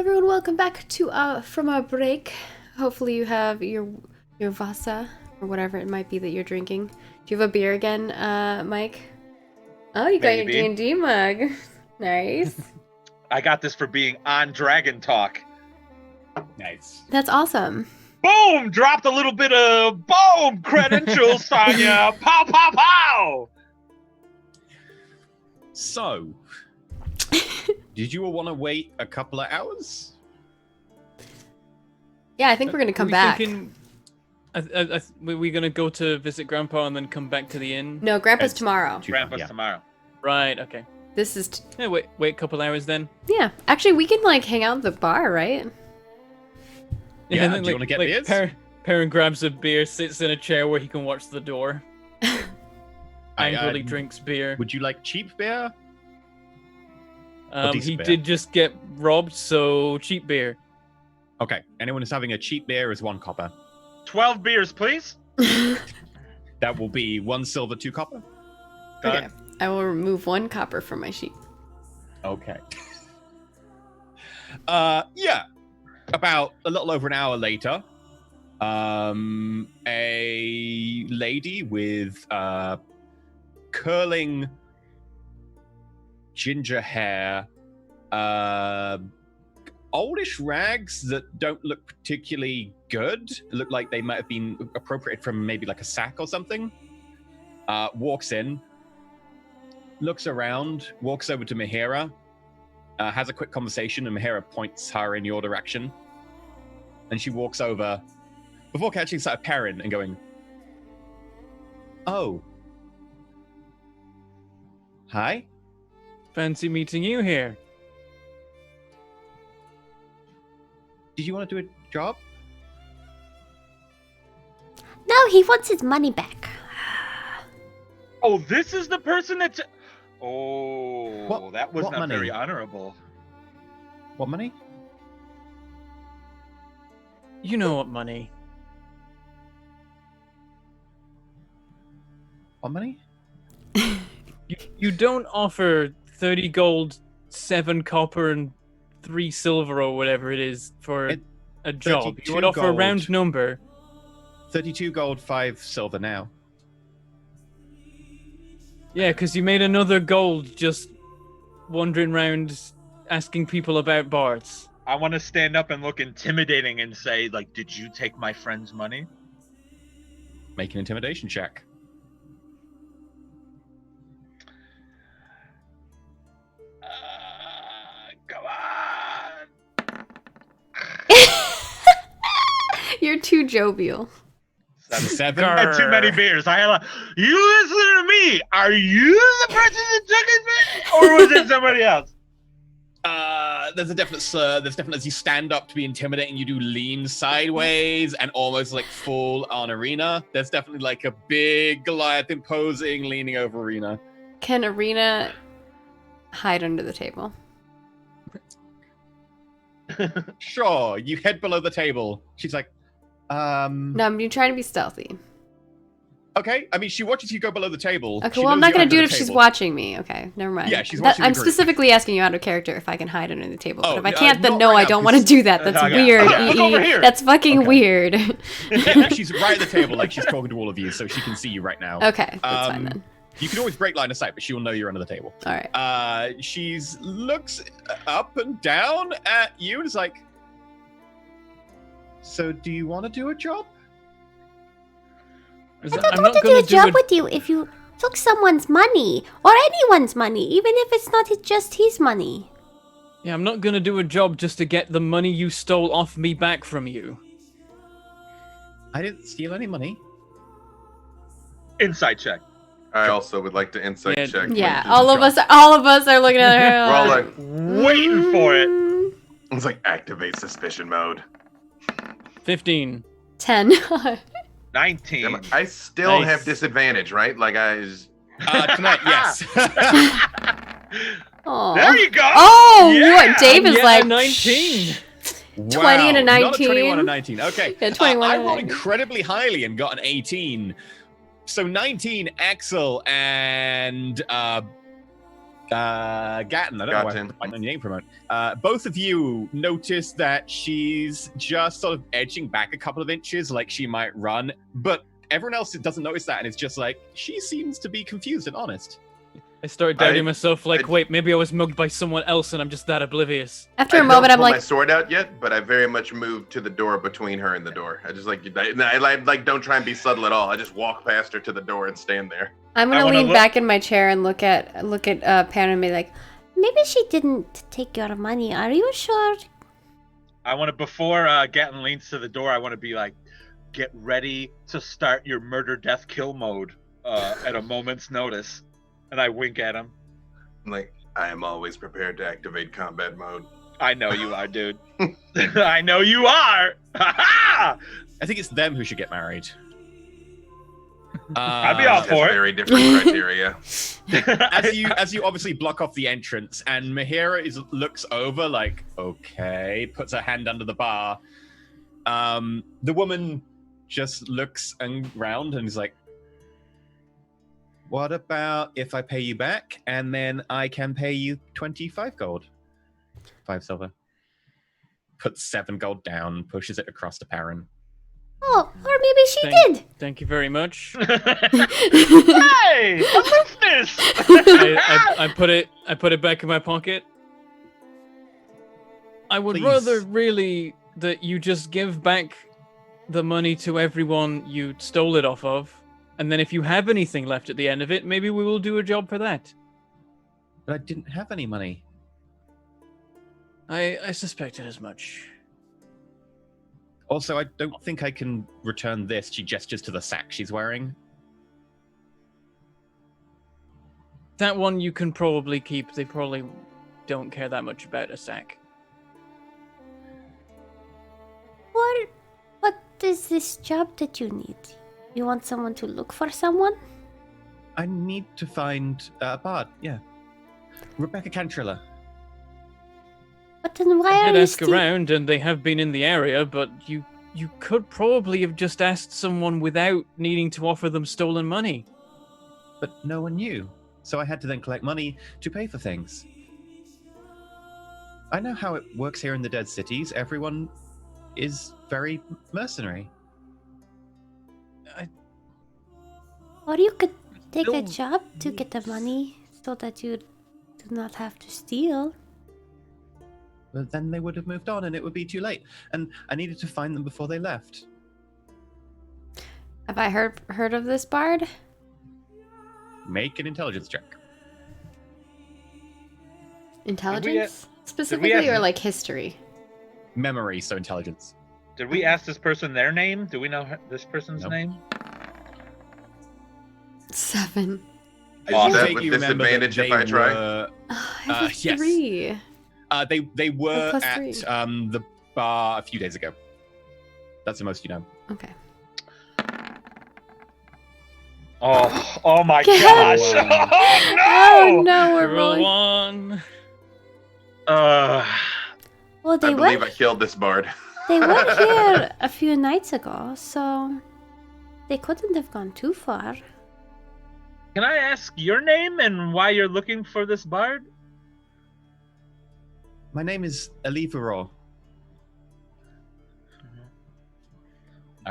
everyone, welcome back to from our break. Hopefully you have your Vasa or whatever it might be that you're drinking. Do you have a beer again, Mike? Oh, you got your D&D mug. Nice. I got this for being on Dragon Talk. Nice. That's awesome. Boom! Dropped a little bit of boom credentials on ya. Pow, pow, pow! So, did you all want to wait a couple of hours? Yeah, I think we're gonna come back. We're gonna go to visit Grandpa and then come back to the inn. No, Grandpa's tomorrow. Grandpa's tomorrow. Right. Okay. This is. Yeah. Wait a couple hours then. Yeah. Actually, we can like hang out at the bar, right? Yeah. And then, do you want to get beers? Perrin grabs a beer, sits in a chair where he can watch the door. Angrily drinks beer. Would you like cheap beer? He did just get robbed, so cheap beer. Okay. Anyone who's having a cheap beer is 1 copper. 12 beers, please. That will be 1 silver, 2 copper. Okay. I will remove 1 copper from my sheet. Okay. Yeah. About a little over an hour later, a lady with curling ginger hair, oldish rags that don't look particularly good, look like they might have been appropriated from maybe like a sack or something, walks in, looks around, walks over to Mahira, has a quick conversation, and Mahira points her in your direction. And she walks over before catching sight of Perrin and going, "Oh. Hi. Fancy meeting you here. Did you want to do a job?" No, he wants his money back. Oh, this is the person that's... Oh, that was not money? very honorable. What money? You know what money. What money? You don't offer 30 gold, 7 copper, and 3 silver or whatever it is for a job. You would offer a round number. 32 gold, 5 silver now. Yeah, because you made another gold just wandering around asking people about bards. I want to stand up and look intimidating and say, like, did you take my friend's money? Make an intimidation check. Come on! You're too jovial. 7. I had too many beers. I had like, you listen to me. Are you the person that took his money? Or was it somebody else? There's a definite slur. There's definitely, as you stand up to be intimidating, you do lean sideways and almost like full on Arena. There's definitely like a big Goliath imposing, leaning over Arena. Can Arena hide under the table? Sure. You head below the table. She's like, No, I'm trying to be stealthy. Okay, I mean, she watches you go below the table. Okay, well, I'm not going to do it if she's watching me. Okay, never mind. Yeah, she's watching I'm the group. specifically asking you out of character if I can hide under the table. Oh, but if I can't, then not no, right I now, don't want to do that. That's weird. Look over here. That's fucking weird. Yeah, she's right at the table, like she's talking to all of you, so she can see you right now. Okay, that's fine then. You can always break line of sight, but she will know you're under the table. All right. She's looks up and down at you and is like, "So, do you want to do a job?" I don't want to do a job with you if you took someone's money, or anyone's money, even if it's not just his money. Yeah, I'm not gonna do a job just to get the money you stole off me back from you. I didn't steal any money. Insight check. I also would like to insight check. Yeah, all of us are looking at her. We're all like waiting for it. It's like activate suspicion mode. 15. 10. 19. I still Nice. have disadvantage, right? Like Tonight, yes. Aw. There you go. Oh, Yeah. what? Dave is like 19. 20 and a Wow, not 19. 21 and 19. Okay. Yeah, 21 I and a rolled 19. incredibly highly and got an 18. So 19, Axel and Gatton, I don't know why I have to find a name for a moment. Both of you notice that she's just sort of edging back a couple of inches, like she might run, but everyone else doesn't notice that, and it's just like, she seems to be confused and honest. I started doubting myself, like, wait, maybe I was mugged by someone else and I'm just that oblivious. After a moment, I'm like, I don't pull my sword out yet, but I very much moved to the door between her and the door. I just I don't try and be subtle at all. I just walk past her to the door and stand there. I'm gonna lean back in my chair and look at Pan and be like, maybe she didn't take your money. Are you sure? I want to, before Gatton leans to the door, I want to be like, get ready to start your murder, death, kill mode at a moment's notice. And I wink at him. I'm like, I am always prepared to activate combat mode. I know you are, dude. I know you are. I think it's them who should get married. I'd be all for it. Very different criteria. as you obviously block off the entrance, and Mahira looks over like, okay, puts her hand under the bar. The woman just looks around and is like, what about if I pay you back and then I can pay you 25 gold? 5 silver. Puts 7 gold down, pushes it across to Perrin. Oh, or maybe she did. Thank you very much. Hey, aloofness! I put it back in my pocket. I would rather really that you just give back the money to everyone you stole it off of. And then if you have anything left at the end of it, maybe we will do a job for that. But I didn't have any money. I suspected as much. Also, I don't think I can return this. She gestures to the sack she's wearing. That one you can probably keep. They probably don't care that much about a sack. What is this job that you need? You want someone to look for someone? I need to find a bard, yeah. Rebecca Cantrilla. But then why I are did you ask around, and they have been in the area, but you could probably have just asked someone without needing to offer them stolen money. But no one knew, so I had to then collect money to pay for things. I know how it works here in the Dead Cities. Everyone is very mercenary. Or you could take a job to get the money so that you do not have to steal. But then they would have moved on and it would be too late. And I needed to find them before they left. Have I heard of this bard? Make an intelligence check. Intelligence? Specifically, or like history? Memory, so intelligence. Did we ask this person their name? Do we know this person's name? 7. Is that with disadvantage if I try? I have 3. Yes. They were at the bar a few days ago. That's the most you know. Okay. Oh my gosh! Oh no! Oh no, we're rolling. 1. Well, I believe I killed this bard. They were here a few nights ago, so they couldn't have gone too far. Can I ask your name and why you're looking for this bard? My name is Elivero.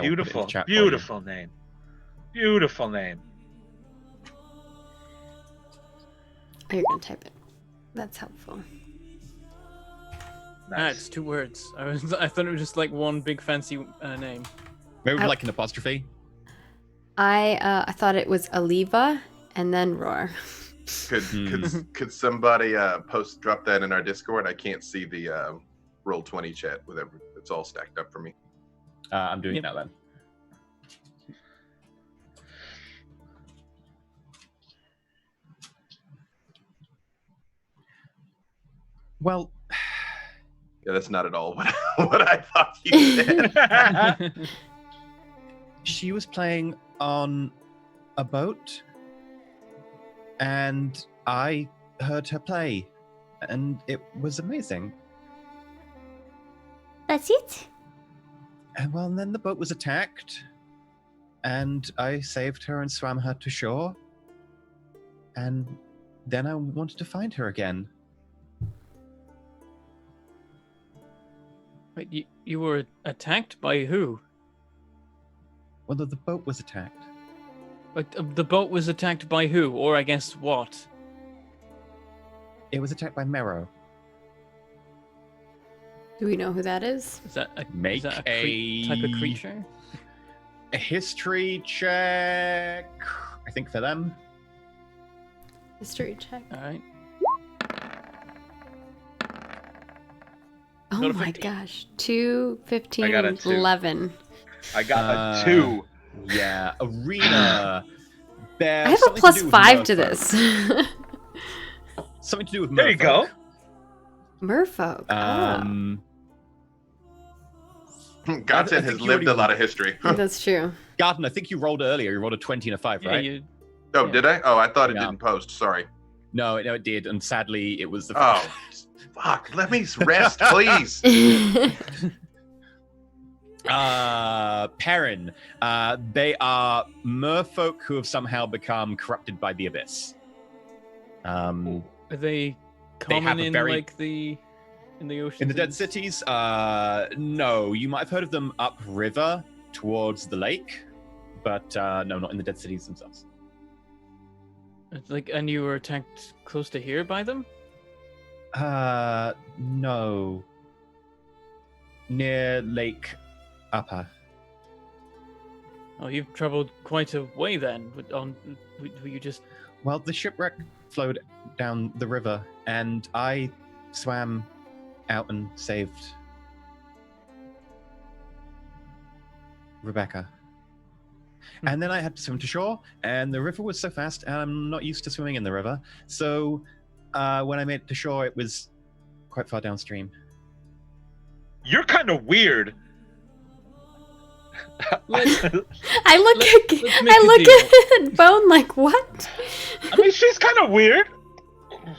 Beautiful, beautiful name. Beautiful name. Oh, you're gonna type it. That's helpful. Nice. It's 2 words. I thought it was just like one big fancy name. Maybe like an apostrophe. I thought it was Aliva and then Roar. Could somebody drop that in our Discord? I can't see the Roll20 chat with it's all stacked up for me. I'm doing it now then. Well, yeah, that's not at all what I thought you said. She was playing on a boat, and I heard her play, and it was amazing. That's it? And well, then the boat was attacked, and I saved her and swam her to shore, and then I wanted to find her again. Wait, you were attacked by who? Well, the boat was attacked. Like, the boat was attacked by who? Or I guess what? It was attacked by Mero. Do we know who that is? Is that a, Make is that type of creature? A history check, I think, for them. History check. All right. Oh Got a my 15. gosh. 2, 15, I got a and 2. 11. I got a 2. Yeah, Arena. I have a +5 to this. Something to do with Merfolk. There you go. Merfolk. Godsend has lived a lot of history. That's true. Garden, I think you rolled earlier. You rolled a 20 and a 5, right? Yeah, Oh, did I? Oh, I thought it Yeah. didn't post. Sorry. No, it did, and sadly, it was the. Oh, fuck. Let me rest, please. Perrin. They are merfolk who have somehow become corrupted by the abyss. Are they They have common a in very- like the ocean? In the Dead Cities, no. You might have heard of them upriver towards the lake, but no, not in the Dead Cities themselves. It's like, and you were attacked close to here by them? No. Near Lake Upper. Oh, you've traveled quite a way then. Were you just? Well, the shipwreck flowed down the river, and I swam out and saved Rebecca. And then I had to swim to shore, and the river was so fast, and I'm not used to swimming in the river. So when I made it to shore, it was quite far downstream. You're kind of weird. Let's I look make a at Bone like, what? I mean, she's kind of weird.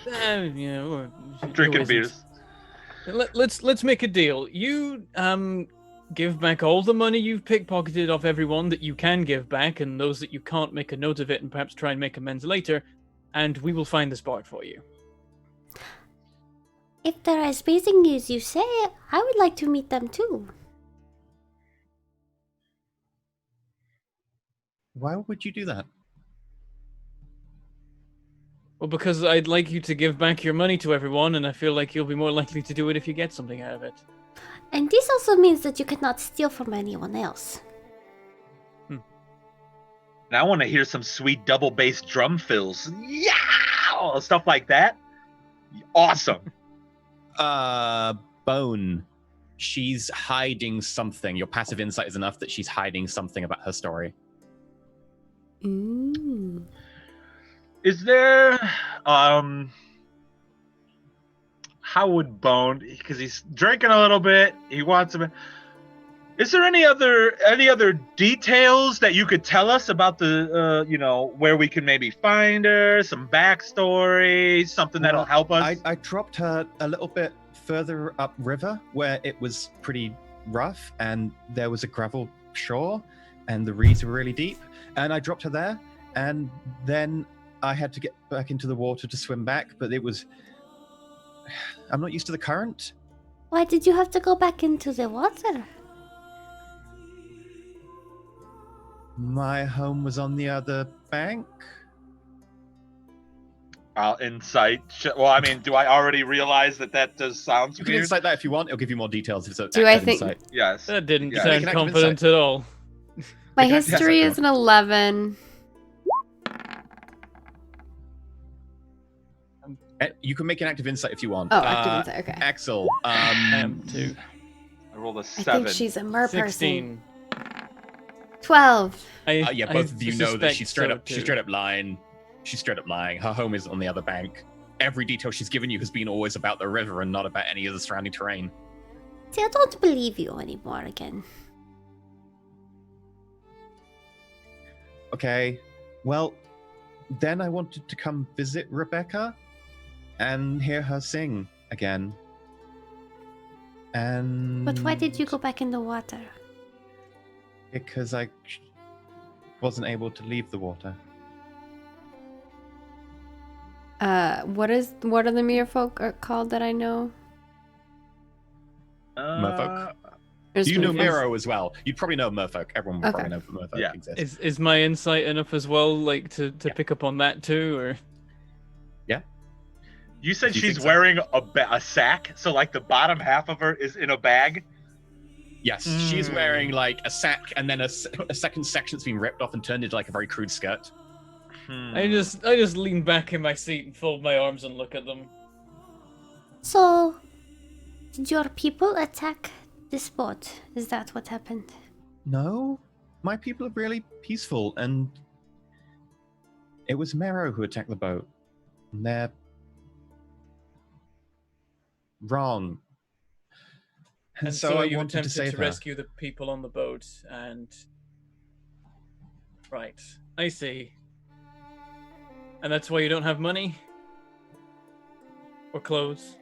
yeah, or, I'm drinking who isn't? beers. Let's make a deal. You give back all the money you've pickpocketed off everyone that you can give back, and those that you can't, make a note of it and perhaps try and make amends later, and we will find the spot for you. If they're as amazing as you say, I would like to meet them too. Why would you do that? Well, because I'd like you to give back your money to everyone, and I feel like you'll be more likely to do it if you get something out of it. And this also means that you cannot steal from anyone else. And I want to hear some sweet double bass drum fills. Yeah, stuff like that. Awesome. Bone. She's hiding something. Your passive insight is enough that she's hiding something about her story. Ooh. Is there how would Bone, because he's drinking a little bit, he wants a. Is there any other details that you could tell us about the where we can maybe find her, some backstory, something that'll help us? I dropped her a little bit further up river where it was pretty rough and there was a gravel shore and the reeds were really deep, and I dropped her there, and then I had to get back into the water to swim back, but I'm not used to the current. Why did you have to go back into the water? My home was on the other bank. I'll insight. Well, I mean, do I already realize that does sound You can weird? insight that if you want. It'll give you more details. If it's Do I active think- insight. Yes. That didn't Yeah. sound Make an active confident at all. My Yes, history I is an 11. You can make an active insight if you want. Oh, active insight. Okay. Axel. I am too. I rolled a I 7. think she's a mer person. 16. 12. Yeah, both of you know that suspect she's straight so, up. She's too. straight up lying. She's straight up lying. Her home is on the other bank. Every detail she's given you has been always about the river and not about any of the surrounding terrain. See, I don't believe you anymore again. Okay. Well, then I wanted to come visit Rebecca and hear her sing again. And But why did you go back in the water? Because I wasn't able to leave the water. What are the merfolk called that I know? Merfolk. There's You know one- Miro as well. You'd probably know Merfolk. Everyone would probably know Merfolk Yeah. exists. Is my insight enough as well, like to pick up on that too, or? You said Do you she's think so? wearing a sack, so like the bottom half of her is in a bag. Yes, she's wearing like a sack, and then a second section's been ripped off and turned into like a very crude skirt. I just lean back in my seat and fold my arms and look at them. So, did your people attack this boat? Is that what happened? No, my people are really peaceful, and it was Mero who attacked the boat. And they're wrong. And so I you wanted to attempted save to her. rescue the people on the boat, and right, I see. And that's why you don't have money or clothes.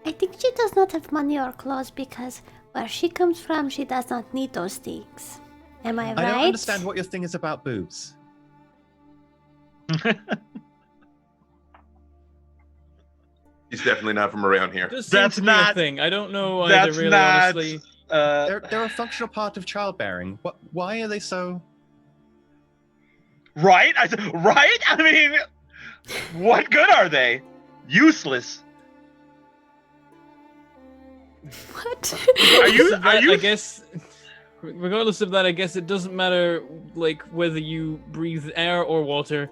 I think she does not have money or clothes because where she comes from, she does not need those things. Am I right? I don't understand what your thing is about boobs. He's definitely not from around here. Does That's seem to be a not- thing. I don't know either. That's Really, not. honestly. They're a functional part of childbearing. Why are they so? Right? Right? I mean, what good are they? Useless. What? Are you? I guess, regardless of that, I guess it doesn't matter, like whether you breathe air or water.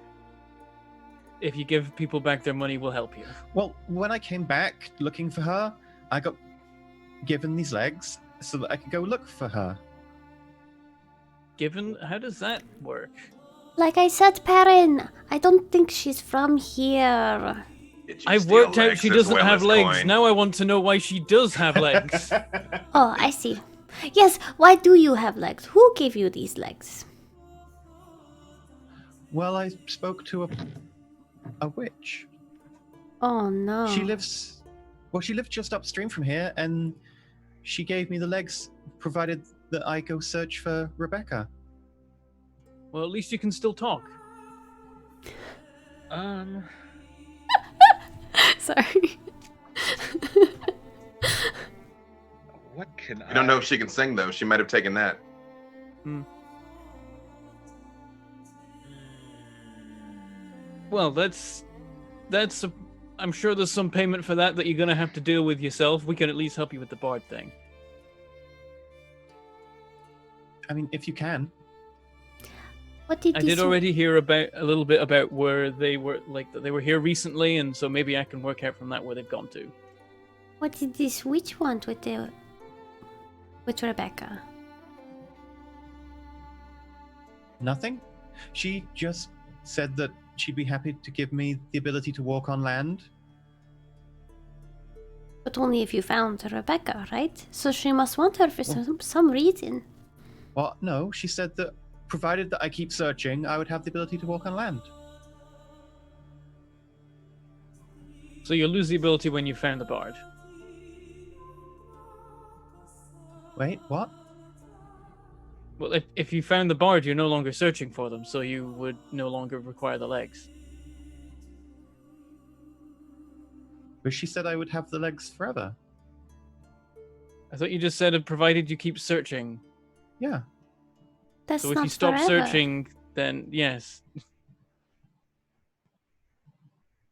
If you give people back their money, we'll help you. Well, when I came back looking for her, I got given these legs so that I could go look for her. Given, how does that work? Like I said, Perrin, I don't think she's from here. Did you I've steal worked out legs she as doesn't well have as legs. coin? Now I want to know why she does have legs. Oh, I see. Yes, why do you have legs? Who gave you these legs? Well, I spoke to a witch. Oh no. She lives just upstream from here, and she gave me the legs, provided that I go search for Rebecca. Well, at least you can still talk. Sorry. What can I don't know if she can sing though. She might have taken that. Well, that's I'm sure there's some payment for that you're gonna have to deal with yourself. We can at least help you with the bard thing. I mean, if you can. What did I this did already hear about a little bit about where they were, like that they were here recently, and so maybe I can work out from that where they've gone to. What did this witch want with Rebecca? Nothing. She just said that she'd be happy to give me the ability to walk on land. But only if you found Rebecca, right? So she must want her for some reason. Well, no, she said that provided that I keep searching, I would have the ability to walk on land. So you'll lose the ability when you found the bard. Wait, what? Well, if you found the bard, you're no longer searching for them, so you would no longer require the legs. But she said I would have the legs forever. I thought you just said provided you keep searching. Yeah. That's So if not you stop forever. searching, then yes.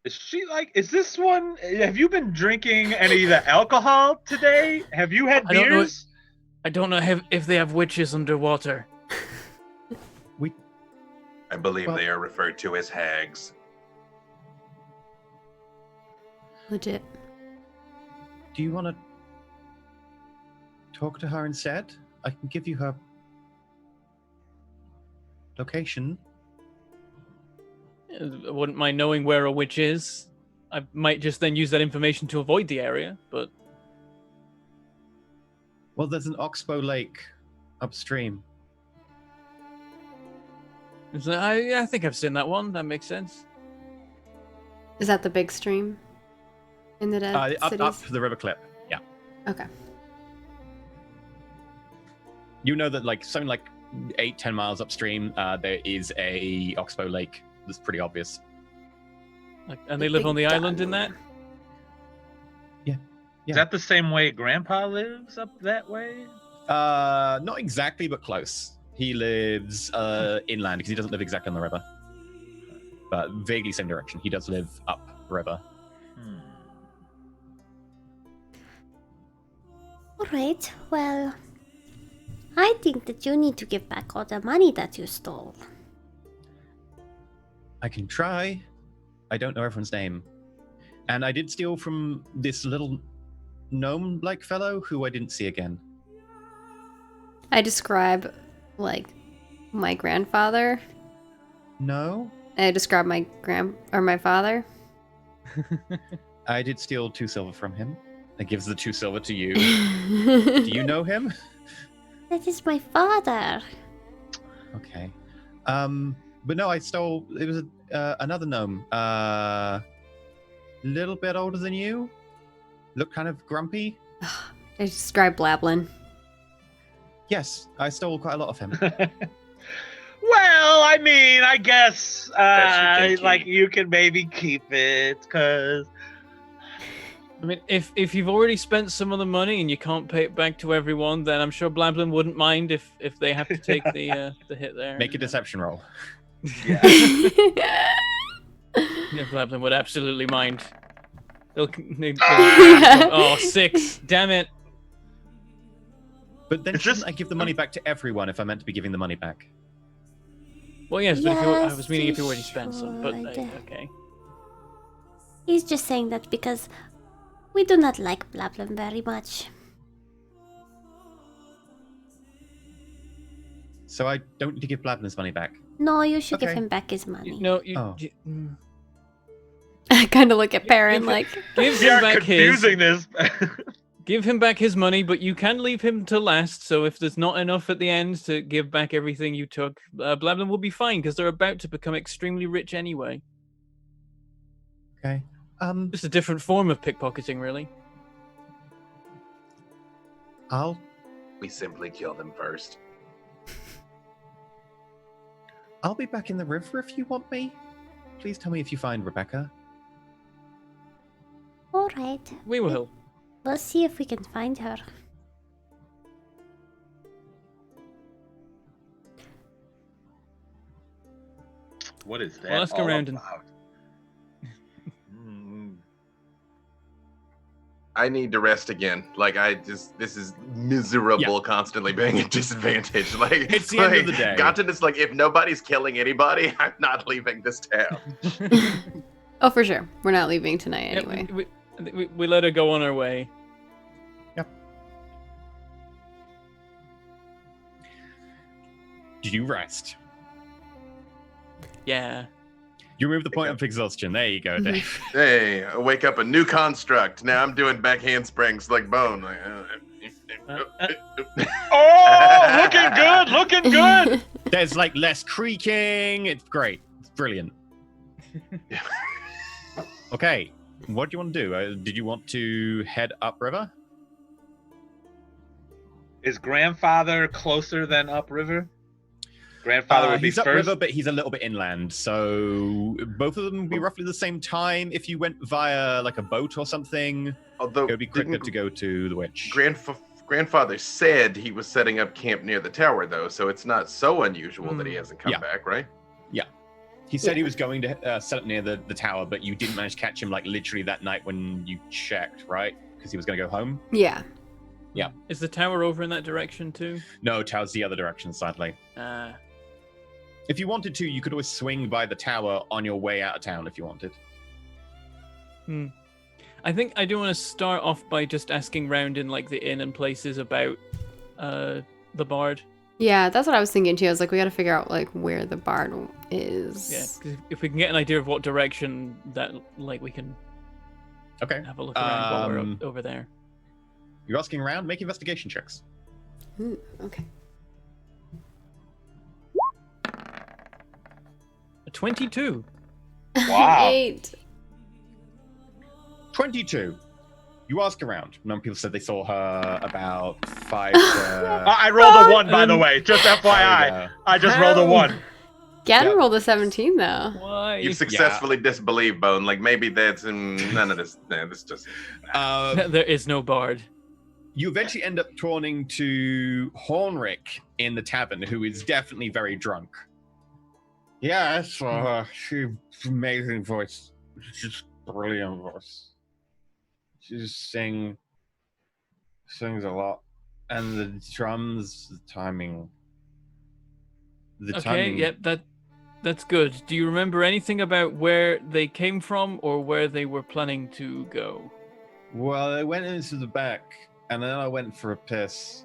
Is she like? Is this one? Have you been drinking any of the alcohol today? Have you had I don't know beers? I don't know if they have witches underwater. I believe Well- they are referred to as hags. Legit. Do you want to talk to her instead? I can give you her location. I wouldn't mind knowing where a witch is. I might just then use that information to avoid the area, but Well, there's an Oxbow Lake upstream. I think I've seen that one. That makes sense. Is that the big stream in the dead Up cities? the river clip. Yeah. Okay. You know that like something like 8-10 miles upstream, there is a Oxbow Lake. That's pretty obvious. And they live on the island in that? Yeah. Is that the same way Grandpa lives up that way? Not exactly, but close. He lives inland because he doesn't live exactly on the river, but vaguely same direction. He does live up river. All right, well, I think that you need to give back all the money that you stole. I can try. I don't know everyone's name. And I did steal from this little gnome-like fellow who I didn't see again. I describe, like, my grandfather. No? I describe my my father. I did steal 2 silver from him. That gives the 2 silver to you. Do you know him? That is my father. Okay. But no, I stole. It was another gnome. Little bit older than you. Looked kind of grumpy. I describe Blablin. Yes, I stole quite a lot of him. Well, I mean, I guess Best you can like keep. you can maybe keep it, because I mean, if you've already spent some of the money and you can't pay it back to everyone, then I'm sure Blamblin wouldn't mind if they have to take the hit there. Make a deception roll. yeah. Yeah, Blamblin would absolutely mind. Oh, 6. Damn it. But then It's shouldn't just- I give the money back to everyone if I meant to be giving the money back? Well, yes, but if I Yes, was meaning if you you already spent some, but should. okay. He's just saying that because we do not like Blablin very much. So I don't need to give Blablin's money back. No, you should give Okay. him back his money. No, Oh. I kind of look at Perrin Give- like, give You're him back his. confusing this. Give him back his money, but you can leave him to last. So if there's not enough at the end to give back everything you took, Blablin will be fine because they're about to become extremely rich anyway. Okay. Just a different form of pickpocketing, really. We simply kill them first. I'll be back in the river if you want me. Please tell me if you find Rebecca. All right. We will. We'll see if we can find her. What is that? Well, let's go all around and- about? I need to rest again. Like this is miserable. Constantly being at disadvantage. Like It's the end of the day. Got to just like if nobody's killing anybody, I'm not leaving this town. oh, for sure. We're not leaving tonight Yep, anyway. we let her go on her way. Did you rest? Yeah. You remove the point of exhaustion. There you go, Dave. Hey, I wake up a new construct. Now I'm doing back handsprings like Bone. Like, Oh, looking good. There's like less creaking. It's great. It's brilliant. Okay, what do you want to do? Did you want to head upriver? Is grandfather closer than upriver? Grandfather would be he's first. upriver, but he's a little bit inland. So both of them would be roughly the same time. If you went via like a boat or something, although it would be quicker didn't to go to the witch. grandfather said he was setting up camp near the tower, though, so it's not so unusual that he hasn't come Yeah. back, right? He said he was going to set up near the tower, but you didn't manage to catch him like literally that night when you checked, right? Because he was going to go home. Yeah. Is the tower over in that direction too? No, tower's the other direction, sadly. If you wanted to, you could always swing by the tower on your way out of town if you wanted. I think I do want to start off by just asking round in like the inn and places about the bard. Yeah, that's what I was thinking too. I was like, we got to figure out like where the bard is. Yeah, 'cause if we can get an idea of what direction that like we can Okay. have a look around while we're over there. You're asking around? Make investigation checks. Ooh, okay. A 22. Wow. 8. 22. You ask around. A number of people said they saw her about 5 I rolled a 1, by the way. Just FYI. I just rolled a 1. Again, rolled a 17 though. Why? You've successfully disbelieved Bone. Like maybe that's none of this. Nah, this just. There is no bard. You eventually end up turning to Hornrick in the tavern, who is definitely very drunk. Yeah, I saw her. She's amazing voice. She's brilliant voice. She sings a lot, and the drums, the timing. Yep, that's good. Do you remember anything about where they came from or where they were planning to go? Well, they went into the back, and then I went for a piss,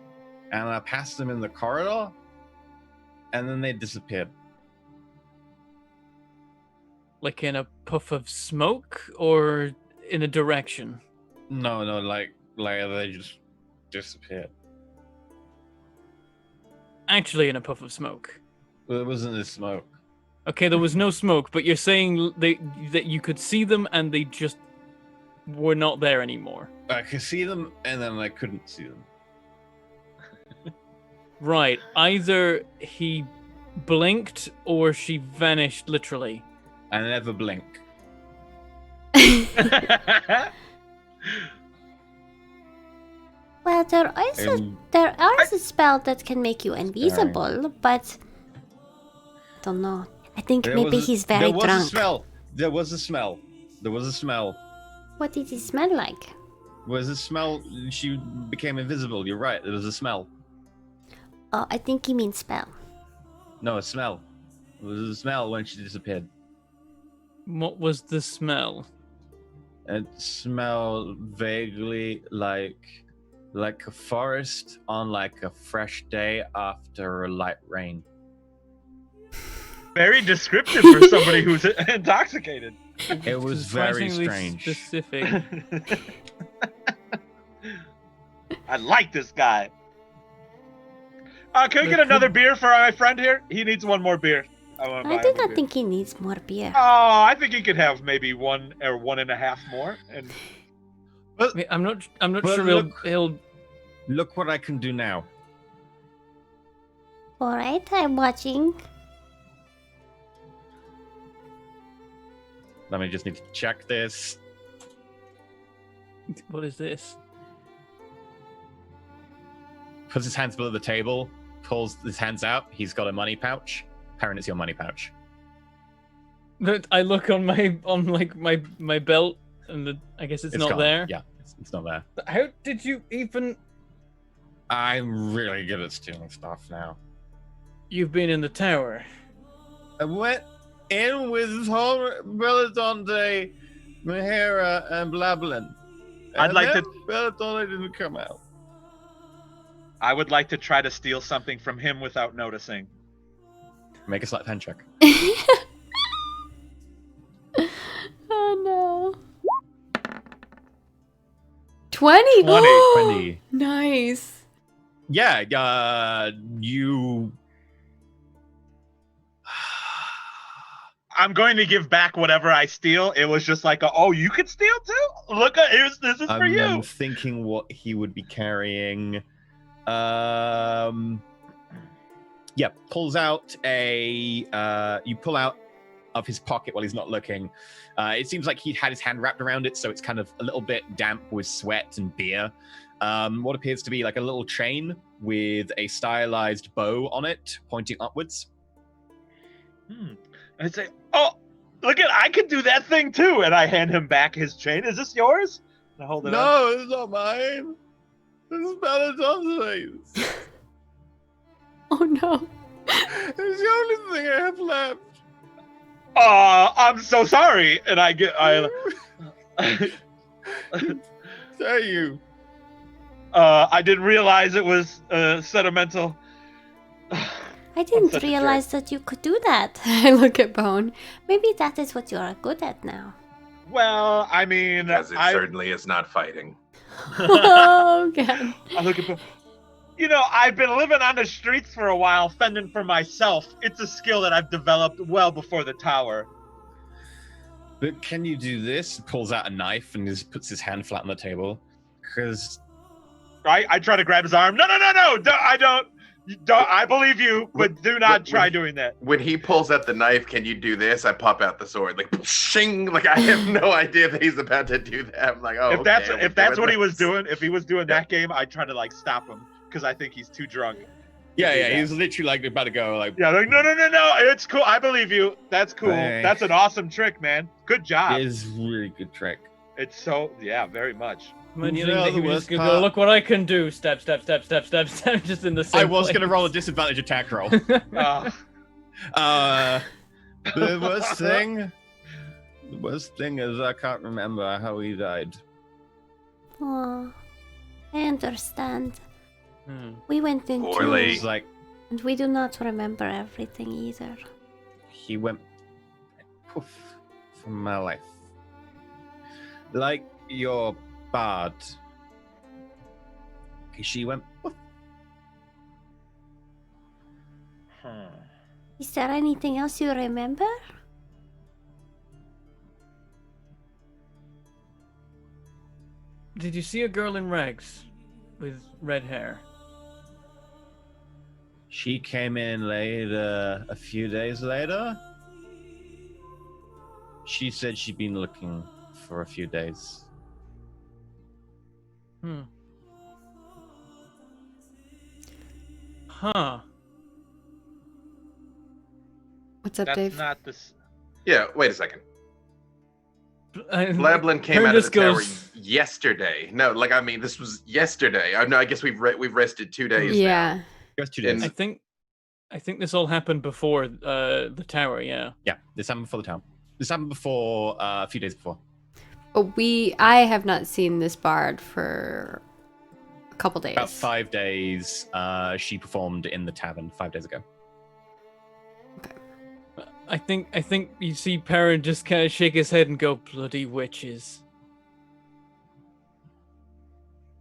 and I passed them in the corridor, and then they disappeared. Like in a puff of smoke or in a direction? No, like they just disappeared. Actually in a puff of smoke. Well, it wasn't the smoke. Okay, there was no smoke, but you're saying that you could see them and they just were not there anymore. I could see them, and then I couldn't see them. Right. Either he blinked or she vanished literally. I never blink. Well, there is a spell that can make you invisible, but don't know. I think maybe he's very drunk. There was a smell. What did it smell like? Was a smell? She became invisible. You're right. There was a smell. Oh, I think he means spell. No, a smell. It was a smell when she disappeared. What was the smell? It smelled vaguely like a forest on like a fresh day after a light rain. Very descriptive for somebody who's intoxicated. It was very Surprisingly strange. specific. I like this guy. Can we get another beer for my friend here? He needs one more beer. I do not think he needs more beer. Oh, I think he could have maybe 1 or 1.5 more. And I'm not sure he'll. Look what I can do now. Alright, I'm watching. Let me just need to check this. What is this? Puts his hands below the table, pulls his hands out. He's got a money pouch. Perrin, it's your money pouch. I look on my belt, and I guess it's not gone. there. Yeah, it's not there. How did you even? I'm really good at stealing stuff now. You've been in the tower. I went in with Belladonte, Mahara, and Blablin. I'd like to. Belladonte didn't come out. I would like to try to steal something from him without noticing. Make a sleight of hand check. Oh no. 20. 20. Nice. Yeah, you. I'm going to give back whatever I steal. It was just like, oh, you could steal too? Look, this is for you. I'm thinking what he would be carrying. Yeah, pulls out you pull out of his pocket while he's not looking. It seems like he'd had his hand wrapped around it, so it's kind of a little bit damp with sweat and beer. What appears to be like a little chain with a stylized bow on it, pointing upwards. I say, oh, look I can do that thing too. And I hand him back his chain. Is this yours? And I hold it up. No, it's not mine. This is Belladonte's. Oh no. It's the only thing I have left. I'm so sorry. And I Tell you. I didn't realize it was sentimental. I didn't realize that you could do that. I look at Bone. Maybe that is what you are good at now. Well, I mean, Because it certainly is not fighting. Oh god. I look at I've been living on the streets for a while, fending for myself. It's a skill that I've developed well before the tower. But can you do this? Pulls out a knife and just puts his hand flat on the table. Because I try to grab his arm. No, I don't. I believe you, but do not try doing that. When he pulls out the knife, can you do this? I pop out the sword, like shing. Like I have no idea that he's about to do that. I'm like, oh, if that's what he was doing, if he was doing that game, I'd try to like stop him because I think he's too drunk. Yeah, he's literally like about to go like. Yeah, like no, it's cool. I believe you. That's cool. That's an awesome trick, man. Good job. It is a really good trick. It's so very much. Imagining that he was gonna go, look what I can do. Step, just in the same I was place. gonna roll a disadvantage attack roll. The worst thing is I can't remember how he died. Oh, I understand. We went into Poorly. Like and we do not remember everything either. he went poof from my life. Like your bard. She went poof. Is there anything else you remember? Did you see a girl in rags with red hair? She came in later, a few days later. She said she'd been looking for a few days. Huh. What's up, That's Dave? not this. Yeah, wait a second. Blablin came out of the tower yesterday. No, like I mean, this was yesterday. No, I guess we've rested 2 days. Yeah. Just 2 days. I think this all happened before the tower. Yeah. Yeah, this happened before the town. This happened before a few days before. But I have not seen this bard for a couple days. About 5 days. She performed in the tavern 5 days ago. I think you see Perrin just kind of shake his head and go, bloody witches.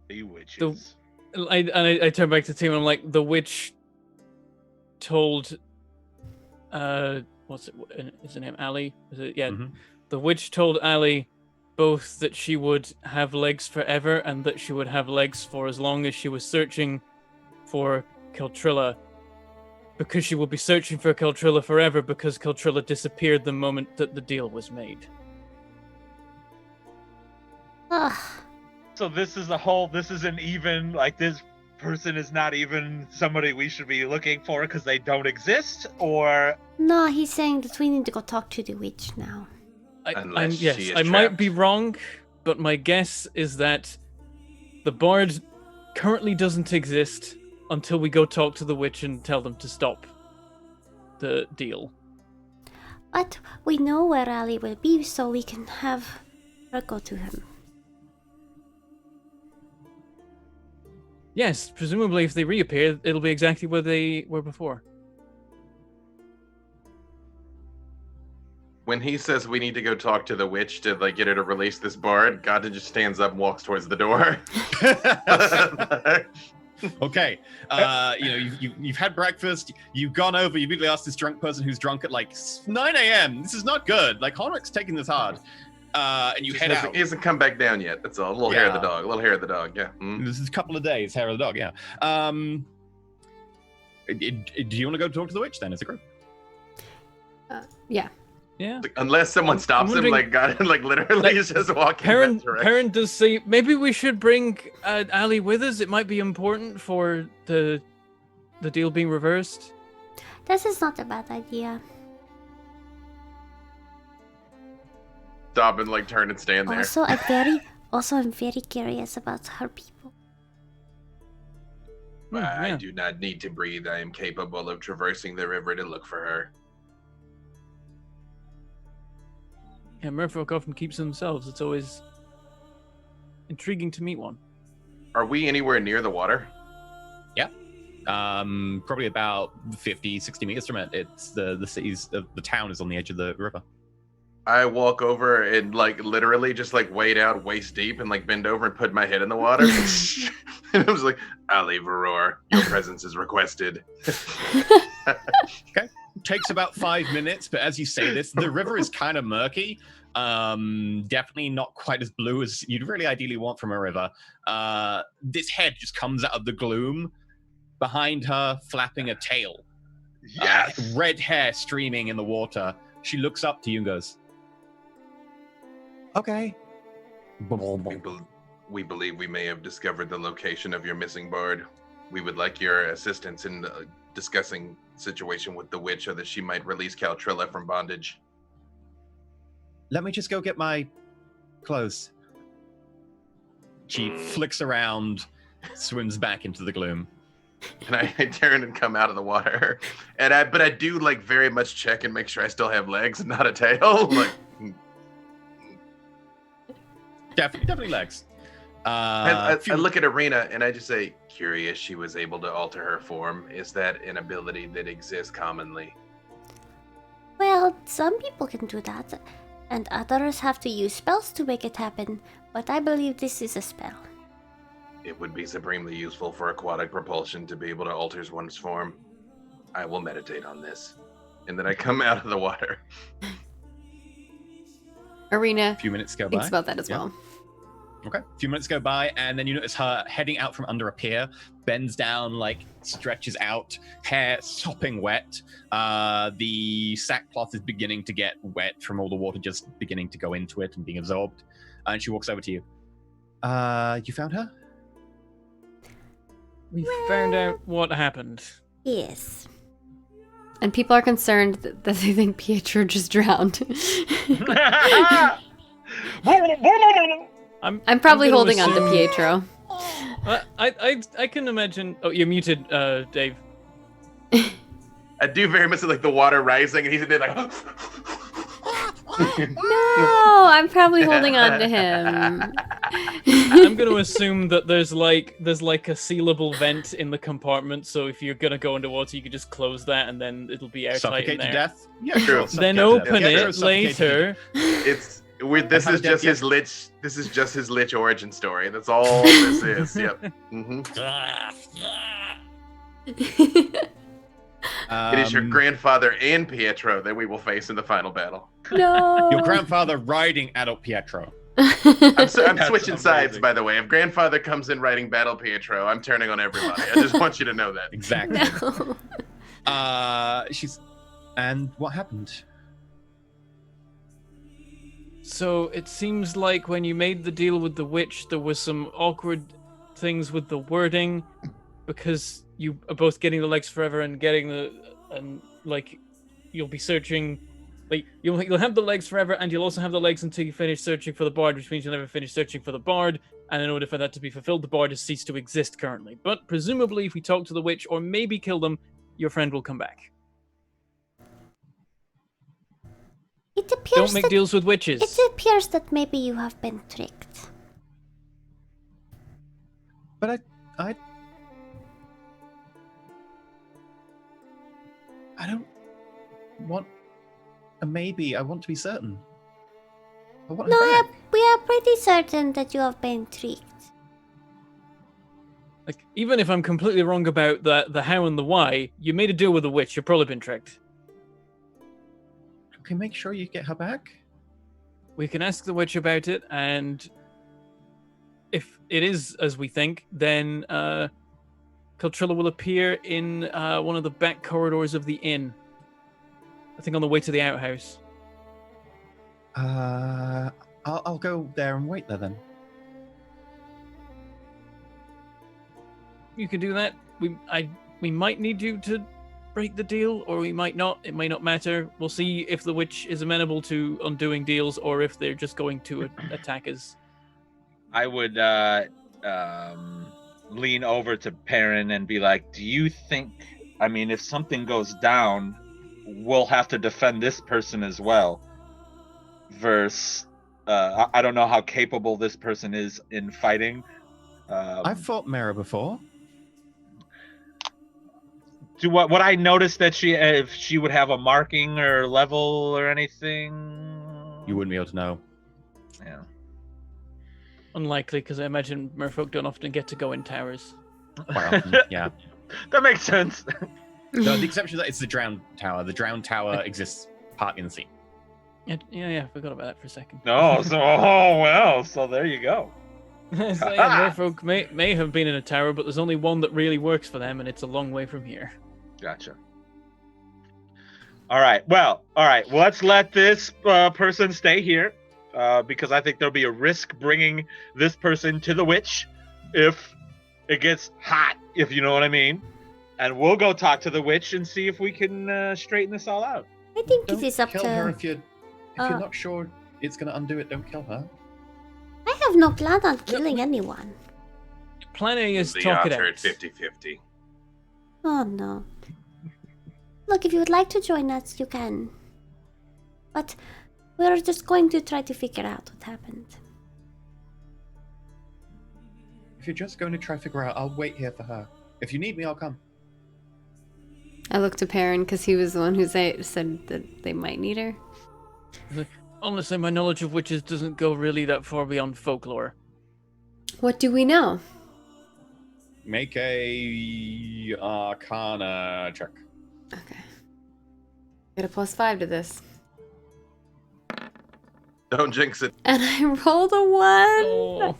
The witches. I turn back to the team and I'm like, the witch told what's it, is her name Ali? Is it? Yeah. Mhm. The witch told Ali both that she would have legs forever and that she would have legs for as long as she was searching for Keltrilla. Because she will be searching for Keltrilla forever because Keltrilla disappeared the moment that the deal was made. Ugh. So this isn't even like this person is not even somebody we should be looking for because they don't exist, or No, he's saying that we need to go talk to the witch now. Unless she is I might trapped. be wrong, but my guess is that the bard currently doesn't exist until we go talk to the witch and tell them to stop the deal. But we know where Ali will be, so we can have her go to him. Yes, presumably if they reappear, it'll be exactly where they were before. When he says we need to go talk to the witch to like get her to release this bard, Gata just stands up and walks towards the door. Okay, you've had breakfast. You've gone over. You've immediately asked this drunk person who's drunk at like 9 a.m. This is not good. Like Honrick's taking this hard, and you head out. He hasn't come back down yet. That's all. A little hair of the dog. A little hair of the dog. Yeah. This is a couple of days. Hair of the dog. Yeah. Do you want to go talk to the witch then as a group? Yeah. Yeah. Unless someone stops him, like God, like literally is just walking. Perrin does say maybe we should bring Ali with us. It might be important for the deal being reversed. This is not a bad idea. Stop and like turn and stand there. Also, I'm very curious about her people. I do not need to breathe. I am capable of traversing the river to look for her. Yeah, merfolk often keeps to themselves. It's always intriguing to meet one. Are we anywhere near the water? Yeah. Probably about 50, 60 meters from it. It's the city's the town is on the edge of the river. I walk over and like literally just like wade out waist deep and like bend over and put my head in the water. And I was like, Ali Varor, your presence is requested. Okay. Takes about 5 minutes, but as you say this, the river is kind of murky. Definitely not quite as blue as you'd really ideally want from a river. This head just comes out of the gloom behind her, flapping a tail. Yes. Red hair streaming in the water. She looks up to you and goes, "Okay." We believe we may have discovered the location of your missing bard. We would like your assistance in discussing the situation with the witch, so that she might release Caltrilla from bondage. Let me just go get my clothes. She flicks around, swims back into the gloom. And I turn and come out of the water. But I do like very much check and make sure I still have legs and not a tail. Like, Definitely legs. I look at Arena and I just say, curious she was able to alter her form. Is that an ability that exists commonly? Well, some people can do that, and others have to use spells to make it happen, but I believe this is a spell. It would be supremely useful for aquatic propulsion to be able to alter one's form. I will meditate on this. And then I come out of the water. Arena A few minutes go by. thinks about that as Yeah. well. Okay. A few minutes go by, and then you notice her heading out from under a pier, bends down, like stretches out, hair sopping wet. The sackcloth is beginning to get wet from all the water just beginning to go into it and being absorbed. And she walks over to you. You found her? We found out what happened. Yes. And people are concerned that they think Pietro just drowned. I'm probably gonna holding on to assume- Pietro. I can imagine. Oh, you're muted, Dave. I do very much like the water rising, and he's in there like. No, I'm probably holding on to him. I'm gonna assume that there's like a sealable vent in the compartment, so if you're gonna go underwater, you could just close that, and then it'll be airtight Suffocate in to there. death? Yeah, True. Then open it later. This How is dead just his gets- lich. This is just his lich origin story. That's all this is. Yep. hmm It is your grandfather and Pietro that we will face in the final battle. No. Your grandfather riding adult Pietro. I'm switching amazing. sides, by the way. If grandfather comes in riding battle Pietro, I'm turning on everybody. I just want you to know that. Exactly. No. And what happened? So it seems like when you made the deal with the witch, there was some awkward things with the wording, because you are both getting the legs forever and you'll be searching. Like you'll have the legs forever, and you'll also have the legs until you finish searching for the bard, which means you'll never finish searching for the bard. And in order for that to be fulfilled, the bard has ceased to exist currently. But presumably, if we talk to the witch or maybe kill them, your friend will come back. It appears Don't make that deals with witches. it appears that maybe you have been tricked. But I don't want a maybe. I want to be certain. I want her No, back. we are pretty certain that you have been tricked. Like, even if I'm completely wrong about the how and the why, you made a deal with the witch. You've probably been tricked. Okay, make sure you get her back. We can ask the witch about it, and if it is as we think, then Caltrilla will appear in one of the back corridors of the inn. I think on the way to the outhouse. I'll go there and wait there then. You can do that. We might need you to break the deal, or we might not. It may not matter. We'll see if the witch is amenable to undoing deals, or if they're just going to attack us. I would lean over to Perrin and be like, do you think, I mean, if something goes down, we'll have to defend this person as well. Versus, I don't know how capable this person is in fighting. I've fought Mara before. Would I notice that if she would have a marking or level or anything? You wouldn't be able to know. Yeah. Unlikely, because I imagine merfolk don't often get to go in towers. Well, yeah. That makes sense. No, the exception is that it's the Drowned Tower. The Drowned Tower exists partly in the sea. Yeah, I forgot about that for a second. No, so well, so there you go. So, yeah, merfolk may have been in a tower, but there's only one that really works for them, and it's a long way from here. Gotcha. All right. Well, let's let this person stay here because I think there'll be a risk bringing this person to the witch if it gets hot, if you know what I mean. And we'll go talk to the witch and see if we can straighten this all out. I think Don't it is up kill to. her if you're not sure it's going to undo it. Don't kill her. I have no plan on killing anyone. Plan A is The talk it odds are out. at 50-50. Oh no. Look, if you would like to join us, you can. But we're just going to try to figure out what happened. If you're just going to try to figure out, I'll wait here for her. If you need me, I'll come. I looked to Perrin because he was the one who said that they might need her. Honestly, my knowledge of witches doesn't go really that far beyond folklore. What do we know? Make a Arcana check. Okay. Get a +5 to this. Don't jinx it. And I rolled a 1. Oh,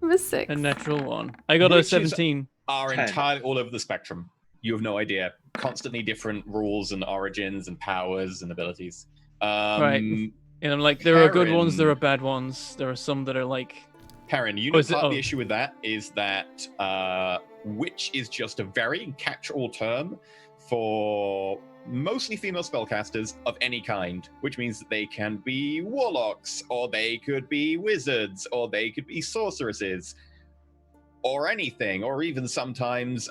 I'm a 6. a natural one. I got a Witches 17. Are 10. entirely all over the spectrum. You have no idea. Constantly different rules and origins and powers and abilities. Right. And I'm like, there are good ones, there are Perrin. bad ones. There are some that are like... Perrin, you know is it- part of the oh. issue with that is that witch is just a very catch-all term for mostly female spellcasters of any kind, which means that they can be warlocks, or they could be wizards, or they could be sorceresses, or anything, or even sometimes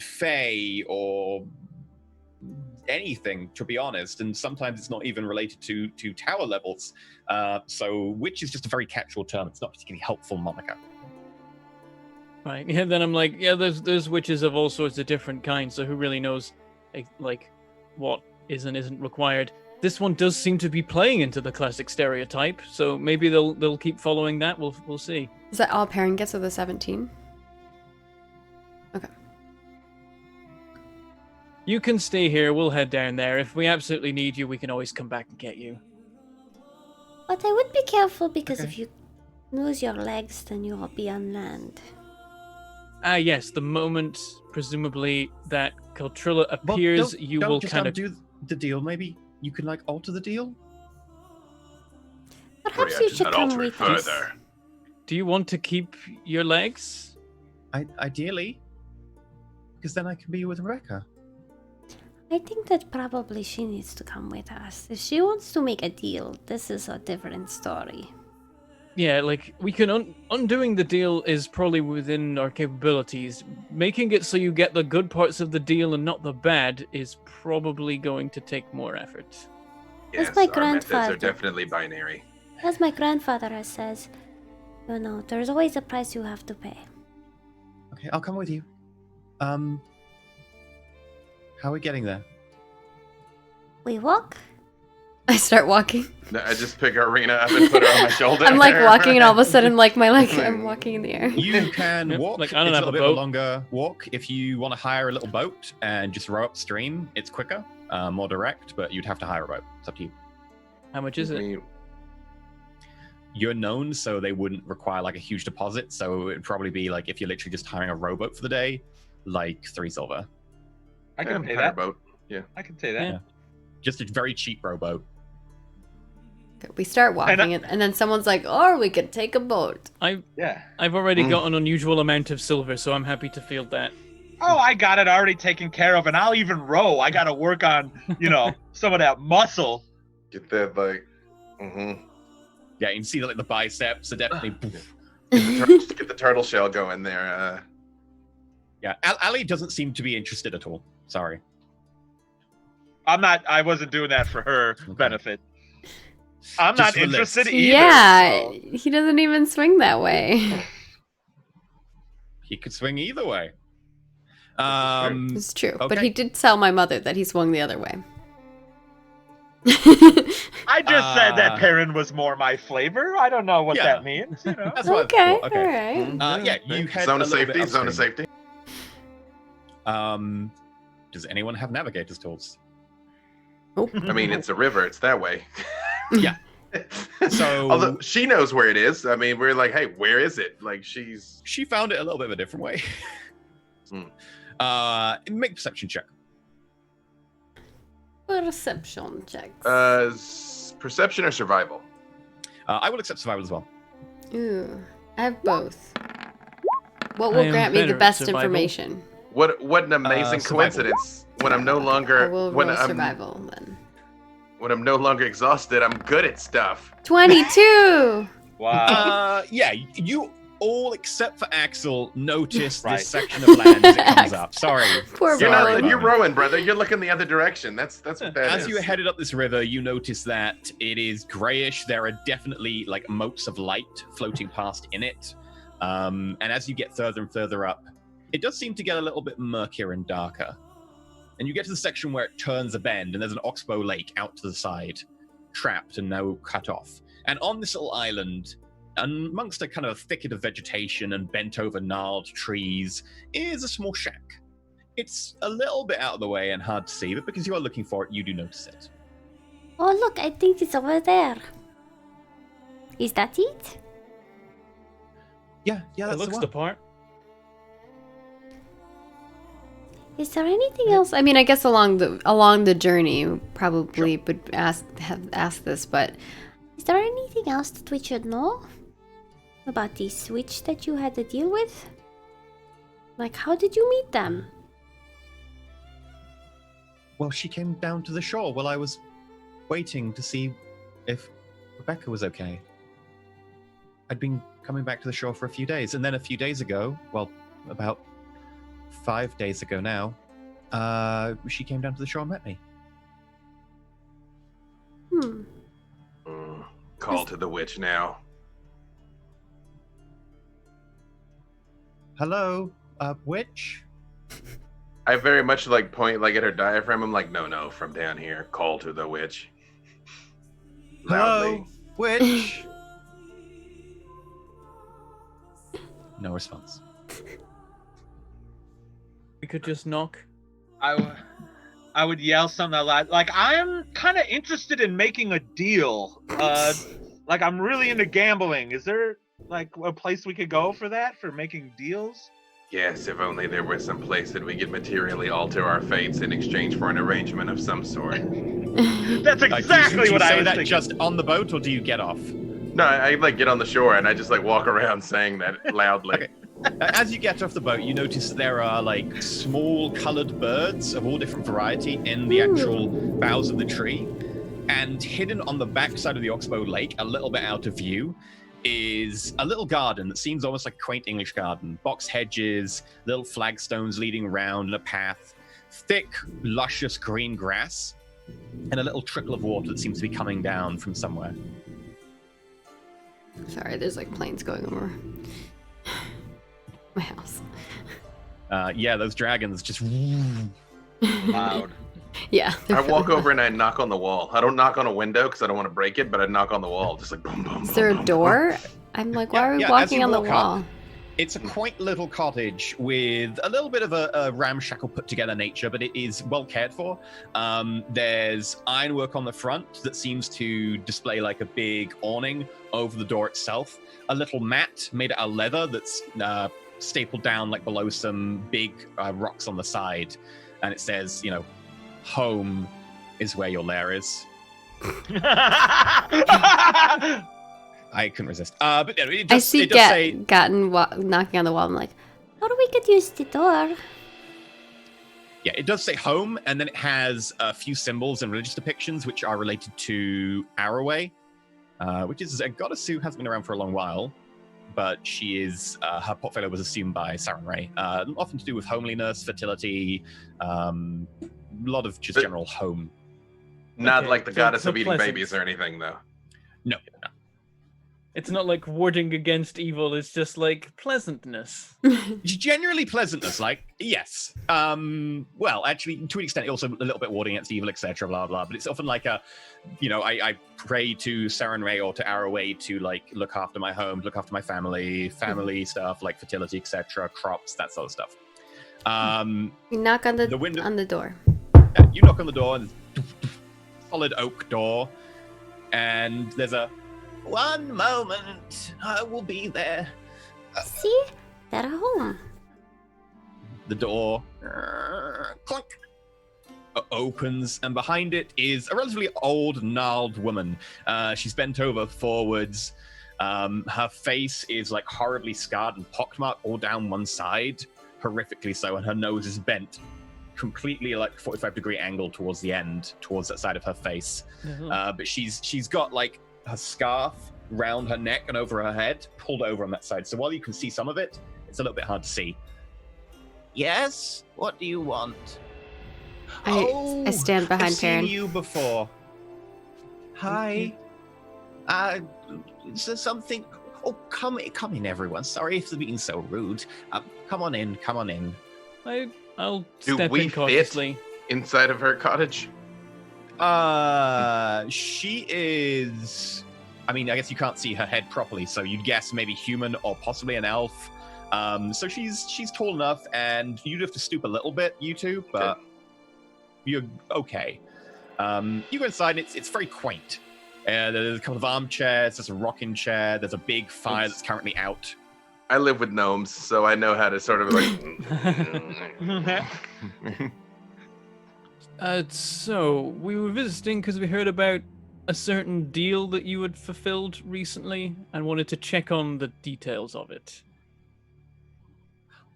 fae, or anything, to be honest. And sometimes it's not even related to tower levels. So witch is just a very catch-all term. It's not particularly helpful moniker. Right. Yeah, then I'm like, yeah, there's witches of all sorts of different kinds, so who really knows like what is and isn't required. This one does seem to be playing into the classic stereotype, so maybe they'll keep following that. We'll see. Is that all Perrin gets with a 17? Okay. You can stay here, we'll head down there. If we absolutely need you, we can always come back and get you. But I would be careful because Okay. if you lose your legs, then you will be on land. Ah, yes, the moment, presumably, that Caltrilla Well, appears, don't- you don't will just kind of... undo the deal. Maybe you can alter the deal. Perhaps Pray I you do should not come alter it with us. further. Do you want to keep your legs? Ideally, because then I can be with Rebecca. I think that probably she needs to come with us. If she wants to make a deal, this is a different story. Yeah, like, we can... undoing the deal is probably within our capabilities. Making it so you get the good parts of the deal and not the bad is probably going to take more effort. That's Yes, my our methods grandfather. are definitely binary. As my grandfather says, you know, there's always a price you have to pay. Okay, I'll come with you. How are we getting there? We walk? I start walking. No, I just pick Arena up and put her on my shoulder. I'm like walking, and all of a sudden, like my leg, I'm walking in the air. You can Yep, walk. like, I don't it's have a a little bit of a boat. longer walk. If you want to hire a little boat and just row upstream, it's quicker, more direct, but you'd have to hire a boat. It's up to you. How much is it? You're known, so they wouldn't require like a huge deposit. So it'd probably be like if you're literally just hiring a rowboat for the day, like 3 silver. I can pay hire that. boat. I can say that. Yeah. Just a very cheap rowboat. We start walking, and then someone's like, "Or we could take a boat." Yeah. I've already got an unusual amount of silver, so I'm happy to field that. Oh, I got it already taken care of, and I'll even row. I got to work on, some of that muscle. Get that Yeah, you can see like the biceps are definitely. get the turtle shell going there. Yeah, Ali doesn't seem to be interested at all. Sorry. I wasn't doing that for her benefit. I'm Just not for the interested list. either. Yeah, so- he doesn't even swing that way. He could swing either way. It's true, but Okay. he did tell my mother that he swung the other way. I just said that Uh, Perrin was more my flavor. I don't know what Yeah. that means. That's what Okay, I thought. Okay. all right. Yeah, you head Zone a of little bit safety. Zone of upstream. safety. Does anyone have navigator's tools? Nope. I mean, it's a river. It's that way. So, although she knows where it is. I mean, we're like, hey, where is it? Like she found it a little bit of a different way. Make a perception check. Perception checks. Perception or survival? I will accept survival as well. Ooh, I have both. What I will am grant me the better at best survival. information? What an amazing survival. coincidence! When I'm no longer I will when roll I'm survival then. when I'm no longer exhausted, I'm good at stuff. 22. Wow. Yeah, you all except for Axel notice Right. this section of land as it comes up. Sorry. Poor You're Rowan. not. You're rowing, brother. You're looking the other direction. That's what that As is. you are headed up this river, you notice that it is grayish. There are definitely like motes of light floating past in it. And as you get further and further up, it does seem to get a little bit murkier and darker. And you get to the section where it turns a bend, and there's an Oxbow Lake out to the side, trapped and now cut off. And on this little island, amongst a kind of thicket of vegetation and bent over gnarled trees, is a small shack. It's a little bit out of the way and hard to see, but because you are looking for it, you do notice it. Oh, look, I think it's over there. Is that it? Yeah, It that's looks the the one. part. Is there anything Else? I mean, I guess along the journey, probably would have asked this, but Is there anything else that we should know about the switch that you had to deal with? Like, how did you meet them? Well, she came down to the shore while I was waiting to see if Rebecca was okay. I'd been coming back to the shore for a few days, and then a few days ago, well, about 5 days ago now, she came down to the shore and met me. Call to the witch now. Hello, witch? I very much like point like at her diaphragm. I'm like, no, from down here. Call to the witch. Hello, Loudly. witch? No response. We could just knock. I would yell something out loud. Like, I am kind of interested in making a deal. Like, I'm really into gambling. Is there like a place we could go for that, for making deals? Yes, if only there was some place that we could materially alter our fates in exchange for an arrangement of some sort. That's exactly do you what I say was that thinking. just on the boat, or do you get off? No, I like get on the shore and I just like walk around saying that loudly. Okay. As you get off the boat, you notice that there are like small colored birds of all different variety in the actual boughs of the tree. And hidden on the backside of the Oxbow Lake, a little bit out of view, is a little garden that seems almost like a quaint English garden. Box hedges, little flagstones leading around, and a path, thick, luscious green grass, and a little trickle of water that seems to be coming down from somewhere. sorry, there's like planes going over my house. Yeah, those dragons just... Loud. Yeah. I walk over and I knock on the wall. I don't knock on a window because I don't want to break it, but I knock on the wall, just like boom, boom. Is there a door? I'm like, why are we as walking you on the walk up, wall? It's a quaint little cottage with a little bit of a ramshackle put together nature, but it is well cared for. There's ironwork on the front that seems to display like a big awning over the door itself. A little mat made out of leather that's stapled down like below some big rocks on the side. And it says, you know, home is where your lair is. I couldn't resist. But yeah, it does, knocking on the wall. I'm like, or we could use the door. Yeah, it does say home, and then it has a few symbols and religious depictions which are related to Arroway, which is a goddess who has been around for a long while, but she is her portfolio was assumed by Saren Ray, often to do with homeliness, fertility, a lot of just general home. Not Okay, like the so goddess it's of not eating pleasant. babies or anything, though. No. It's not like warding against evil, it's just like pleasantness. Generally pleasantness, like, yes. Well, actually, to an extent, also a little bit warding against evil, etc., blah, blah. But it's often like a, you know, I pray to Saren Ray or to Arroway to, like, look after my home, look after my family stuff, like fertility, etc., crops, that sort of stuff. You knock on the window- on the door. You knock on the door, and solid oak door. and there's a 1 moment, I will be there. See? They're home. The door clunk opens, and behind it is a relatively old, gnarled woman. She's bent over forwards. Her face is like horribly scarred and pockmarked all down one side, horrifically so, and her nose is bent completely like 45-degree angle towards the end, towards that side of her face. But she's got like her scarf round her neck and over her head, pulled over on that side. So while you can see some of it, it's a little bit hard to see. Yes? What do you want? I stand behind I've seen Perrin. you before. Hi. Is there something? Oh, come in, everyone. Sorry if being so rude. Come on in. I'll Do step we in fit? cautiously. Inside of her cottage? She is. I mean, I guess you can't see her head properly, so you'd guess maybe human or possibly an elf. So she's tall enough, and you'd have to stoop a little bit, you two, but you're okay. You go inside, and it's very quaint. There's a couple of armchairs, there's a rocking chair, there's a big fire that's currently out. I live with gnomes, so I know how to sort of like. So we were visiting because we heard about a certain deal that you had fulfilled recently and wanted to check on the details of it.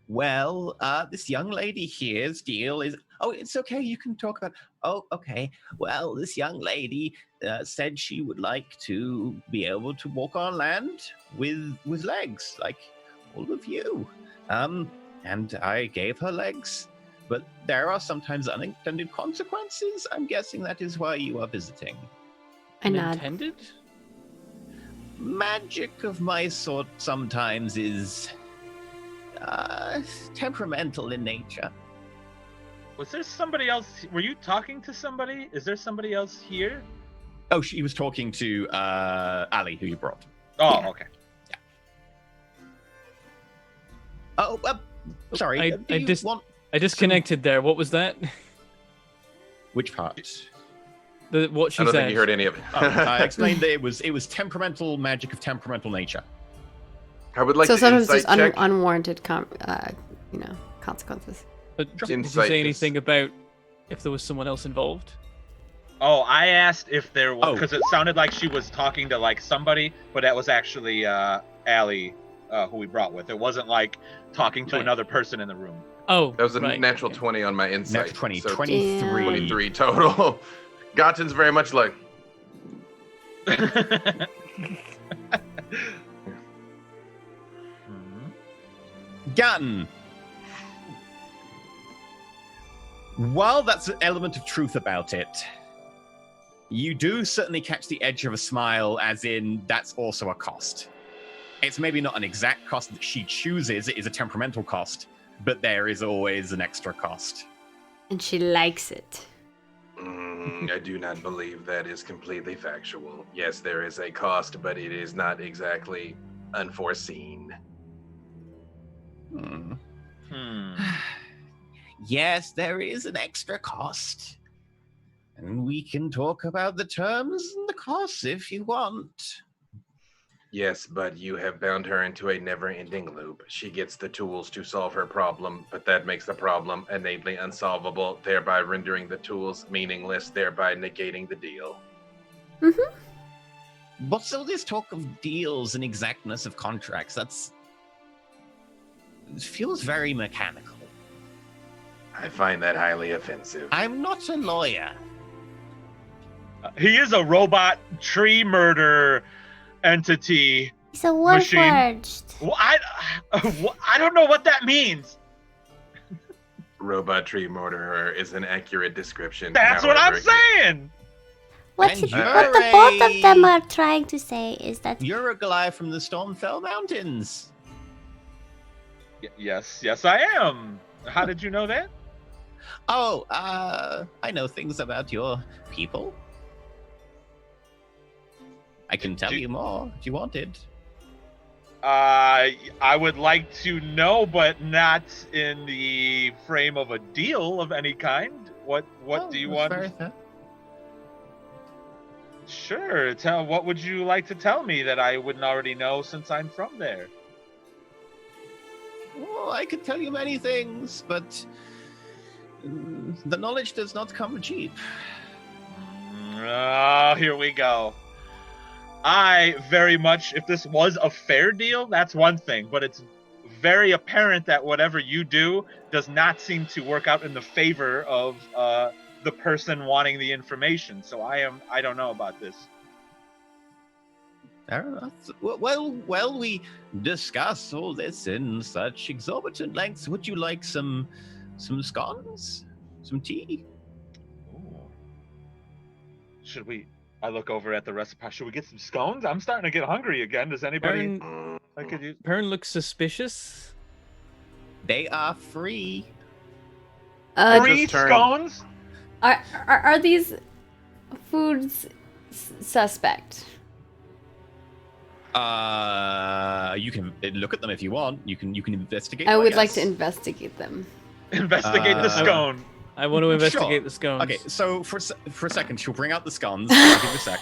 Well, this young lady here's deal is... Oh, it's okay, you can talk about... Oh, okay. Well, this young lady said she would like to be able to walk on land with legs, like all of you. And I gave her legs. But there are sometimes unintended consequences. I'm guessing that is why you are visiting. I nod. Unintended? Magic of my sort sometimes is... temperamental in nature. Was there somebody else? Were you talking to somebody? Is there somebody else here? Oh, she was talking to Ali, who you brought. Oh, Yeah. okay. Oh, sorry. I disconnected there. What was that? Which part? What she I don't said. think you heard any of it. I explained that it was temperamental magic of temperamental nature. I would like So to sometimes insight there's check. unwarranted consequences. But did you Insight say this. anything about if there was someone else involved? Oh, I asked if there was, Oh. because it sounded like she was talking to like somebody, but that was actually Allie, who we brought with. It wasn't like talking to Right. another person in the room. Oh, That was a right, natural okay. 20 on my insight. Natural 20, so 23. 23 total. Gotten's very much like, Gatton. While that's an element of truth about it, you do certainly catch the edge of a smile, as in that's also a cost. It's maybe not an exact cost that she chooses, it is a temperamental cost, but there is always an extra cost. And she likes it. I do not believe that is completely factual. Yes, there is a cost, but it is not exactly unforeseen. Yes, there is an extra cost. And we can talk about the terms and the costs if you want. Yes, but you have bound her into a never-ending loop. She gets the tools to solve her problem, but that makes the problem innately unsolvable, thereby rendering the tools meaningless, thereby negating the deal. What's all this talk of deals and exactness of contracts? It feels very mechanical. I find that highly offensive. I'm not a lawyer. He is a robot tree murder entity. He's a Machine. warforged. Well, I don't know what that means. Robot tree murderer is an accurate description. That's what I'm However, saying. What And the you're both of them a- are trying to say is that You're a Goliath from the Stormfell Mountains. Yes, I am. How did you know that? Oh, I know things about your people. I can tell you more if you wanted. I would like to know, but not in the frame of a deal of any kind. What do you want? Very fair. Sure. What would you like to tell me that I wouldn't already know since I'm from there? Well, I could tell you many things, but the knowledge does not come cheap. Oh, here we go. I very much, if this was a fair deal, that's one thing, but it's very apparent that whatever you do does not seem to work out in the favor of the person wanting the information. So I don't know about this. Fair enough. Well, we discuss all this in such exorbitant lengths. Would you like some scones? Some tea? Ooh. Should we? I look over at the recipe. Should we get some scones? I'm starting to get hungry again. Does anybody? Perrin looks suspicious. They are free. Free scones? Are these foods suspect? You can look at them if you want. You can investigate. I would like to investigate them. Investigate the scone. I want to investigate Sure. the scones. Okay, so for a second, she'll bring out the scones. I'll give you a sec.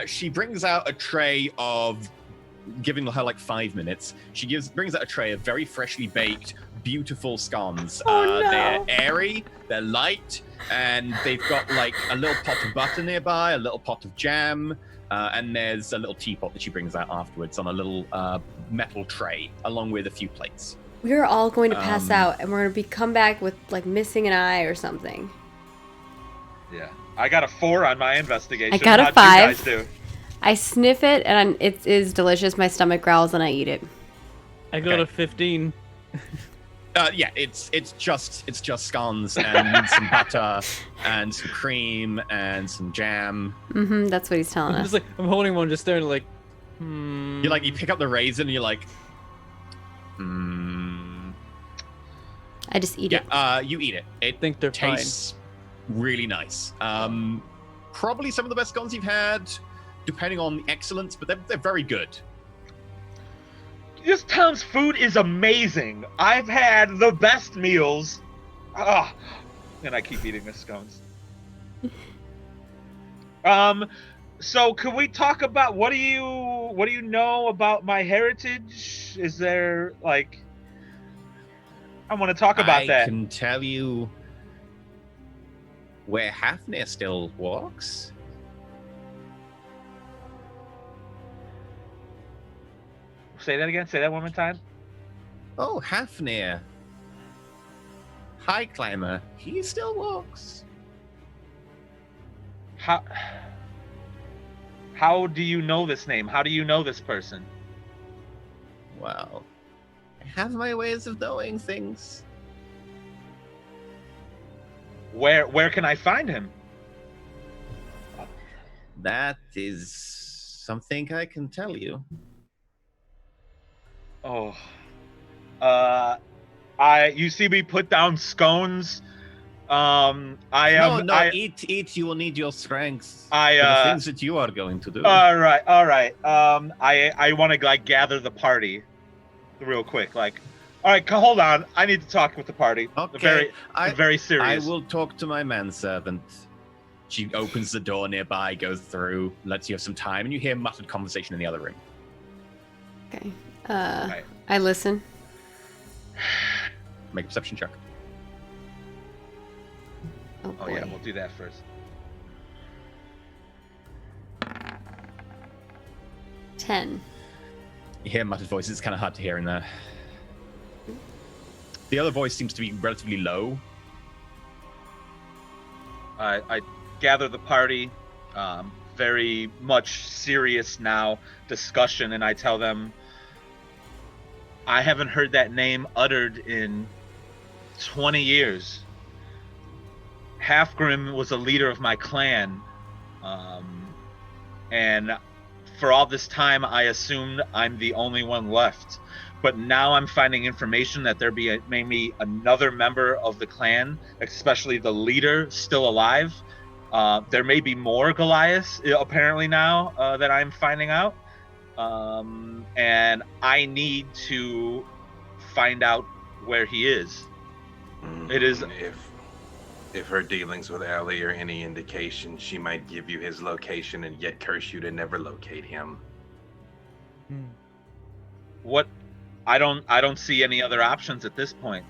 She brings out a tray of, giving her like 5 minutes. She brings out a tray of very freshly baked, beautiful scones. Oh, no. They're airy, they're light, and they've got like a little pot of butter nearby, a little pot of jam, and there's a little teapot that she brings out afterwards on a little metal tray, along with a few plates. We're all going to pass out, and we're going to come back with like missing an eye or something. Yeah, I got a 4 on my investigation. I got a How'd 5. You guys do? I sniff it, and it is delicious. My stomach growls, and I eat it. I got a 15. Yeah, it's just scones and some butter and some cream and some jam. Mm-hmm. That's what he's telling I'm us. just like, I'm holding one, just staring like. You pick up the raisin and you're like, I just eat it. Yeah, you eat it. I think they're tastes really nice. Probably some of the best scones you've had, depending on the excellence, but they're very good. This town's food is amazing. I've had the best meals. And I keep eating the scones. So can we talk about what do you know about my heritage? Is there like I want to talk about that. I can tell you where Hafnir still walks. Say that again. Say that one more time. Oh, Hafnir. High climber. He still walks. How do you know this name? How do you know this person? Well, I have my ways of knowing things. Where can I find him? That is something I can tell you. Oh. You see me put down scones. Eat. You will need your strength for the things that you are going to do. All right. I want to like gather the party, real quick. Like, all right, hold on. I need to talk with the party. Okay. Very serious. I will talk to my manservant. She opens the door nearby, goes through, lets you have some time, and you hear muttered conversation in the other room. Okay. Right. I listen. Make a perception check. Oh, Oh yeah, we'll do that first. 10. You hear muttered voices. It's kind of hard to hear in there. The other voice seems to be relatively low. I gather the party, very much serious now discussion, and I tell them I haven't heard that name uttered in 20 years. Halfgrim was a leader of my clan, and for all this time I assumed I'm the only one left. But now I'm finding information that there may be another member of the clan, especially the leader, still alive. There may be more Goliaths, apparently now, that I'm finding out. And I need to find out where he is. It is... If her dealings with Allie are any indication, she might give you his location and yet curse you to never locate him. What? I don't see any other options at this point.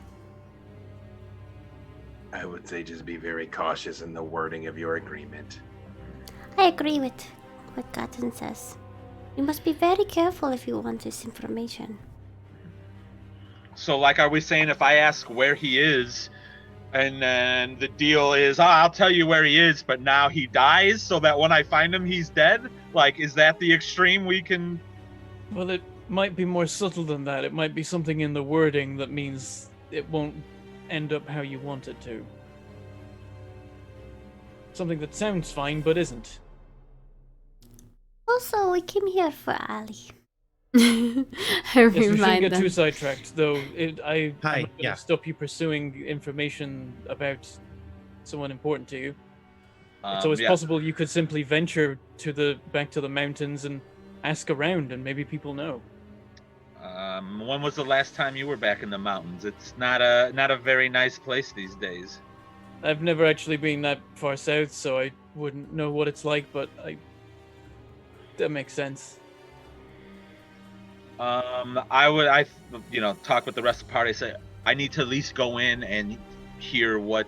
I would say just be very cautious in the wording of your agreement. I agree with what Cotton says. You must be very careful if you want this information. So, like, are we saying if I ask where he is, and then the deal is, I'll tell you where he is, but now he dies, so that when I find him, he's dead? Like, is that the extreme we can... Well, it might be more subtle than that. It might be something in the wording that means it won't end up how you want it to. Something that sounds fine, but isn't. Also, we came here for Ali. I Yes, we shouldn't remind get them. too sidetracked, though. I'm Hi, not yeah. gonna stop you pursuing information about someone important to you. It's always yeah. possible you could simply venture back to the mountains and ask around, and maybe people know. When was the last time you were back in the mountains? It's not a very nice place these days. I've never actually been that far south, so I wouldn't know what it's like, but that makes sense. I talk with the rest of the party. Say I need to at least go in and hear what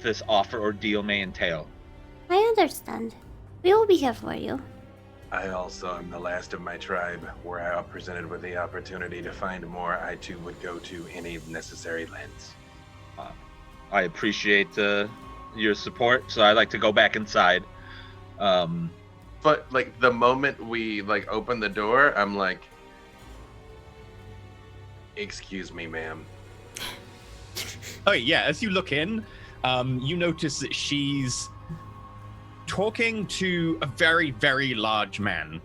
this offer or deal may entail. I understand. We will be here for you. I also am the last of my tribe. Were I presented with the opportunity to find more, I too would go to any necessary lengths. I appreciate your support, so I like to go back inside. But like the moment we like open the door, I'm like, "Excuse me, ma'am." Oh yeah, as you look in, you notice that she's talking to a very, very large man.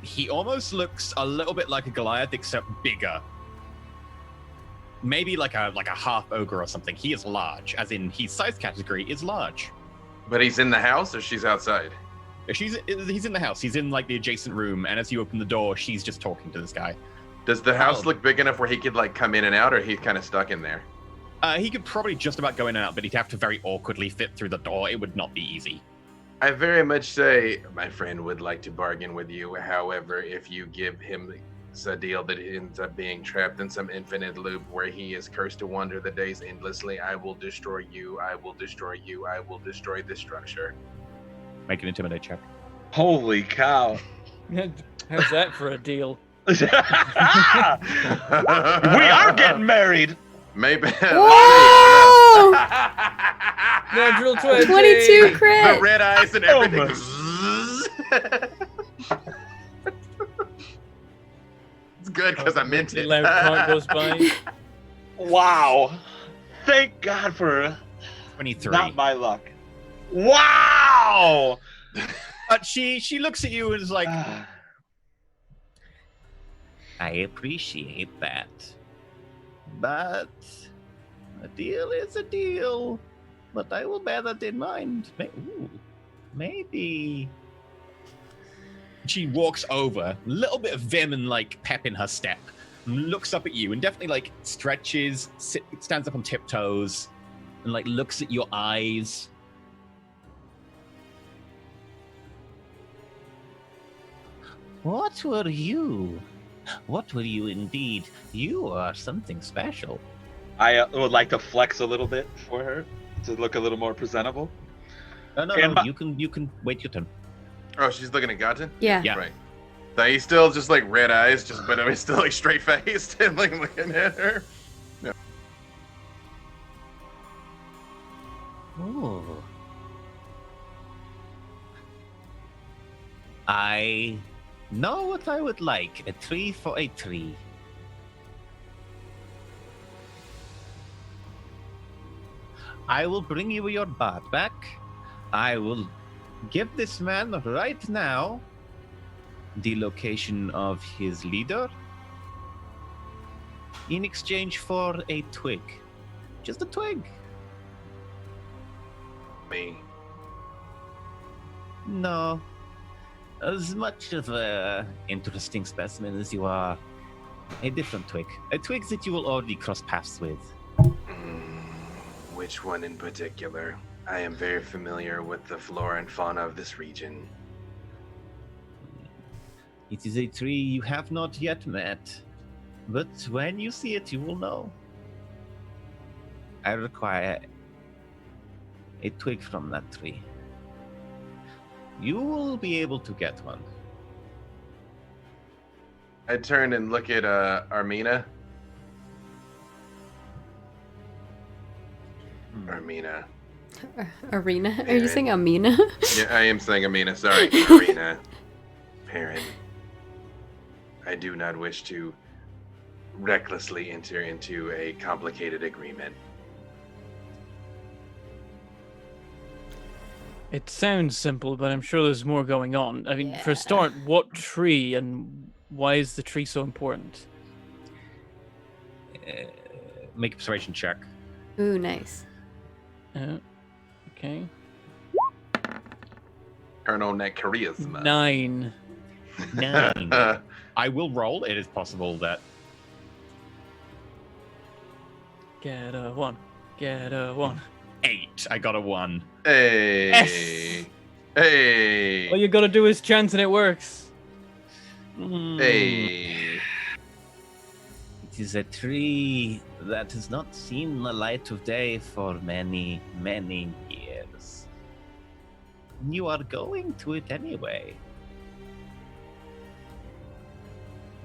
He almost looks a little bit like a Goliath, except bigger. Maybe like a half ogre or something. He is large, as in his size category is large. But he's in the house, or she's outside? He's in the house. He's in like the adjacent room, and as you open the door, she's just talking to this guy. Does the house look big enough where he could like come in and out, or he's kind of stuck in there? He could probably just about go in and out, but he'd have to very awkwardly fit through the door. It would not be easy. I very much say my friend would like to bargain with you. However, if you give him a deal that ends up being trapped in some infinite loop where he is cursed to wander the days endlessly, I will destroy you. I will destroy you. I will destroy this structure. Make an intimidate check. Holy cow! How's that for a deal? We are getting married. Maybe. Whoa! Natural 20! 22 crit! The red eyes and everything. It's good because I meant The it. loud car goes by. Wow! Thank God for 23. not my luck. Wow! But she looks at you and is like, I appreciate that. But a deal is a deal. But I will bear that in mind. Maybe. She walks over, a little bit of vim and like pep in her step, and looks up at you and definitely like stretches, stands up on tiptoes, and like looks at your eyes. What were you? What were you indeed? You are something special. I would like to flex a little bit for her to look a little more presentable. No, you can wait your turn. Oh, she's looking at Gotten? Yeah. Yeah. Right. So he's still just like red eyes, but he's still like straight faced and like looking at her. No. Oh. I know what I would like. A tree for a tree. I will bring you your bard back. I will give this man right now the location of his leader in exchange for a twig. Just a twig. Me. No. As much of a interesting specimen as you are, a different twig. A twig that you will already cross paths with. Which one in particular? I am very familiar with the flora and fauna of this region. It is a tree you have not yet met, but when you see it, you will know. I require a twig from that tree. You will be able to get one. I turn and look at Armina. Armina. Arena? Are you saying Amina? Yeah, I am saying Amina. Sorry, Arena. Perrin. I do not wish to recklessly enter into a complicated agreement. It sounds simple, but I'm sure there's more going on. I mean, for a start, what tree and why is the tree so important? Make a persuasion check. Ooh, nice. Okay. Colonel Net Charisma. 9. 9. I will roll. It is possible that... Get a 1. Get a 1. 8. I got a 1. Hey. Yes. Hey. All you gotta do is chant and it works. Hey. It is a tree that has not seen the light of day for many, many years. You are going to it anyway.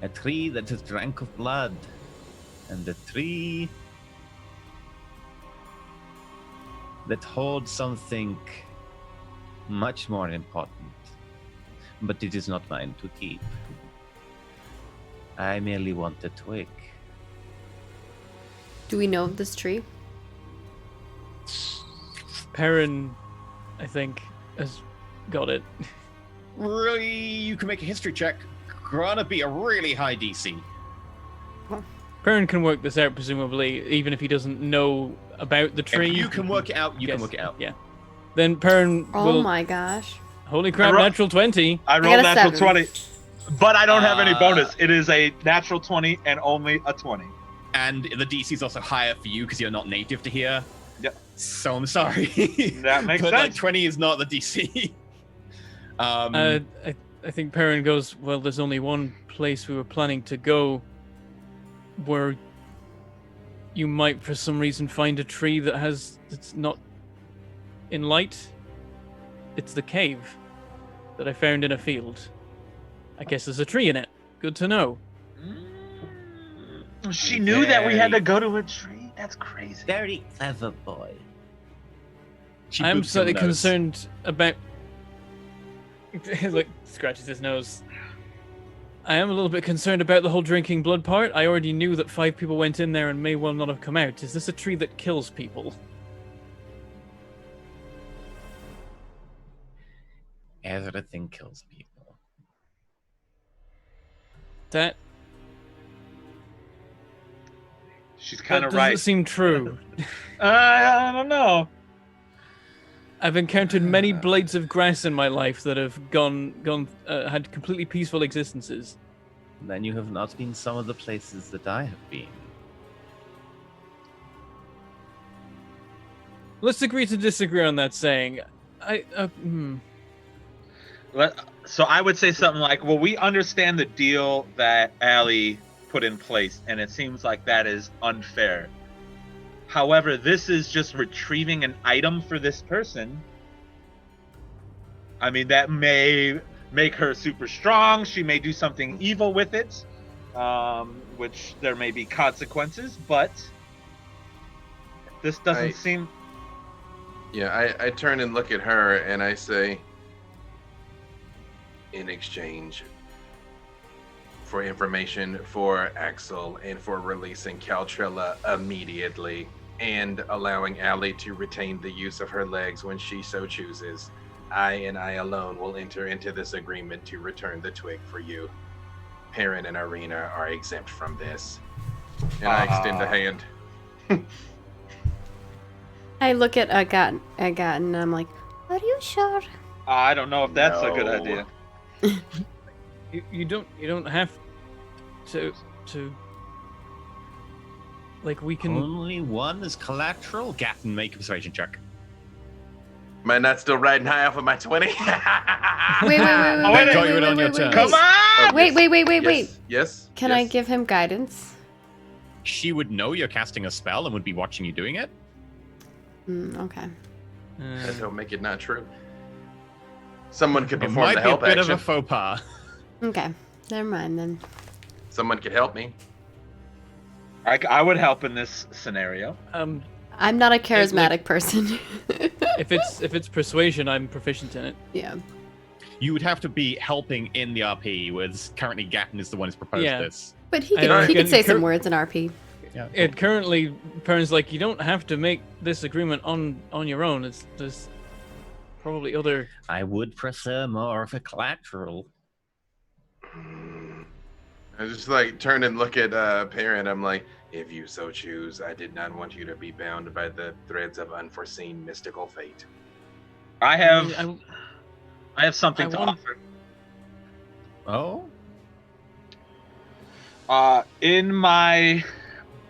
A tree that has drank of blood, and a tree that holds something much more important. But it is not mine to keep. I merely want a twig. Do we know of this tree? Perrin, I think, has got it. Really, you can make a history check. Gonna be a really high DC. Perrin can work this out, presumably, even if he doesn't know about the tree. If you can work it out, you Yes, can work it out. Yeah. Then Perrin Oh will... my gosh. Holy crap, I ro- natural 20. I got rolled a natural 7. 20, but I don't have any bonus. It is a natural 20 and only a 20. And the DC is also higher for you because you're not native to here. Yep. So I'm sorry. That makes but sense. Like 20 is not the DC. I think Perrin goes, well, there's only one place we were planning to go where you might, for some reason, find a tree that's not in light. It's the cave that I found in a field. I guess there's a tree in it. Good to know. She knew that we had to go to a tree? That's crazy. Very clever boy. She I'm boops him slightly nose. concerned about... Like, scratches his nose. I am a little bit concerned about the whole drinking blood part. I already knew that 5 people went in there and may well not have come out. Is this a tree that kills people? Everything kills people. That She's kind of doesn't right. seem true. I don't know. I've encountered many blades of grass in my life that have had completely peaceful existences. Then you have not been some of the places that I have been. Let's agree to disagree on that saying. So I would say something like, well, we understand the deal that Allie put in place, and it seems like that is unfair. However, this is just retrieving an item for this person. I mean, that may make her super strong. She may do something evil with it, which there may be consequences, but this doesn't seem... Yeah, I turn and look at her and I say, in exchange for information for Axel and for releasing Caltrilla immediately and allowing Allie to retain the use of her legs when she so chooses, I and I alone will enter into this agreement to return the twig for you. Perrin and Arena are exempt from this. And I extend a hand. I look at Agat and I'm like, Are you sure? I don't know if that's a good idea. You don't have to. like we can. Only one is collateral. Gatton, make a persuasion check. Am I not still riding high off of my 20? Wait. Got you in on your turn. Come on! Oh, Wait. yes, Yes. Can I give him guidance? She would know you're casting a spell and would be watching you doing it. Okay. That don't make it not true. Someone could It perform might the be a help bit action. of a faux pas. Okay. Never mind then. Someone could help me. I would help in this scenario. I'm not a charismatic person. If it's persuasion, I'm proficient in it. Yeah. You would have to be helping in the RP, whereas currently Gatton is the one who's proposed Yeah. this. But he I could reckon say some words in RP. Yeah. It currently Perrin's like, you don't have to make this agreement on your own. There's probably other. I would prefer more of a collateral. I just like turn and look at Perrin. I'm like, if you so choose, I did not want you to be bound by the threads of unforeseen mystical fate. I have something I to want- offer. Oh? In my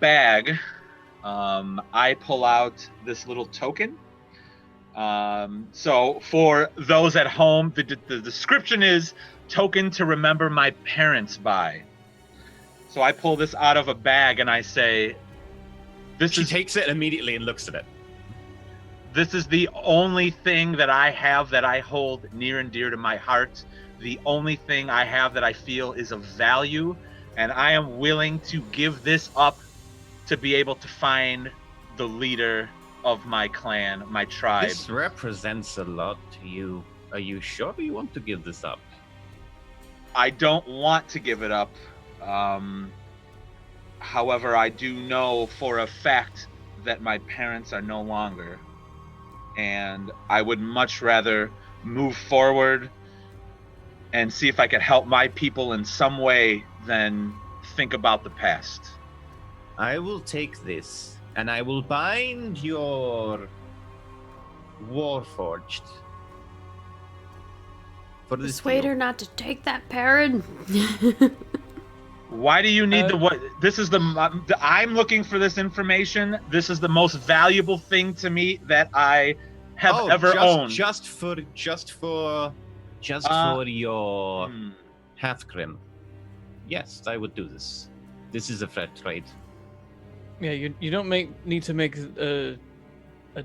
bag, I pull out this little token. So for those at home, the description is token to remember my parents by. So I pull this out of a bag and I say, She takes it immediately and looks at it. This is the only thing that I have that I hold near and dear to my heart. The only thing I have that I feel is of value, and I am willing to give this up to be able to find the leader of my clan, my tribe. This represents a lot to you. Are you sure you want to give this up? I don't want to give it up. However, I do know for a fact that my parents are no longer. And I would much rather move forward and see if I could help my people in some way than think about the past. I will take this, and I will bind your Warforged. For this Persuade deal. her not to take that, Perrin. Why do you need what? This is I'm looking for this information. This is the most valuable thing to me that I have ever owned. Just for your Hathgrim. Yes, I would do this. This is a fair trade. Yeah, you don't need to make a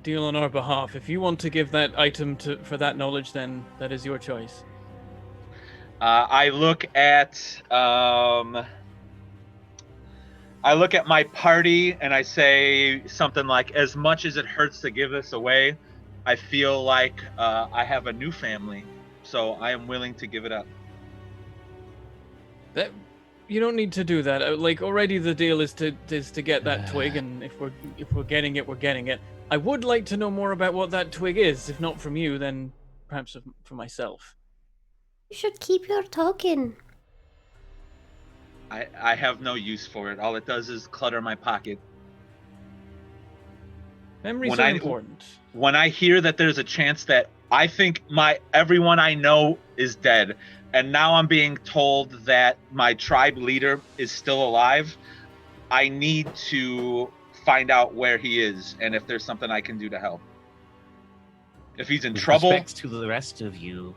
deal on our behalf. If you want to give that item for that knowledge, then that is your choice. I look at my party and I say something like, as much as it hurts to give this away, I feel like I have a new family, so I am willing to give it up. That you don't need to do that. Like already, the deal is to get that twig, and if we're getting it, we're getting it. I would like to know more about what that twig is. If not from you, then perhaps for myself. You should keep your token. I have no use for it. All it does is clutter my pocket. Memories are important. When I hear that there's a chance that I think everyone I know is dead, and now I'm being told that my tribe leader is still alive, I need to find out where he is and if there's something I can do to help. If he's in trouble. With respect to the rest of you,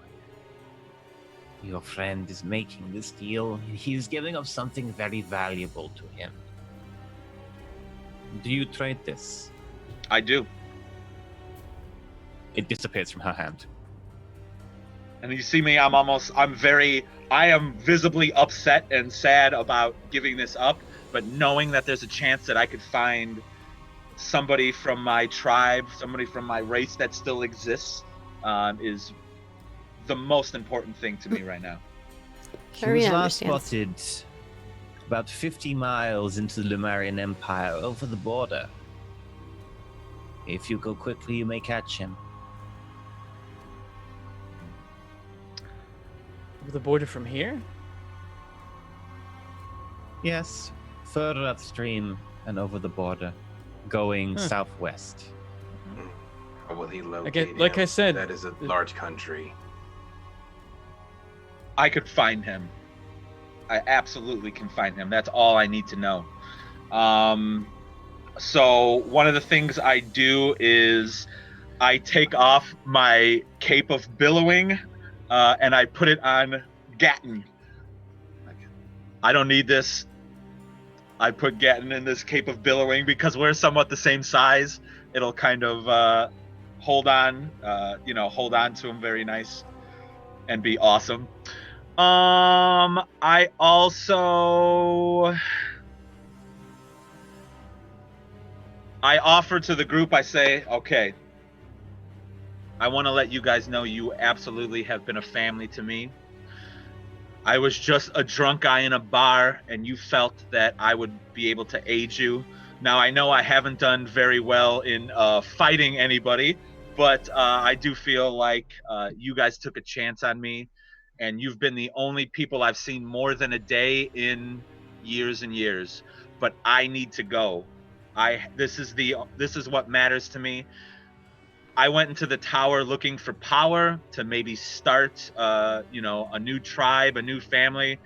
your friend is making this deal. He's giving up something very valuable to him. Do you trade this? I do. It disappears from her hand. And you see me, I am visibly upset and sad about giving this up, but knowing that there's a chance that I could find somebody from my tribe, somebody from my race that still exists, is the most important thing to me right now. He was last spotted about 50 miles into the Lemurian Empire over the border. If you go quickly, you may catch him. Over the border from here? Yes, further upstream and over the border, going southwest. How will he locate Again, like him? I said, that is a large country. I could find him. I absolutely can find him. That's all I need to know. So one of the things I do is I take off my cape of billowing, and I put it on Gatton. I don't need this. I put Gatton in this cape of billowing because we're somewhat the same size. It'll kind of hold on to him very nice and be awesome. I offer to the group, I say, okay, I want to let you guys know you absolutely have been a family to me. I was just a drunk guy in a bar, and you felt that I would be able to aid you. Now, I know I haven't done very well in fighting anybody, but I do feel like you guys took a chance on me, and you've been the only people I've seen more than a day in years and years. But I need to go. This is what matters to me. I went into the tower looking for power to maybe start, a new tribe, a new family.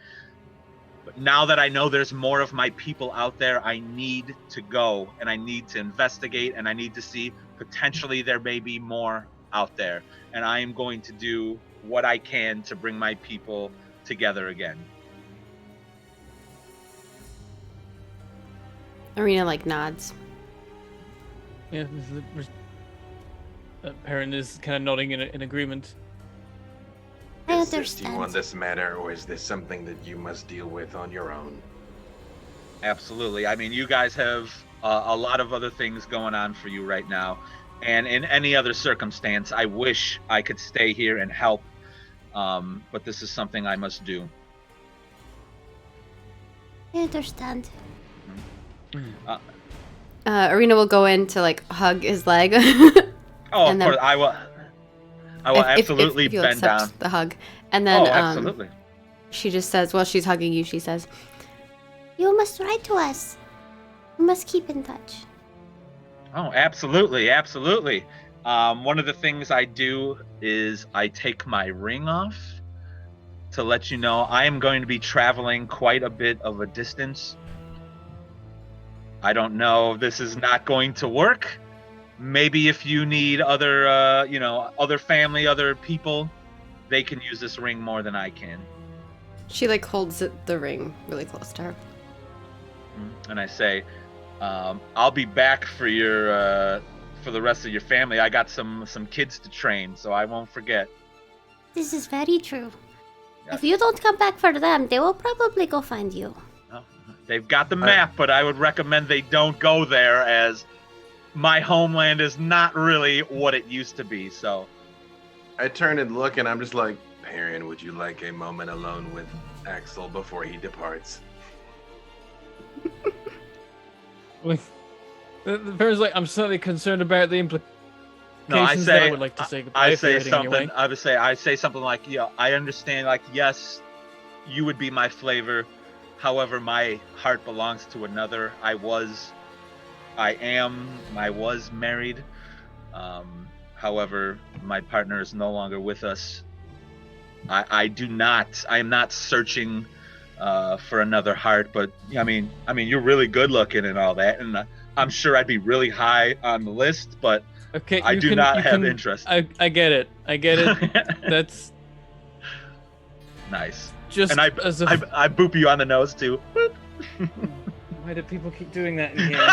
But now that I know there's more of my people out there, I need to go and I need to investigate and I need to see potentially there may be more out there. And I am going to do what I can to bring my people together again. Arena nods. Yeah, Perrin is kind of nodding in agreement. I Do you understand. want this matter, or is this something that you must deal with on your own? Absolutely. I mean, you guys have a lot of other things going on for you right now. And in any other circumstance, I wish I could stay here and help. But this is something I must do. I understand. Arena will go in to hug his leg. Oh, And of then- course, I will absolutely if you'll bend accept down. the hug. And then Absolutely. she just says, while she's hugging you, she says, You must write to us. We must keep in touch. Oh, absolutely, absolutely. One of the things I do is I take my ring off to let you know I am going to be traveling quite a bit of a distance. I don't know if this is not going to work. Maybe if you need other, other family, other people, they can use this ring more than I can. she holds the ring really close to her. And I say, I'll be back for for the rest of your family. I got some kids to train, so I won't forget. This is very true. Yes. If you don't come back for them, they will probably go find you. No, they've got the map, but I would recommend they don't go there, as my homeland is not really what it used to be. So I turn and look, and I'm just like, Perrin, would you like a moment alone with Axel before he departs? The Perrin's I'm slightly concerned about the implications. no, I that say I would like to say goodbye I if you're say heading on your something. way. I say something like, I understand. Yes, you would be my flavor. However, my heart belongs to another. I was married. However, my partner is no longer with us. I am not searching for another heart, but I mean, you're really good looking and all that, and I'm sure I'd be really high on the list, but Okay, I do not have interest. I get it. That's nice. just And I boop you on the nose too. Boop. Why do people keep doing that in here?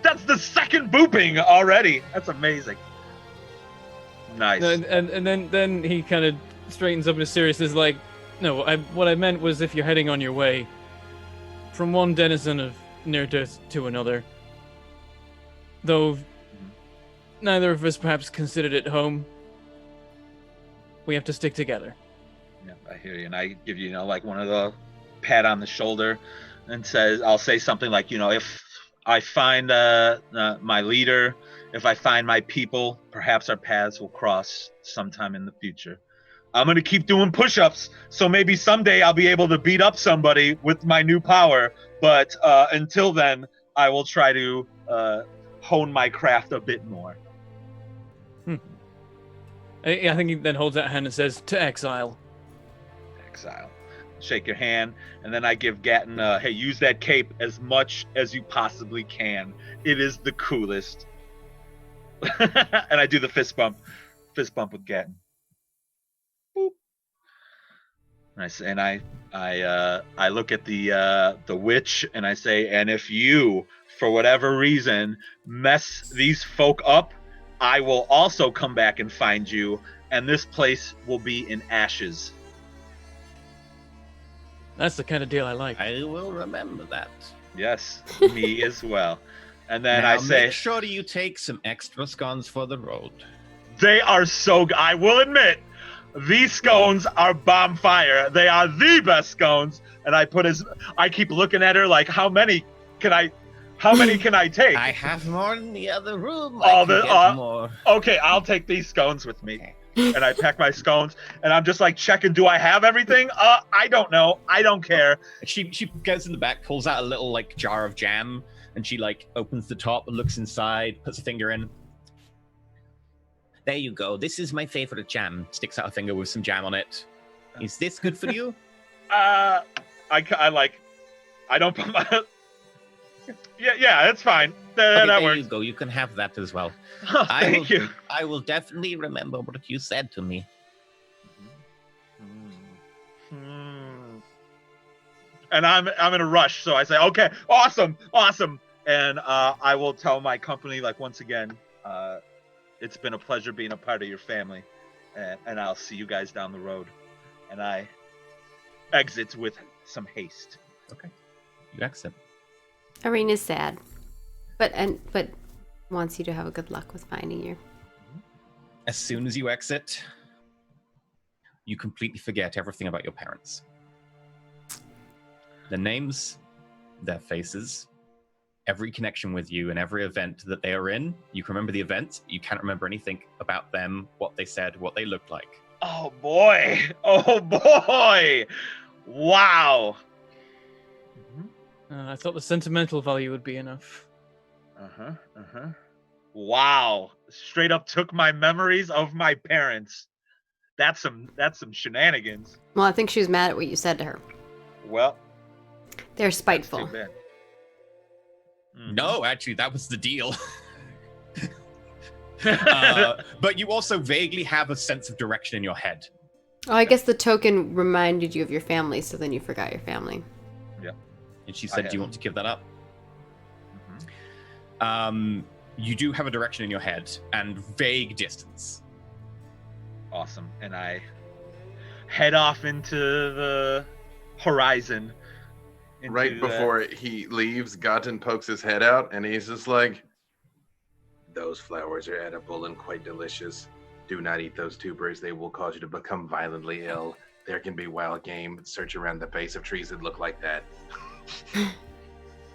That's the second booping already. That's amazing. Nice. And then he kind of straightens up and is serious. Is no, what I meant was if you're heading on your way from one denizen of near death to another, though neither of us perhaps considered it home, we have to stick together. Yeah, I hear you, and I give you, one of the pat on the shoulder, and I'll say something like, if I find my leader, if I find my people, perhaps our paths will cross sometime in the future. I'm going to keep doing push-ups, so maybe someday I'll be able to beat up somebody with my new power, but until then, I will try to hone my craft a bit more. I think he then holds out a hand and says, "To exile." Exile. shake your hand, and then I give Gatton, hey, use that cape as much as you possibly can. It is the coolest. And I do the fist bump with Gatton. Boop. And I look at the witch and I say, and if you, for whatever reason, mess these folk up, I will also come back and find you, and this place will be in ashes. That's the kind of deal I like. I will remember that. Yes, me as well. And then now, I say, make sure you take some extra scones for the road. They are so good. I will admit, these scones are bomb fire. They are the best scones. And I keep looking at her like, how many can I take? I have more in the other room. More. Okay, I'll take these scones with me. Okay. And I pack my scones, and I'm just like checking, do I have everything? I don't know. I don't care. She goes in the back, pulls out a little like jar of jam, and she like opens the top and looks inside, puts a finger in. There you go. This is my favorite jam. Sticks out a finger with some jam on it. Is this good for you? I don't put my... Yeah, it's fine. That there works. You go. You can have that as well. Oh, thank you. I will definitely remember what you said to me. And I'm in a rush, so I say, okay, awesome. And I will tell my company, like, once again, it's been a pleasure being a part of your family, and I'll see you guys down the road. And I exit with some haste. Okay, you exit. Arena's sad, but wants you to have a good luck with finding you. As soon as you exit, you completely forget everything about your parents. Their names, their faces, every connection with you and every event that they are in. You can remember the event. You can't remember anything about them, what they said, what they looked like. Oh boy! Wow! I thought the sentimental value would be enough. Wow! Straight up took my memories of my parents. That's some shenanigans. Well, I think she was mad at what you said to her. Well, they're spiteful. No, actually, that was the deal. But you also vaguely have a sense of direction in your head. Oh, I guess the token reminded you of your family, so then you forgot your family. Yeah. And she said, do you want to give that up? Mm-hmm. You do have a direction in your head and vague distance. Awesome. And I head off into the horizon. Right before he leaves, Gotten pokes his head out and he's just like, those flowers are edible and quite delicious. Do not eat those tubers. They will cause you to become violently ill. There can be wild game. Search around the base of trees that look like that.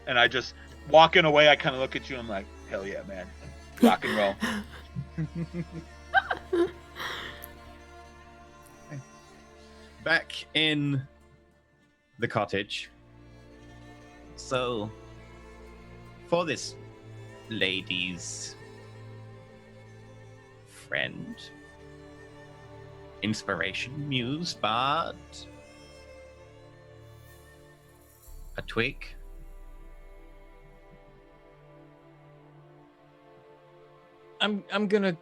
And I just, walking away, I kind of look at you and I'm like, hell yeah, man. Rock and roll. Back in the cottage. So, for this lady's friend, inspiration, muse, bard, a twig. I'm gonna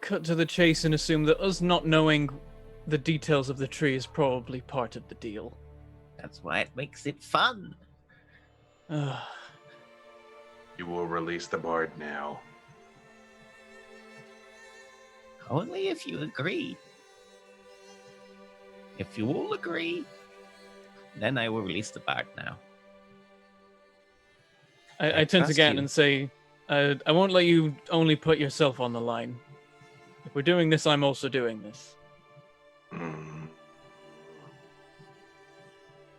cut to the chase and assume that us not knowing the details of the tree is probably part of the deal. That's why it makes it fun. You will release the bard now. Only if you agree. If you all agree, then I will release the bard now. I turn to Gatton and say, I won't let you only put yourself on the line. If we're doing this, I'm also doing this.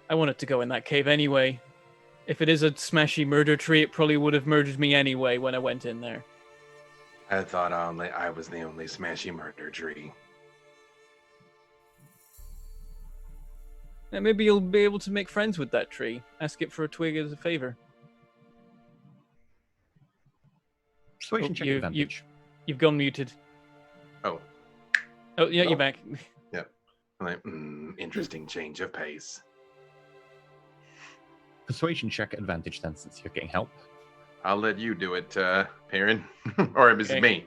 I want it to go in that cave anyway. If it is a smashy murder tree, it probably would have murdered me anyway when I went in there. I thought I was the only smashy murder tree. And maybe you'll be able to make friends with that tree. Ask it for a twig as a favor. Persuasion check advantage. You've gone muted. Oh, yeah, you're back. Yep. I'm like, interesting change of pace. persuasion check advantage then, since you're getting help. I'll let you do it, Perrin. Or if it's Okay. me.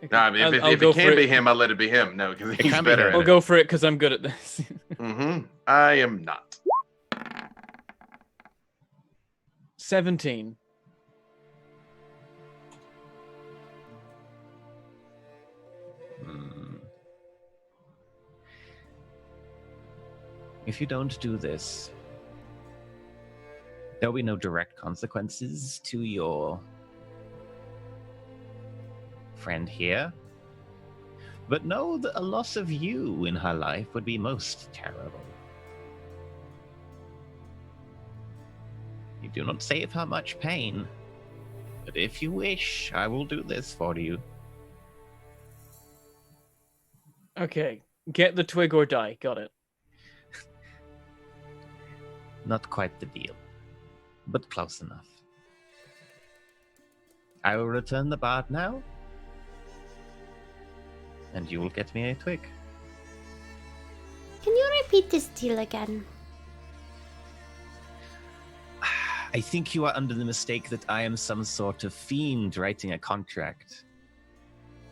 Okay, No, if I'll it go can for be it. him, I'll let it be him. No, because he's can be better him. at I'll it. go for it because I'm good at this. I am not. 17. If you don't do this, there'll be no direct consequences to your friend here. But know that a loss of you in her life would be most terrible. You do not save her much pain, but if you wish, I will do this for you. Okay, get the twig or die. Got it. Not quite the deal, but close enough. I will return the bard now, and you will get me a twig. Can you repeat this deal again? I think you are under the mistake that I am some sort of fiend writing a contract.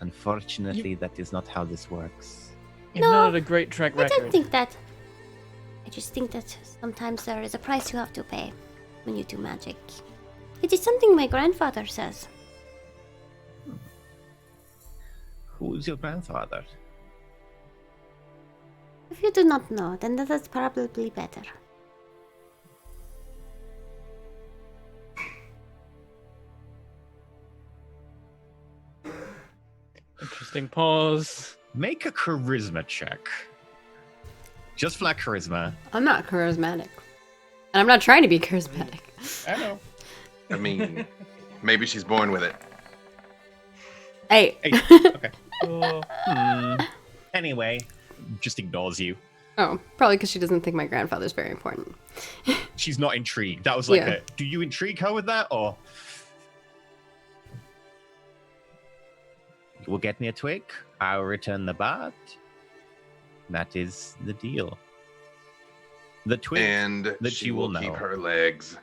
Unfortunately, that is not how this works. You've No, not had a great track I record. don't think that. I just think that sometimes there is a price you have to pay when you do magic. It is something my grandfather says. Who is your grandfather? If you do not know, then that is probably better. Interesting pause. Make a charisma check. Just flat charisma. I'm not charismatic. And I'm not trying to be charismatic. I know. I mean, maybe she's born with it. Hey. Hey, okay. Anyway, just ignores you. Oh, probably because she doesn't think my grandfather's very important. She's not intrigued. That was like Yeah. do you intrigue her with that, or? You will get me a twig. I will return the bard. That is the deal. The twig And that she you will will keep know. her legs.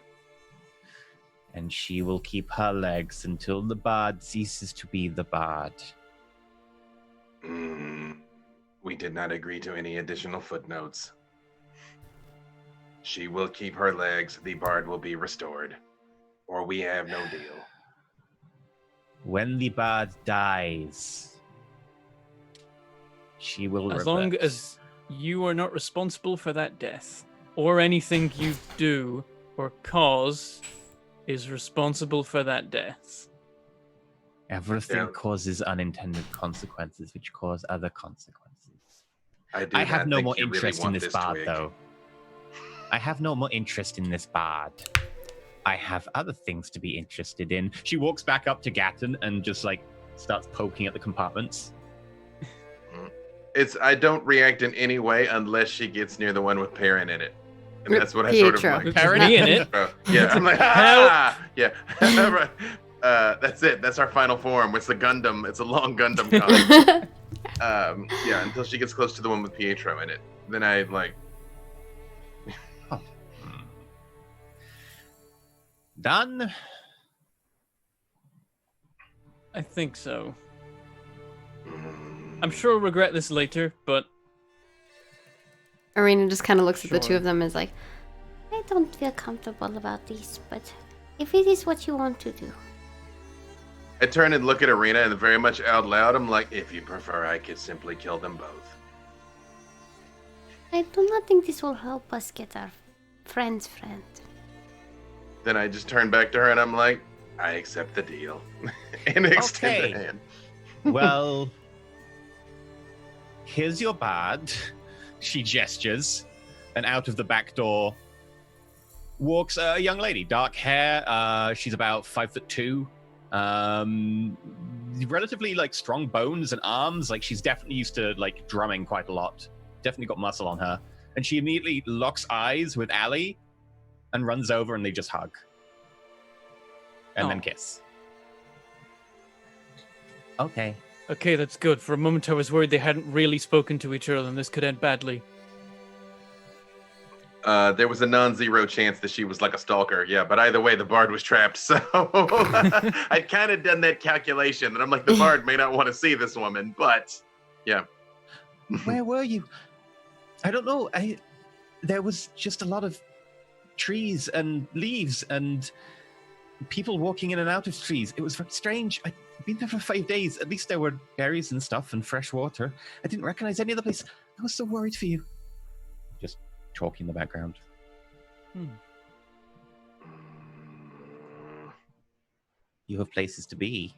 And she will keep her legs until the bard ceases to be the bard. We did not agree to any additional footnotes. She will keep her legs. The bard will be restored. Or we have no deal. When the bard dies, she will As long revert. as you are not responsible for that death, or anything you do or cause is responsible for that death. Everything Yeah. causes unintended consequences, which cause other consequences. I have not no think more you really interest in want this bard, twig. though. I have no more interest in this bard. I have other things to be interested in. She walks back up to Gatton and just like starts poking at the compartments. I don't react in any way unless she gets near the one with Perrin in it. And that's what I sort of Pietro. like. With Perrin me in it. Yeah, I'm like, ah! Yeah. Right. That's it. That's our final form. It's the Gundam. It's a long Gundam con. Yeah, until she gets close to the one with Pietro in it. Then I like. Done. I think so. mm, I'm sure we'll regret this later, but Arena just kind of looks at the two Sure. of them as like, I don't feel comfortable about this, but if it is what you want to do. I turn and look at Arena and very much out loud, I'm like, if you prefer, I could simply kill them both. I do not think this will help us get our friend's friend. Then I just turn back to her and I'm like, I accept the deal. And extend Okay. the hand. Well, here's your bard. She gestures, and out of the back door walks a young lady, dark hair. She's about 5'2". Relatively like strong bones and arms. Like she's definitely used to like drumming quite a lot. Definitely got muscle on her. And she immediately locks eyes with Allie and runs over, and they just hug. And then Oh. kiss. Okay. okay, that's good. For a moment I was worried they hadn't really spoken to each other and this could end badly. There was a non-zero chance that she was like a stalker. Yeah, but either way, the bard was trapped. So I'd kind of done that calculation, and I'm like, the bard may not want to see this woman, but yeah. Where were you? I don't know. There was just a lot of trees and leaves and people walking in and out of trees. It was very strange. I'd been there for 5 days. At least there were berries and stuff and fresh water. I didn't recognize any other place. I was so worried for you. Just talking in the background. You have places to be.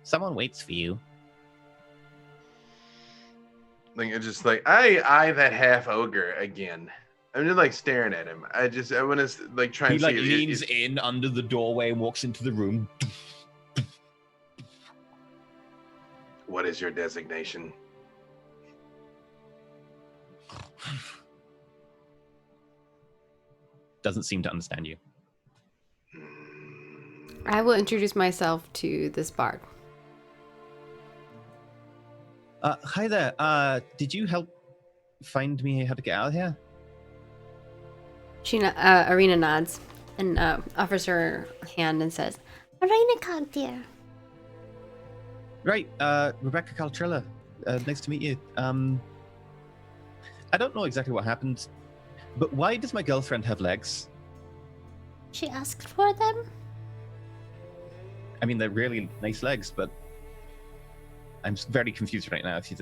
Someone waits for you. Like it's just like I that half ogre again. I'm just like staring at him. I want to like try and see. He leans in under the doorway and walks into the room. What is your designation? Doesn't seem to understand you. I will introduce myself to this bard. Hi there. Did you help find me how to get out of here? Arena nods and offers her hand and says, Arena cog, dear. Right, Rebecca Caltrilla. Nice to meet you. I don't know exactly what happened, but why does my girlfriend have legs? She asked for them? I mean, they're really nice legs, but I'm very confused right now. I think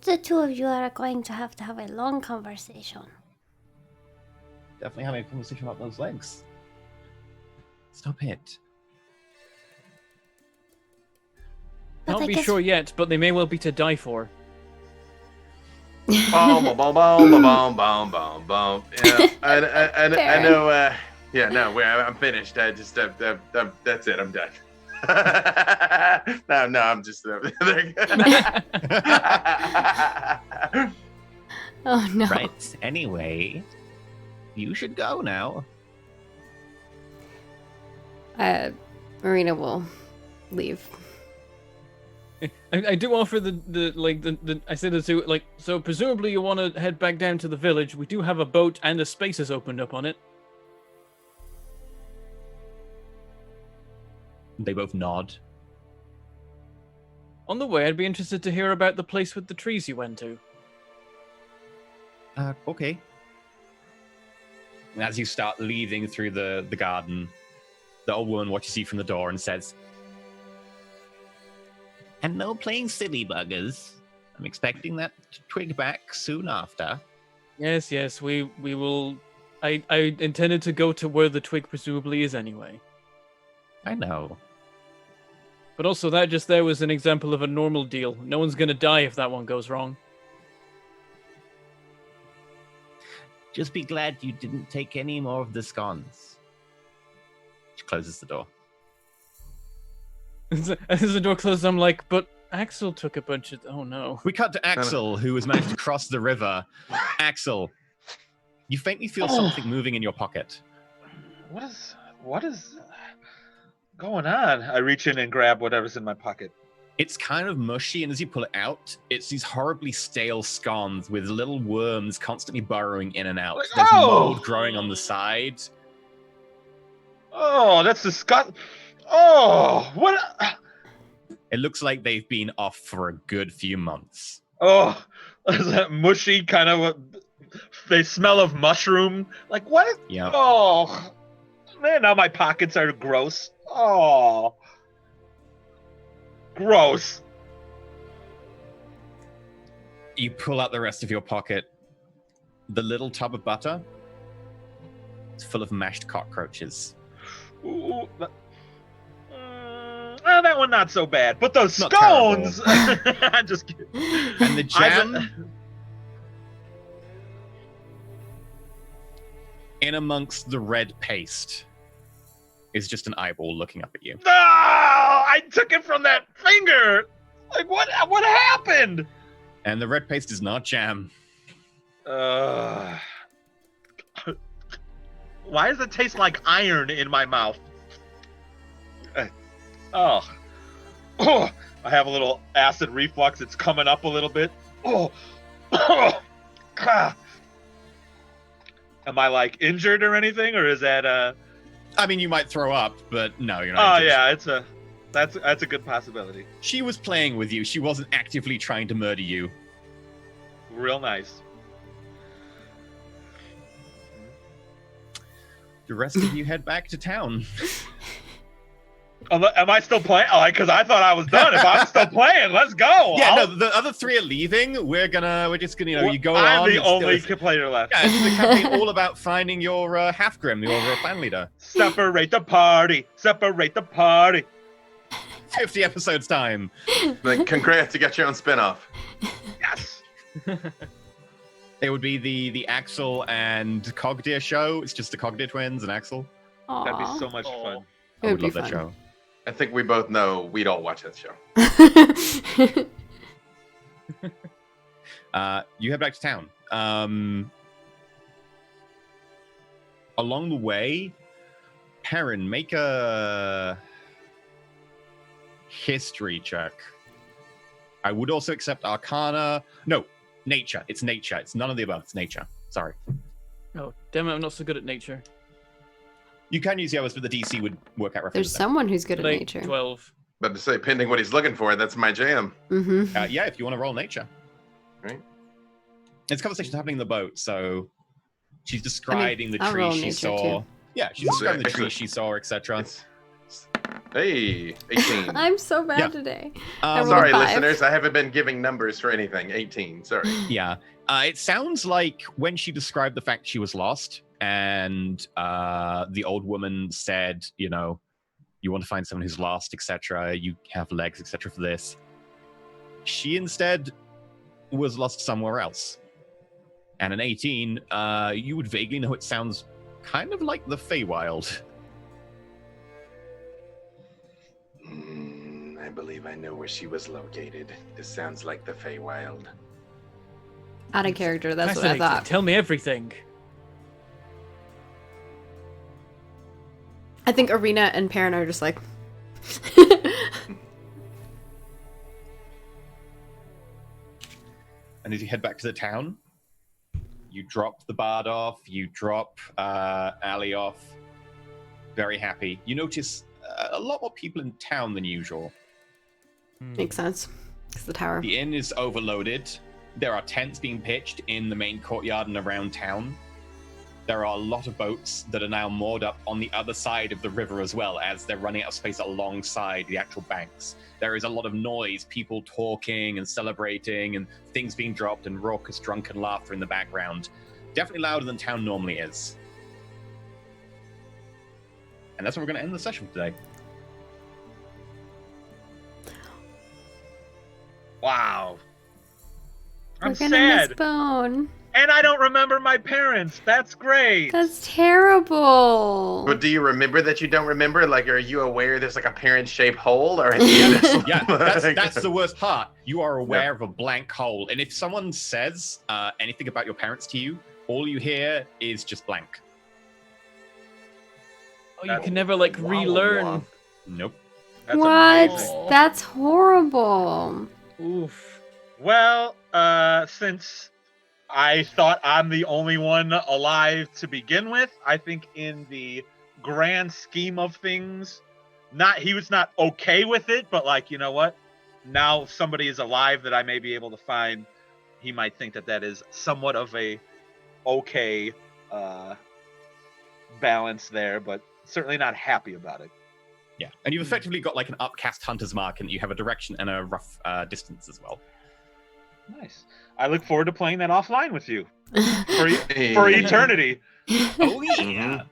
the two of you are going to have a long conversation. Definitely having a conversation about those legs. Stop it. But Can't I be guess- sure yet, but they may well be to die for. Boom, boom, boom, boom, boom, boom, boom, boom. Yeah, I know. Yeah, no, I'm finished. That's it. I'm done. no, I'm just. "Oh no!" Right. Anyway, you should go now. Marina will leave. I do offer the I said to like, so presumably you want to head back down to the village. We do have a boat and a space has opened up on it. They both nod. On the way, I'd be interested to hear about the place with the trees you went to. Okay. As you start leaving through the garden, the old woman watches you from the door and says, "And no playing silly buggers. I'm expecting that twig back soon after." Yes, we will. I intended to go to where the twig presumably is anyway. I know. But also, that just there was an example of a normal deal. No one's gonna die if that one goes wrong. Just be glad you didn't take any more of the scones. She closes the door. As the door closes, I'm like, but Axel took a bunch of... Oh, no. We cut to Axel, who has managed to cross the river. Axel, you faintly feel something moving in your pocket. What is going on? I reach in and grab whatever's in my pocket. It's kind of mushy, and as you pull it out, it's these horribly stale scones with little worms constantly burrowing in and out. Like, There's oh! mold growing on the side. Oh, that's disgusting. Oh, what? It looks like they've been off for a good few months. Oh, is that mushy kind of? They smell of mushroom. Like what? Yeah. Oh, man, now my pockets are gross. Oh, gross. You pull out the rest of your pocket. The little tub of butter. It's full of mashed cockroaches. Ooh, that one not so bad, but those Not scones. I'm just kidding. And the jam. In amongst the red paste is just an eyeball looking up at you. No, I took it from that finger. Like what happened? And the red paste is not jam. Why does it taste like iron in my mouth? Oh, I have a little acid reflux. It's coming up a little bit. Oh, Am I like injured or anything, or is that I mean, you might throw up, but no, you're not. Oh yeah, that's a good possibility. She was playing with you. She wasn't actively trying to murder you. Real nice. The rest of you head back to town. Am I still playing? Oh, because I thought I was done. If I'm still playing, let's go. Yeah, no, the other three are leaving. We're just gonna, you go on. I'm the only player left. Yeah, it's the campaign all about finding your half-grim, your clan leader. Separate the party. Separate the party. 50 episodes time. Like, congrats, you got your own spinoff. Yes. It would be the Axel and Cogdeer show. It's just the Cogdeer twins and Axel. That'd be Aw. so much fun. I would love that show. I think we both know we'd all watch that show. You head back to town. Along the way, Perrin, make a history check. I would also accept Arcana. No, nature. It's nature. It's none of the above. It's nature. Sorry. Oh, damn it, I'm not so good at nature. You can use the others, but the DC would work out roughly. There's someone who's good at Like nature. 12. But to say, pending what he's looking for, that's my jam. Mm-hmm. Yeah, if you want to roll nature. Right. It's conversations happening in the boat, so she's describing the I'll tree roll she nature, saw. too. Yeah, she's describing the tree Excellent. she saw, etc. Hey, 18. I'm so bad Yeah. today. I rolled Sorry, 5. listeners, I haven't been giving numbers for anything. 18, sorry. Yeah. It sounds like when she described the fact she was lost and the old woman said, you want to find someone who's lost, etc. You have legs, etc. for this. She instead was lost somewhere else. And an 18, you would vaguely know it sounds kind of like the Feywild. I believe I know where she was located. This sounds like the Feywild. Out of character, that's what I Fascinating. thought. Tell me everything. I think Arena and Perrin are just like... And as you head back to the town, you drop the bard off, you drop Ali off. Very happy. You notice a lot more people in town than usual. Makes sense. It's the tower. The inn is overloaded. There are tents being pitched in the main courtyard and around town. There are a lot of boats that are now moored up on the other side of the river as well, as they're running out of space alongside the actual banks. There is a lot of noise, people talking and celebrating, and things being dropped, and raucous drunken laughter in the background. Definitely louder than town normally is. And that's where we're going to end the session today. Wow. I'm We're gonna miss sad. Bone. And I don't remember my parents. That's great. That's terrible. But do you remember that you don't remember? Like, are you aware there's like a parent-shaped hole? Or is it just Yeah, like- that's the worst part. You are aware of a blank hole. And if someone says anything about your parents to you, all you hear is just blank. Oh, you can never like relearn. Nope. That's What? amazing. That's horrible. Oof. Well, since I thought I'm the only one alive to begin with, I think in the grand scheme of things, he was not okay with it, but like, you know what? Now somebody is alive that I may be able to find. He might think that is somewhat of a okay balance there, but certainly not happy about it. Yeah. And you've effectively got like an upcast hunter's mark, and you have a direction and a rough distance as well. Nice. I look forward to playing that offline with you for Hey. eternity. Oh, yeah.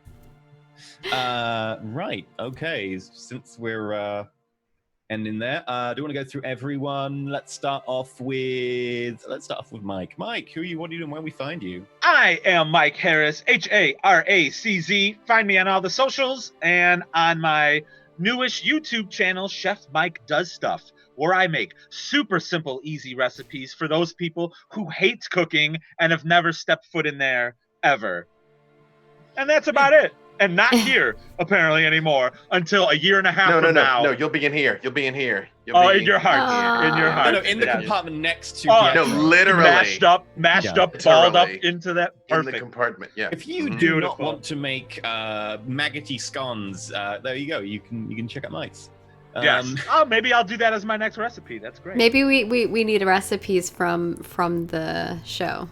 Right. Okay. Since we're ending there, do you want to go through everyone? Let's start off with Mike. Mike, who are you? What are you doing? Where we find you? I am Mike Harris, HARACZ. Find me on all the socials and on my newish YouTube channel, Chef Mike Does Stuff, where I make super simple, easy recipes for those people who hate cooking and have never stepped foot in there ever. And that's about it. and not here apparently anymore until a year and a half from now. No, you'll be in here. You'll be in here. In your heart. In your heart. No, in the Yeah. compartment next to. No, literally mashed up, balled up into that. Perfect. In the compartment. Yeah. If you do Beautiful. not want to make maggoty scones, there you go. You can check out Mike's. Yes. Maybe I'll do that as my next recipe. That's great. Maybe we need recipes from the show.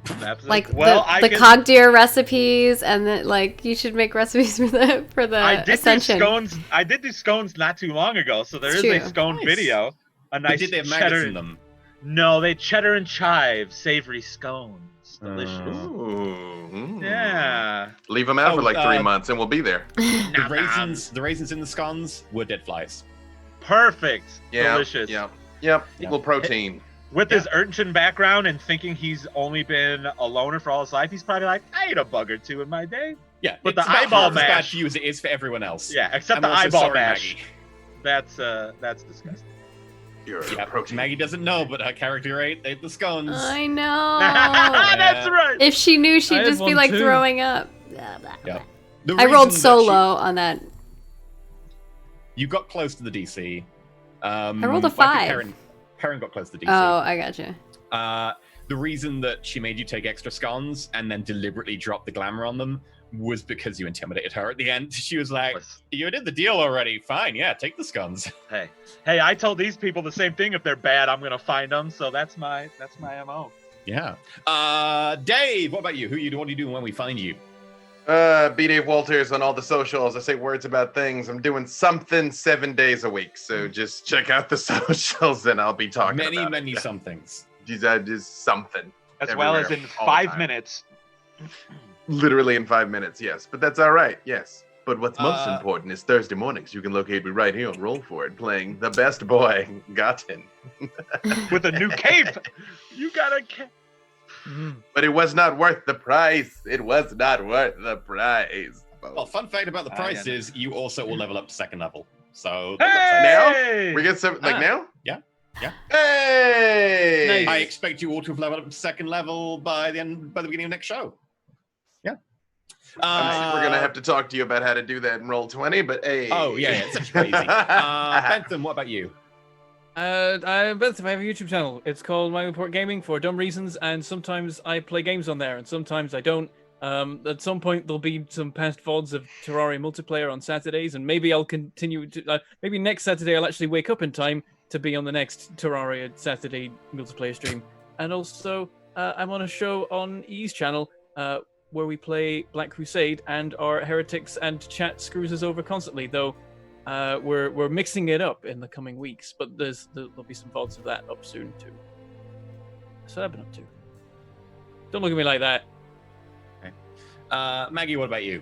Absolutely. Like the cogdeer recipes, and then like you should make recipes for the Ascension. I did do scones not too long ago, so there It's is true. a scone video. A nice did they have cheddar maggots in them? No, they cheddar and chive savory scones. Delicious. Ooh. Yeah. Leave them out for like 3 months, and we'll be there. The raisins in the scones were dead flies. Perfect. Yeah. Delicious. Yep. Yeah. Equal protein. With his urchin background and thinking he's only been a loner for all his life, he's probably like, I ate a bug or two in my day. Yeah, But it's the about eyeball half as bad mash- for you as it is for everyone else. Yeah, except I'm the also eyeball sorry, mash. Maggie. That's disgusting. You're Yeah, protein. Maggie doesn't know, but her character ate the scones. I know. That's right. If she knew, I she'd had just be one like too. throwing up. Yeah. I rolled so low on that. You got close to the DC. I rolled a I think 5. Perrin got close to the DC. Oh, I gotcha. The reason that she made you take extra scones and then deliberately drop the glamour on them was because you intimidated her at the end. She was like, you did the deal already. Fine, yeah, take the scones. Hey, I told these people the same thing. If they're bad, I'm gonna find them. So that's my MO. Yeah. Dave, what about you? What do you do when we find you? B. Dave Walters on all the socials. I say words about things. I'm doing something 7 days a week. So just check out the socials and I'll be talking about Many it. somethings. Just something. As well as in everywhere, all the 5 time. minutes. Literally in 5 minutes, yes. But that's all right, yes. But what's most Uh, important is Thursday mornings. You can locate me right here on Roll4it playing the best boy, Gotten. With a new cape. You got a cape. But it was not worth the price. It was not worth the price. Well, fun fact about the price yeah. is you also will level up to 2nd level. So Hey! We get some now? Yeah. Hey! I expect you all to have leveled up to 2nd level by the beginning of next show. Yeah. We're gonna have to talk to you about how to do that in Roll20, but hey. Oh yeah, it's such crazy. Bentham, what about you? I have a YouTube channel. It's called My Report Gaming for dumb reasons, and sometimes I play games on there, and sometimes I don't. At some point, there'll be some past VODs of Terraria multiplayer on Saturdays, and maybe I'll continue to. Maybe next Saturday I'll actually wake up in time to be on the next Terraria Saturday multiplayer stream. And also, I'm on a show on E's channel where we play Black Crusade, and our heretics and chat screws us over constantly. Though we're mixing it up in the coming weeks, but there'll be some VODs of that up soon too. That's what I've been up to. Don't look at me like that. Maggie, what about you?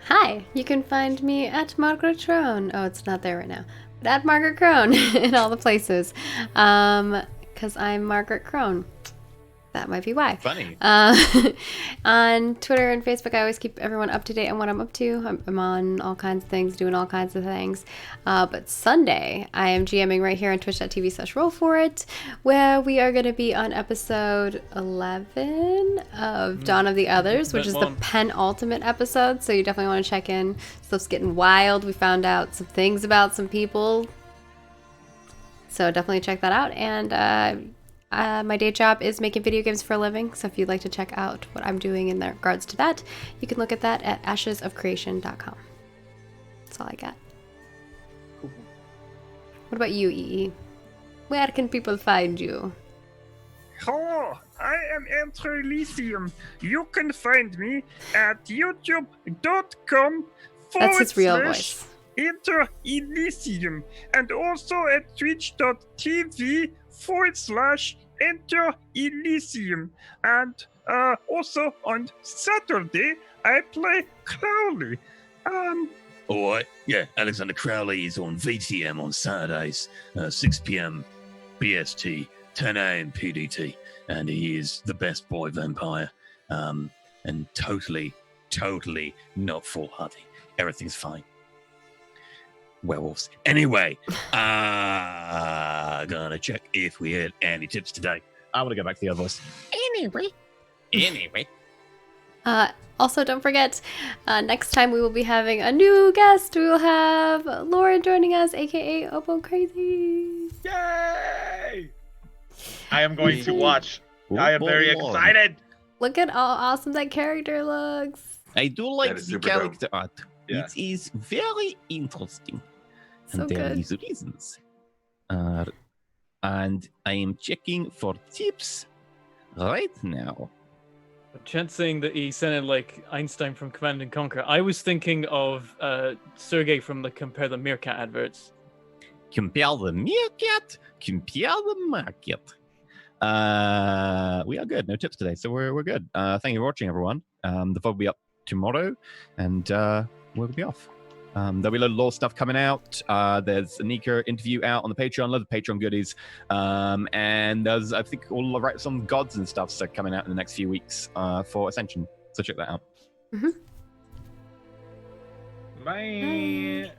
Hi, you can find me at Margaret Crone. Oh, it's not there right now. But at Margaret Crone in all the places. Because I'm Margaret Crone. That might be why. Funny. On Twitter and Facebook, I always keep everyone up to date on what I'm up to. I'm on all kinds of things, doing all kinds of things. But Sunday, I am GMing right here on twitch.tv/Roll4it, where we are going to be on episode 11 of Dawn of the Others, which is the penultimate episode. So you definitely want to check in. Stuff's getting wild. We found out some things about some people. So definitely check that out. And my day job is making video games for a living, so if you'd like to check out what I'm doing in regards to that, you can look at that at ashesofcreation.com. That's all I got. What about you, EE? Where can people find you? Hello, I am Enter Elysium. You can find me at youtube.com/ That's his real voice. Enter Elysium, and also at twitch.tv/Enter Elysium. And also on Saturday, I play Crowley. Alright, yeah, Alexander Crowley is on VTM on Saturdays, 6 p.m. BST, 10 a.m. PDT, and he is the best boy vampire, and totally not foolhardy. Everything's fine. Werewolves. Anyway, gonna check if we had any tips today. I want to go back to the other voice. Anyway. Also, don't forget, next time we will be having a new guest. We will have Lauren joining us, aka Obo Crazy. Yay! I am going to watch. I am very Lord. excited. Look at how awesome that character looks. I do like is the super dope. character art. Yeah. It is very interesting. So And there good. is reasons. And I am checking for tips right now. Chance saying that he sounded like Einstein from Command and Conquer. I was thinking of Sergey from the Compare the Meerkat adverts. Compare the meerkat, compare the market. We are good. No tips today, so we're good. Thank you for watching, everyone. The VOD will be up tomorrow, and we'll be off. There'll be a lot of lore stuff coming out. There's a Nika interview out on the Patreon, loads of Patreon goodies. And there's, I think, some gods and stuff so coming out in the next few weeks for Ascension. So check that out. Bye.